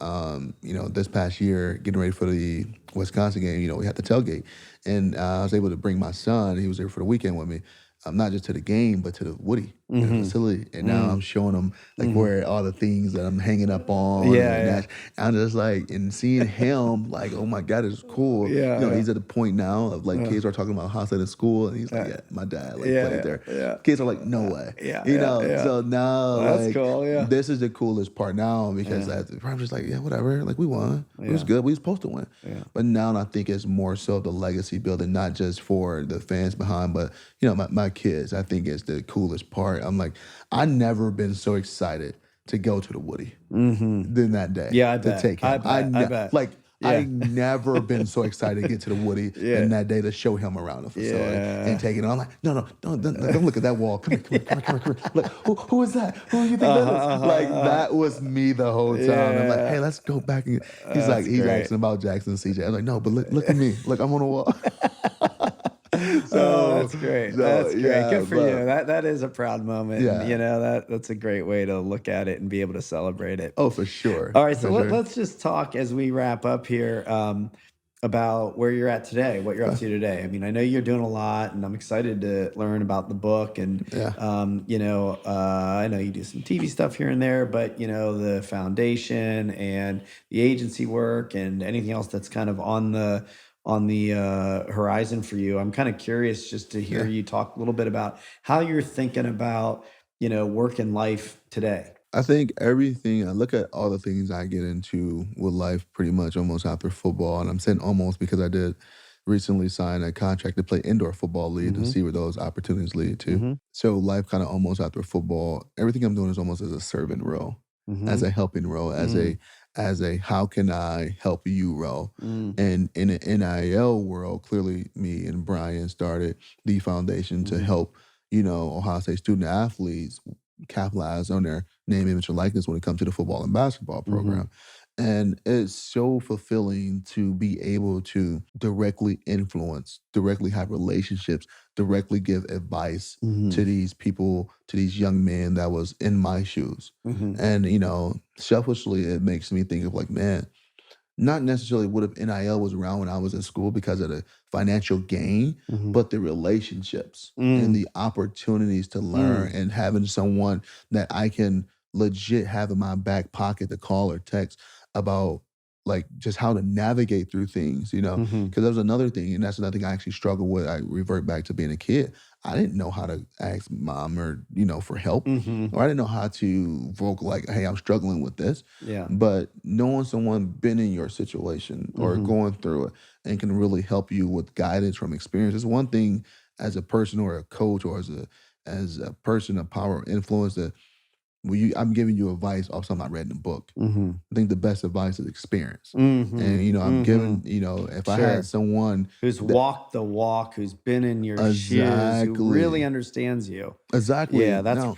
Speaker 2: this past year, getting ready for the Wisconsin game, we had the tailgate, and I was able to bring my son. He was there for the weekend with me. Not just to the game, but to the Woody in the
Speaker 1: Hmm.
Speaker 2: facility. And now I'm
Speaker 1: Mm.
Speaker 2: showing him like
Speaker 1: Hmm.
Speaker 2: where all the things that I'm hanging up on,
Speaker 1: Yeah,
Speaker 2: and
Speaker 1: yeah.
Speaker 2: that I'm just like, and seeing him like, oh my God, it's cool.
Speaker 1: Yeah,
Speaker 2: He's at the point now of like
Speaker 1: yeah.
Speaker 2: kids are talking about how in school, and he's like,
Speaker 1: Yeah,
Speaker 2: yeah, my dad like
Speaker 1: yeah,
Speaker 2: played
Speaker 1: yeah,
Speaker 2: there.
Speaker 1: yeah,
Speaker 2: Kids are like, no way.
Speaker 1: yeah, yeah, yeah.
Speaker 2: So now
Speaker 1: Well, that's
Speaker 2: like
Speaker 1: cool. Yeah,
Speaker 2: this is the coolest part now because
Speaker 1: yeah,
Speaker 2: I'm just like, yeah, whatever. Like we won. It was
Speaker 1: yeah,
Speaker 2: good. We was supposed to win.
Speaker 1: yeah.
Speaker 2: But now I think it's more so the legacy building, not just for the fans behind, but my kids. I think is the coolest part. I'm like, I never been so excited to go to the Woody
Speaker 1: Hmm.
Speaker 2: than that day
Speaker 1: Yeah, I
Speaker 2: to
Speaker 1: bet.
Speaker 2: take
Speaker 1: I
Speaker 2: him.
Speaker 1: bet. I bet.
Speaker 2: I
Speaker 1: Yeah,
Speaker 2: never been so excited to get to the Woody
Speaker 1: yeah,
Speaker 2: than that day to show him around the facility and
Speaker 1: yeah.
Speaker 2: take it. I'm like, no, don't look at that wall. Come here, come here, come here, come here, come here. Like, who is that? Who do you think that
Speaker 1: Uh-huh,
Speaker 2: is?
Speaker 1: uh-huh,
Speaker 2: Like that was me the whole time. I'm like, hey,
Speaker 1: yeah.
Speaker 2: let's go back and
Speaker 1: That's
Speaker 2: he's
Speaker 1: great.
Speaker 2: asking about Jackson and CJ. I'm like, no, but look at me. Look, I'm on the wall.
Speaker 1: Oh,
Speaker 2: so
Speaker 1: that's great.
Speaker 2: so
Speaker 1: That's great.
Speaker 2: yeah,
Speaker 1: Good for you.
Speaker 2: but
Speaker 1: That is a proud moment, and
Speaker 2: yeah.
Speaker 1: that's a great way to look at it and be able to celebrate it.
Speaker 2: Oh, for sure.
Speaker 1: All right, so
Speaker 2: For sure.
Speaker 1: let's just talk as we wrap up here, about where you're at today, what you're up
Speaker 2: Okay.
Speaker 1: to today. I mean, I know you're doing a lot, and I'm excited to learn about the book. And
Speaker 2: Yeah.
Speaker 1: I know you do some TV stuff here and there, but the foundation and the agency work and anything else that's kind of on the horizon for you. I'm kind of curious just to hear
Speaker 2: Yeah.
Speaker 1: you talk a little bit about how you're thinking about work and life today.
Speaker 2: I think everything I look at all the things I get into with life pretty much almost after football, and I'm saying almost because I did recently sign a contract to play indoor football league and
Speaker 1: Hmm.
Speaker 2: see where those opportunities lead to.
Speaker 1: Hmm.
Speaker 2: So life kind of almost after football, everything I'm doing is almost as a servant role, as
Speaker 1: Hmm.
Speaker 2: a helping role,
Speaker 1: Mm.
Speaker 2: as a how can I help you role.
Speaker 1: Mm.
Speaker 2: And in the NIL world, clearly me and Brian started the foundation to
Speaker 1: Mhm.
Speaker 2: help, Ohio State student athletes capitalize on their name, image, and likeness when it comes to the football and basketball
Speaker 1: Mhm.
Speaker 2: program. And it's so fulfilling to be able to directly influence, directly have relationships, directly give advice to
Speaker 1: Mhm.
Speaker 2: these people, to these young men that was in my shoes.
Speaker 1: Mhm.
Speaker 2: And, selfishly, it makes me think of like, man, not necessarily what if NIL was around when I was in school because of the financial gain,
Speaker 1: Mhm.
Speaker 2: but the relationships and
Speaker 1: Mm.
Speaker 2: the opportunities to learn
Speaker 1: Mm.
Speaker 2: and having someone that I can legit have in my back pocket to call or text about like just how to navigate through things,
Speaker 1: Mhm.
Speaker 2: because that was another thing, and that's another thing I actually struggle with. I revert back to being a kid. I didn't know how to ask mom or for help,
Speaker 1: Mhm.
Speaker 2: or I didn't know how to vocal like, "Hey, I'm struggling with this."
Speaker 1: Yeah.
Speaker 2: But knowing someone been in your situation or
Speaker 1: Mhm.
Speaker 2: going through it and can really help you with guidance from experience is one thing as a person or a coach or as a person of power or influence that I'm giving you advice off something I read in a book.
Speaker 1: Mhm.
Speaker 2: I think the best advice is experience. And
Speaker 1: Mhm.
Speaker 2: I'm giving,
Speaker 1: Mhm.
Speaker 2: if I had
Speaker 1: Sure.
Speaker 2: someone
Speaker 1: Who's
Speaker 2: that
Speaker 1: walked the walk, who's been in your shoes, who really
Speaker 2: exactly,
Speaker 1: understands you. Yeah,
Speaker 2: exactly. Now,
Speaker 1: that's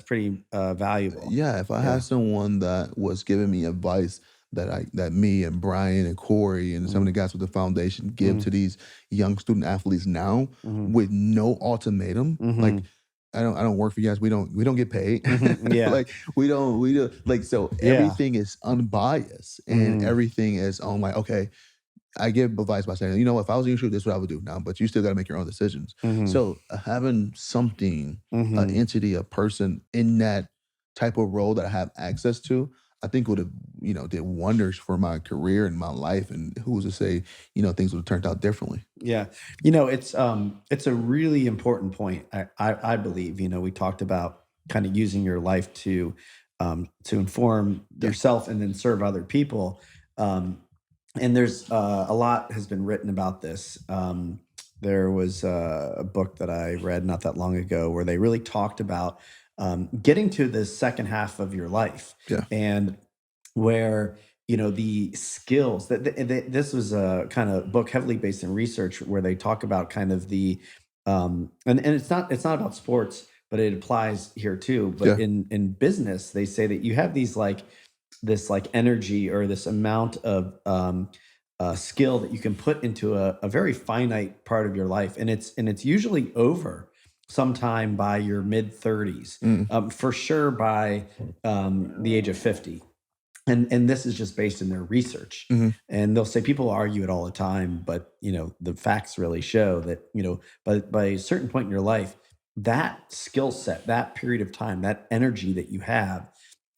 Speaker 1: pretty valuable.
Speaker 2: yeah, if I had
Speaker 1: Yeah.
Speaker 2: someone that was giving me advice that me and Brian and Corey and some of
Speaker 1: Mhm.
Speaker 2: the guys with the foundation give
Speaker 1: Mm.
Speaker 2: to these young student athletes now
Speaker 1: Mhm.
Speaker 2: with no ultimatum, like
Speaker 1: Mhm.
Speaker 2: I don't work for you guys. We don't get paid.
Speaker 1: Mhm. Yeah.
Speaker 2: Like we don't like so
Speaker 1: Yeah.
Speaker 2: everything is unbiased and
Speaker 1: Mhm.
Speaker 2: everything is on like okay I give advice by saying, you know, if I was in your shoes, this is what I would do now, but you still got to make your own decisions.
Speaker 1: Mhm.
Speaker 2: So having something, an
Speaker 1: Mhm.
Speaker 2: entity, a person in that type of role that I have access to, I think would have, did wonders for my career and my life. And who's to say, things would have turned out differently.
Speaker 1: Yeah. It's a really important point. I believe, we talked about kind of using your life to inform
Speaker 2: Yeah.
Speaker 1: yourself and then serve other people. Um, and there's a lot has been written about this. There was a book that I read not that long ago where they really talked about getting to the second half of your life
Speaker 2: Yeah.
Speaker 1: and where the skills this was a kind of book heavily based in research where they talk about kind of the and it's not about sports, but it applies here too. But
Speaker 2: Yeah.
Speaker 1: in business they say that you have these like this like energy or this amount of skill that you can put into a very finite part of your life, and it's usually over sometime by your mid 30s,
Speaker 2: Mm.
Speaker 1: for sure by the age of 50. And this is just based in their research.
Speaker 2: Hmm.
Speaker 1: And they'll say people argue it all the time, but the facts really show that by a certain point in your life, that skill set, that period of time, that energy that you have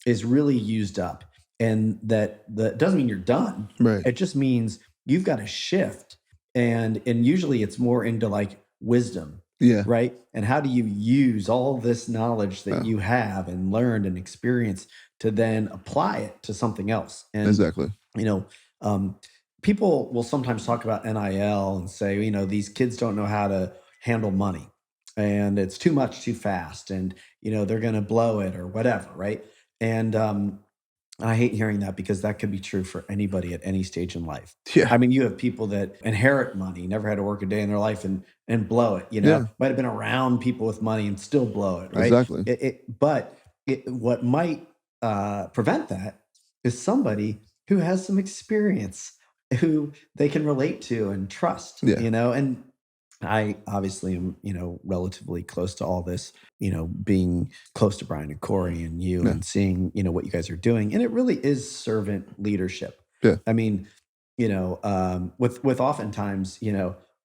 Speaker 1: is really used up. And that doesn't mean you're done.
Speaker 2: Right.
Speaker 1: It just means you've got to shift. And usually it's more into like wisdom,
Speaker 2: Yeah.
Speaker 1: right? And how do you use all this knowledge that
Speaker 2: Yeah.
Speaker 1: you have and learned and experienced to then apply it to something else? And
Speaker 2: Exactly.
Speaker 1: you know, um, people will sometimes talk about NIL and say, these kids don't know how to handle money, and it's too much too fast, and they're going to blow it or whatever, right? And I hate hearing that because that could be true for anybody at any stage in life.
Speaker 2: Yeah.
Speaker 1: I mean, you have people that inherit money, never had to work a day in their life and blow it,
Speaker 2: Yeah.
Speaker 1: might have been around people with money and still blow it, right?
Speaker 2: Exactly.
Speaker 1: What might prevent that is somebody who has some experience, who they can relate to and trust,
Speaker 2: Yeah.
Speaker 1: and I obviously am, relatively close to all this, being close to Brian and Corey and you
Speaker 2: Yeah.
Speaker 1: and seeing, what you guys are doing. And it really is servant leadership.
Speaker 2: Yeah.
Speaker 1: I mean, with oftentimes,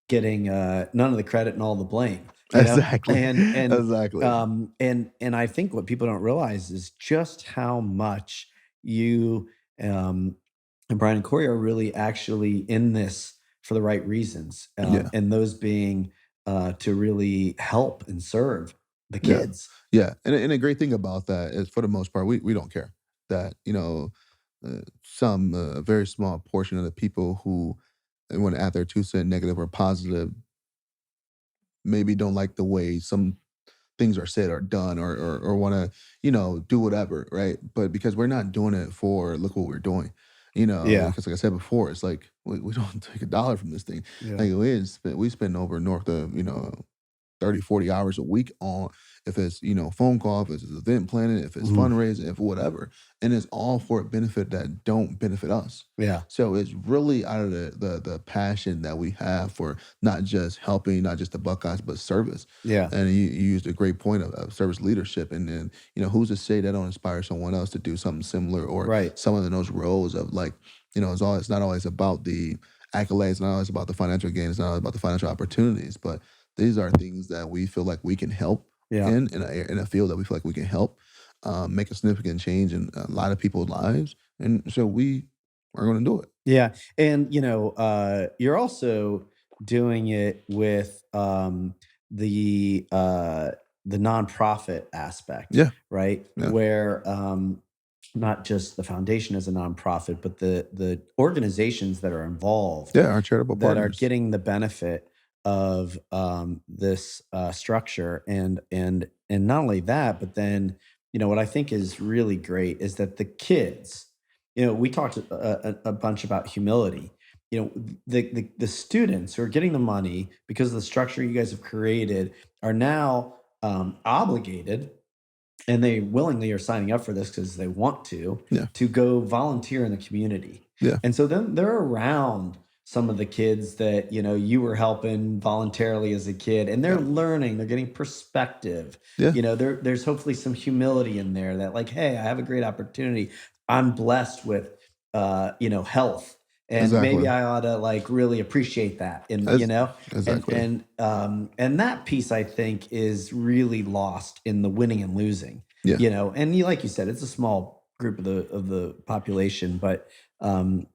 Speaker 1: getting none of the credit and all the blame,
Speaker 2: Exactly.
Speaker 1: and
Speaker 2: Exactly.
Speaker 1: and I think what people don't realize is just how much you um and Brian and Corey are really actually in this for the right reasons,
Speaker 2: Yeah.
Speaker 1: and those being to really help and serve the
Speaker 2: Yeah.
Speaker 1: kids.
Speaker 2: Yeah. And a great thing about that is for the most part, we don't care that, some very small portion of the people who want to add their 2 cent negative or positive maybe don't like the way some things are said or done or want to do whatever, right? But because we're not doing it for look what we're doing,
Speaker 1: Yeah,
Speaker 2: because like I said before, it's like we don't take a dollar from this thing.
Speaker 1: yeah,
Speaker 2: Like we spend over north of 30, 40 hours a week on if it's, phone call, if it's event planning, if it's
Speaker 1: mhm,
Speaker 2: fundraising, if whatever. And it's all for a benefit that don't benefit us.
Speaker 1: yeah,
Speaker 2: So it's really out of the passion that we have for not just helping, not just the Buckeyes, but service.
Speaker 1: yeah,
Speaker 2: And you used a great point of service leadership. And then, who's to say that don't inspire someone else to do something similar or
Speaker 1: right,
Speaker 2: some of those roles of like, it's not always about the accolades, not always about the financial gain, it's not always about the financial opportunities, but these are things that we feel like we can help
Speaker 1: yeah.
Speaker 2: in a field that we feel like we can help make a significant change in a lot of people's lives, and so we are going to do it.
Speaker 1: Yeah, and you're also doing it with the nonprofit aspect,
Speaker 2: Yeah,
Speaker 1: right?
Speaker 2: yeah,
Speaker 1: Where not just the foundation as a nonprofit, but the organizations that are involved
Speaker 2: yeah. Our charitable
Speaker 1: that are
Speaker 2: partners.
Speaker 1: getting the benefit of this structure, and not only that, but then what I think is really great is that the kids, we talked a bunch about humility. The students who are getting the money because of the structure you guys have created are now obligated, and they willingly are signing up for this because they want
Speaker 2: Yeah,
Speaker 1: to go volunteer in the community.
Speaker 2: yeah,
Speaker 1: And so then they're around some of the kids that you were helping voluntarily as a kid, and they're
Speaker 2: yeah,
Speaker 1: learning, they're getting perspective.
Speaker 2: yeah,
Speaker 1: There's hopefully some humility in there that, like, hey, I have a great opportunity. I'm blessed with health, and maybe
Speaker 2: Exactly.
Speaker 1: I ought to like really appreciate that, and
Speaker 2: Ex
Speaker 1: and
Speaker 2: exactly.
Speaker 1: that piece I think is really lost in the winning and losing,
Speaker 2: Yeah.
Speaker 1: and you like you said, it's a small group of the population, but um,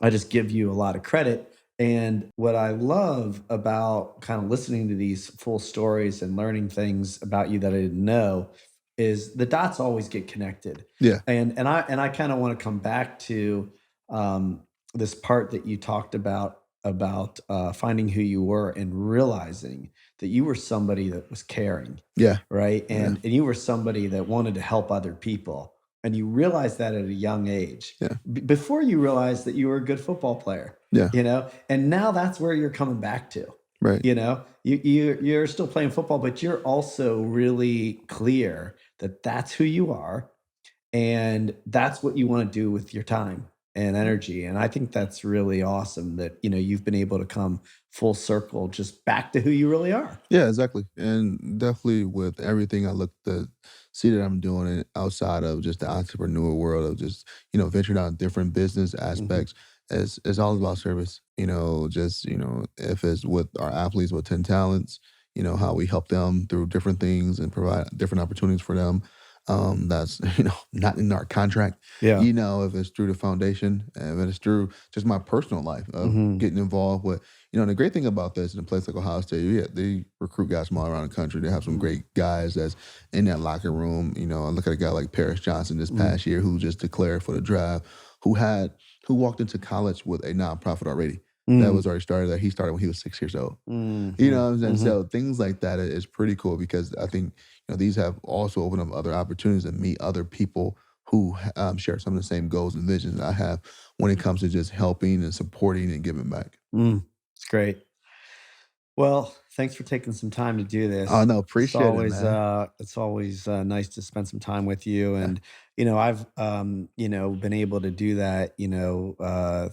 Speaker 1: I just give you a lot of credit. And what I love about kind of listening to these full stories and learning things about you that I didn't know is the dots always get connected.
Speaker 2: Yeah.
Speaker 1: And I kind of want to come back to this part that you talked about finding who you were and realizing that you were somebody that was caring,
Speaker 2: Yeah.
Speaker 1: right?
Speaker 2: Yeah.
Speaker 1: And you were somebody that wanted to help other people, and you realized that at a young age
Speaker 2: Yeah.
Speaker 1: before you realized that you were a good football player,
Speaker 2: Yeah.
Speaker 1: and now that's where you're coming back to.
Speaker 2: Right.
Speaker 1: You're still playing football, but you're also really clear that that's who you are, and that's what you want to do with your time and energy. And I think that's really awesome that you've been able to come full circle just back to who you really are.
Speaker 2: Yeah, exactly. And definitely with everything I look to see that I'm doing it outside of just the entrepreneur world of just, venturing out in different business
Speaker 1: Hmm.
Speaker 2: aspects is all about service. Just, if it's with our athletes with 10 talents, how we help them through different things and provide different opportunities for them. That's, not in our contract,
Speaker 1: Yeah.
Speaker 2: if it's through the foundation, if it's through just my personal life of
Speaker 1: Hmm.
Speaker 2: getting involved with and the great thing about this in a place like Ohio State, yeah, they recruit guys from all around the country. They have some
Speaker 1: Hmm.
Speaker 2: great guys that's in that locker room. I look at a guy like Paris Johnson this
Speaker 1: Hmm.
Speaker 2: past year who just declared for the draft, who had who walked into college with a nonprofit already. That
Speaker 1: Hmm.
Speaker 2: was already started that he started when he was 6 years old.
Speaker 1: Hmm.
Speaker 2: You know what I'm saying?
Speaker 1: Hmm.
Speaker 2: So things like that is pretty cool because I think these have also opened up other opportunities to meet other people who share some of the same goals and visions that I have when it comes to just helping and supporting and giving back.
Speaker 1: It's great. Well, thanks for taking some time to do
Speaker 2: Oh
Speaker 1: this.
Speaker 2: no,
Speaker 1: It's
Speaker 2: appreciate it,
Speaker 1: always
Speaker 2: man.
Speaker 1: nice to spend some time with you,
Speaker 2: Yeah,
Speaker 1: and I've been able to do that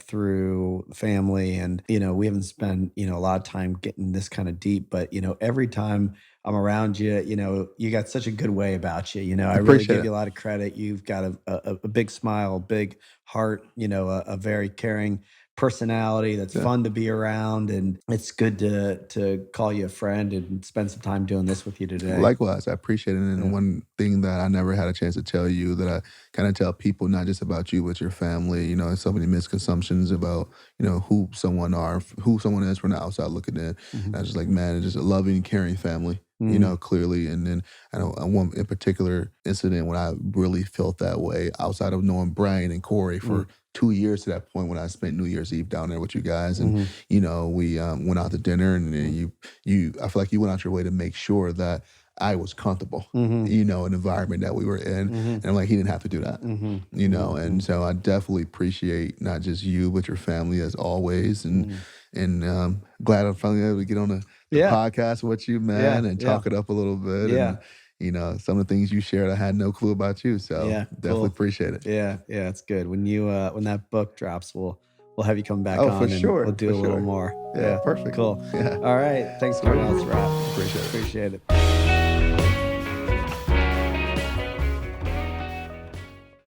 Speaker 1: through family, and we haven't spent a lot of time getting this kind of deep, but every time I'm around you, you got such a good way about you. I really
Speaker 2: appreciate
Speaker 1: give
Speaker 2: it.
Speaker 1: you a lot of credit. You've got a big smile, big heart, a very caring personality that's
Speaker 2: Yeah.
Speaker 1: fun to be around, and it's good to call you a friend and spend some time doing this with you today.
Speaker 2: Likewise, I appreciate it. And
Speaker 1: Yeah.
Speaker 2: one thing that I never had a chance to tell you that I kind of tell people, not just about you, but your family, there's so many misconceptions about, who someone is from the outside looking in. And
Speaker 1: Mhm.
Speaker 2: I was just like, man, it's just a loving, caring family,
Speaker 1: Mm.
Speaker 2: clearly. And then I know one in particular incident when I really felt that way outside of knowing Brian and Corey
Speaker 1: Mm.
Speaker 2: for 2 years to that point when I spent New Year's Eve down there with you guys. And,
Speaker 1: Mhm.
Speaker 2: we went out to dinner and then
Speaker 1: Mm.
Speaker 2: I feel like you went out your way to make sure that I was comfortable,
Speaker 1: Mhm.
Speaker 2: an environment that we were in. And
Speaker 1: Mhm.
Speaker 2: I'm like, he didn't have to do that,
Speaker 1: Mhm. Mhm.
Speaker 2: and
Speaker 1: Mm.
Speaker 2: so I definitely appreciate not just you, but your family as always.
Speaker 1: Mm.
Speaker 2: And glad I'm finally able to get on the
Speaker 1: Yeah.
Speaker 2: podcast with you,
Speaker 1: Yeah.
Speaker 2: man, and
Speaker 1: Yeah.
Speaker 2: talk it up a little bit. And,
Speaker 1: Yeah.
Speaker 2: some of the things you shared, I had no clue about you. So
Speaker 1: Yeah.
Speaker 2: definitely
Speaker 1: Cool.
Speaker 2: appreciate it.
Speaker 1: Yeah. Yeah. It's good. When that book drops, we'll have you come back
Speaker 2: Oh, for
Speaker 1: on and we'll
Speaker 2: sure.
Speaker 1: do
Speaker 2: For
Speaker 1: a little
Speaker 2: sure.
Speaker 1: more.
Speaker 2: Yeah.
Speaker 1: Yeah.
Speaker 2: Perfect.
Speaker 1: Cool.
Speaker 2: Yeah.
Speaker 1: All right. Thanks,
Speaker 2: Sweet.
Speaker 1: Cardale. It's a wrap.
Speaker 2: Appreciate it.
Speaker 1: Appreciate it.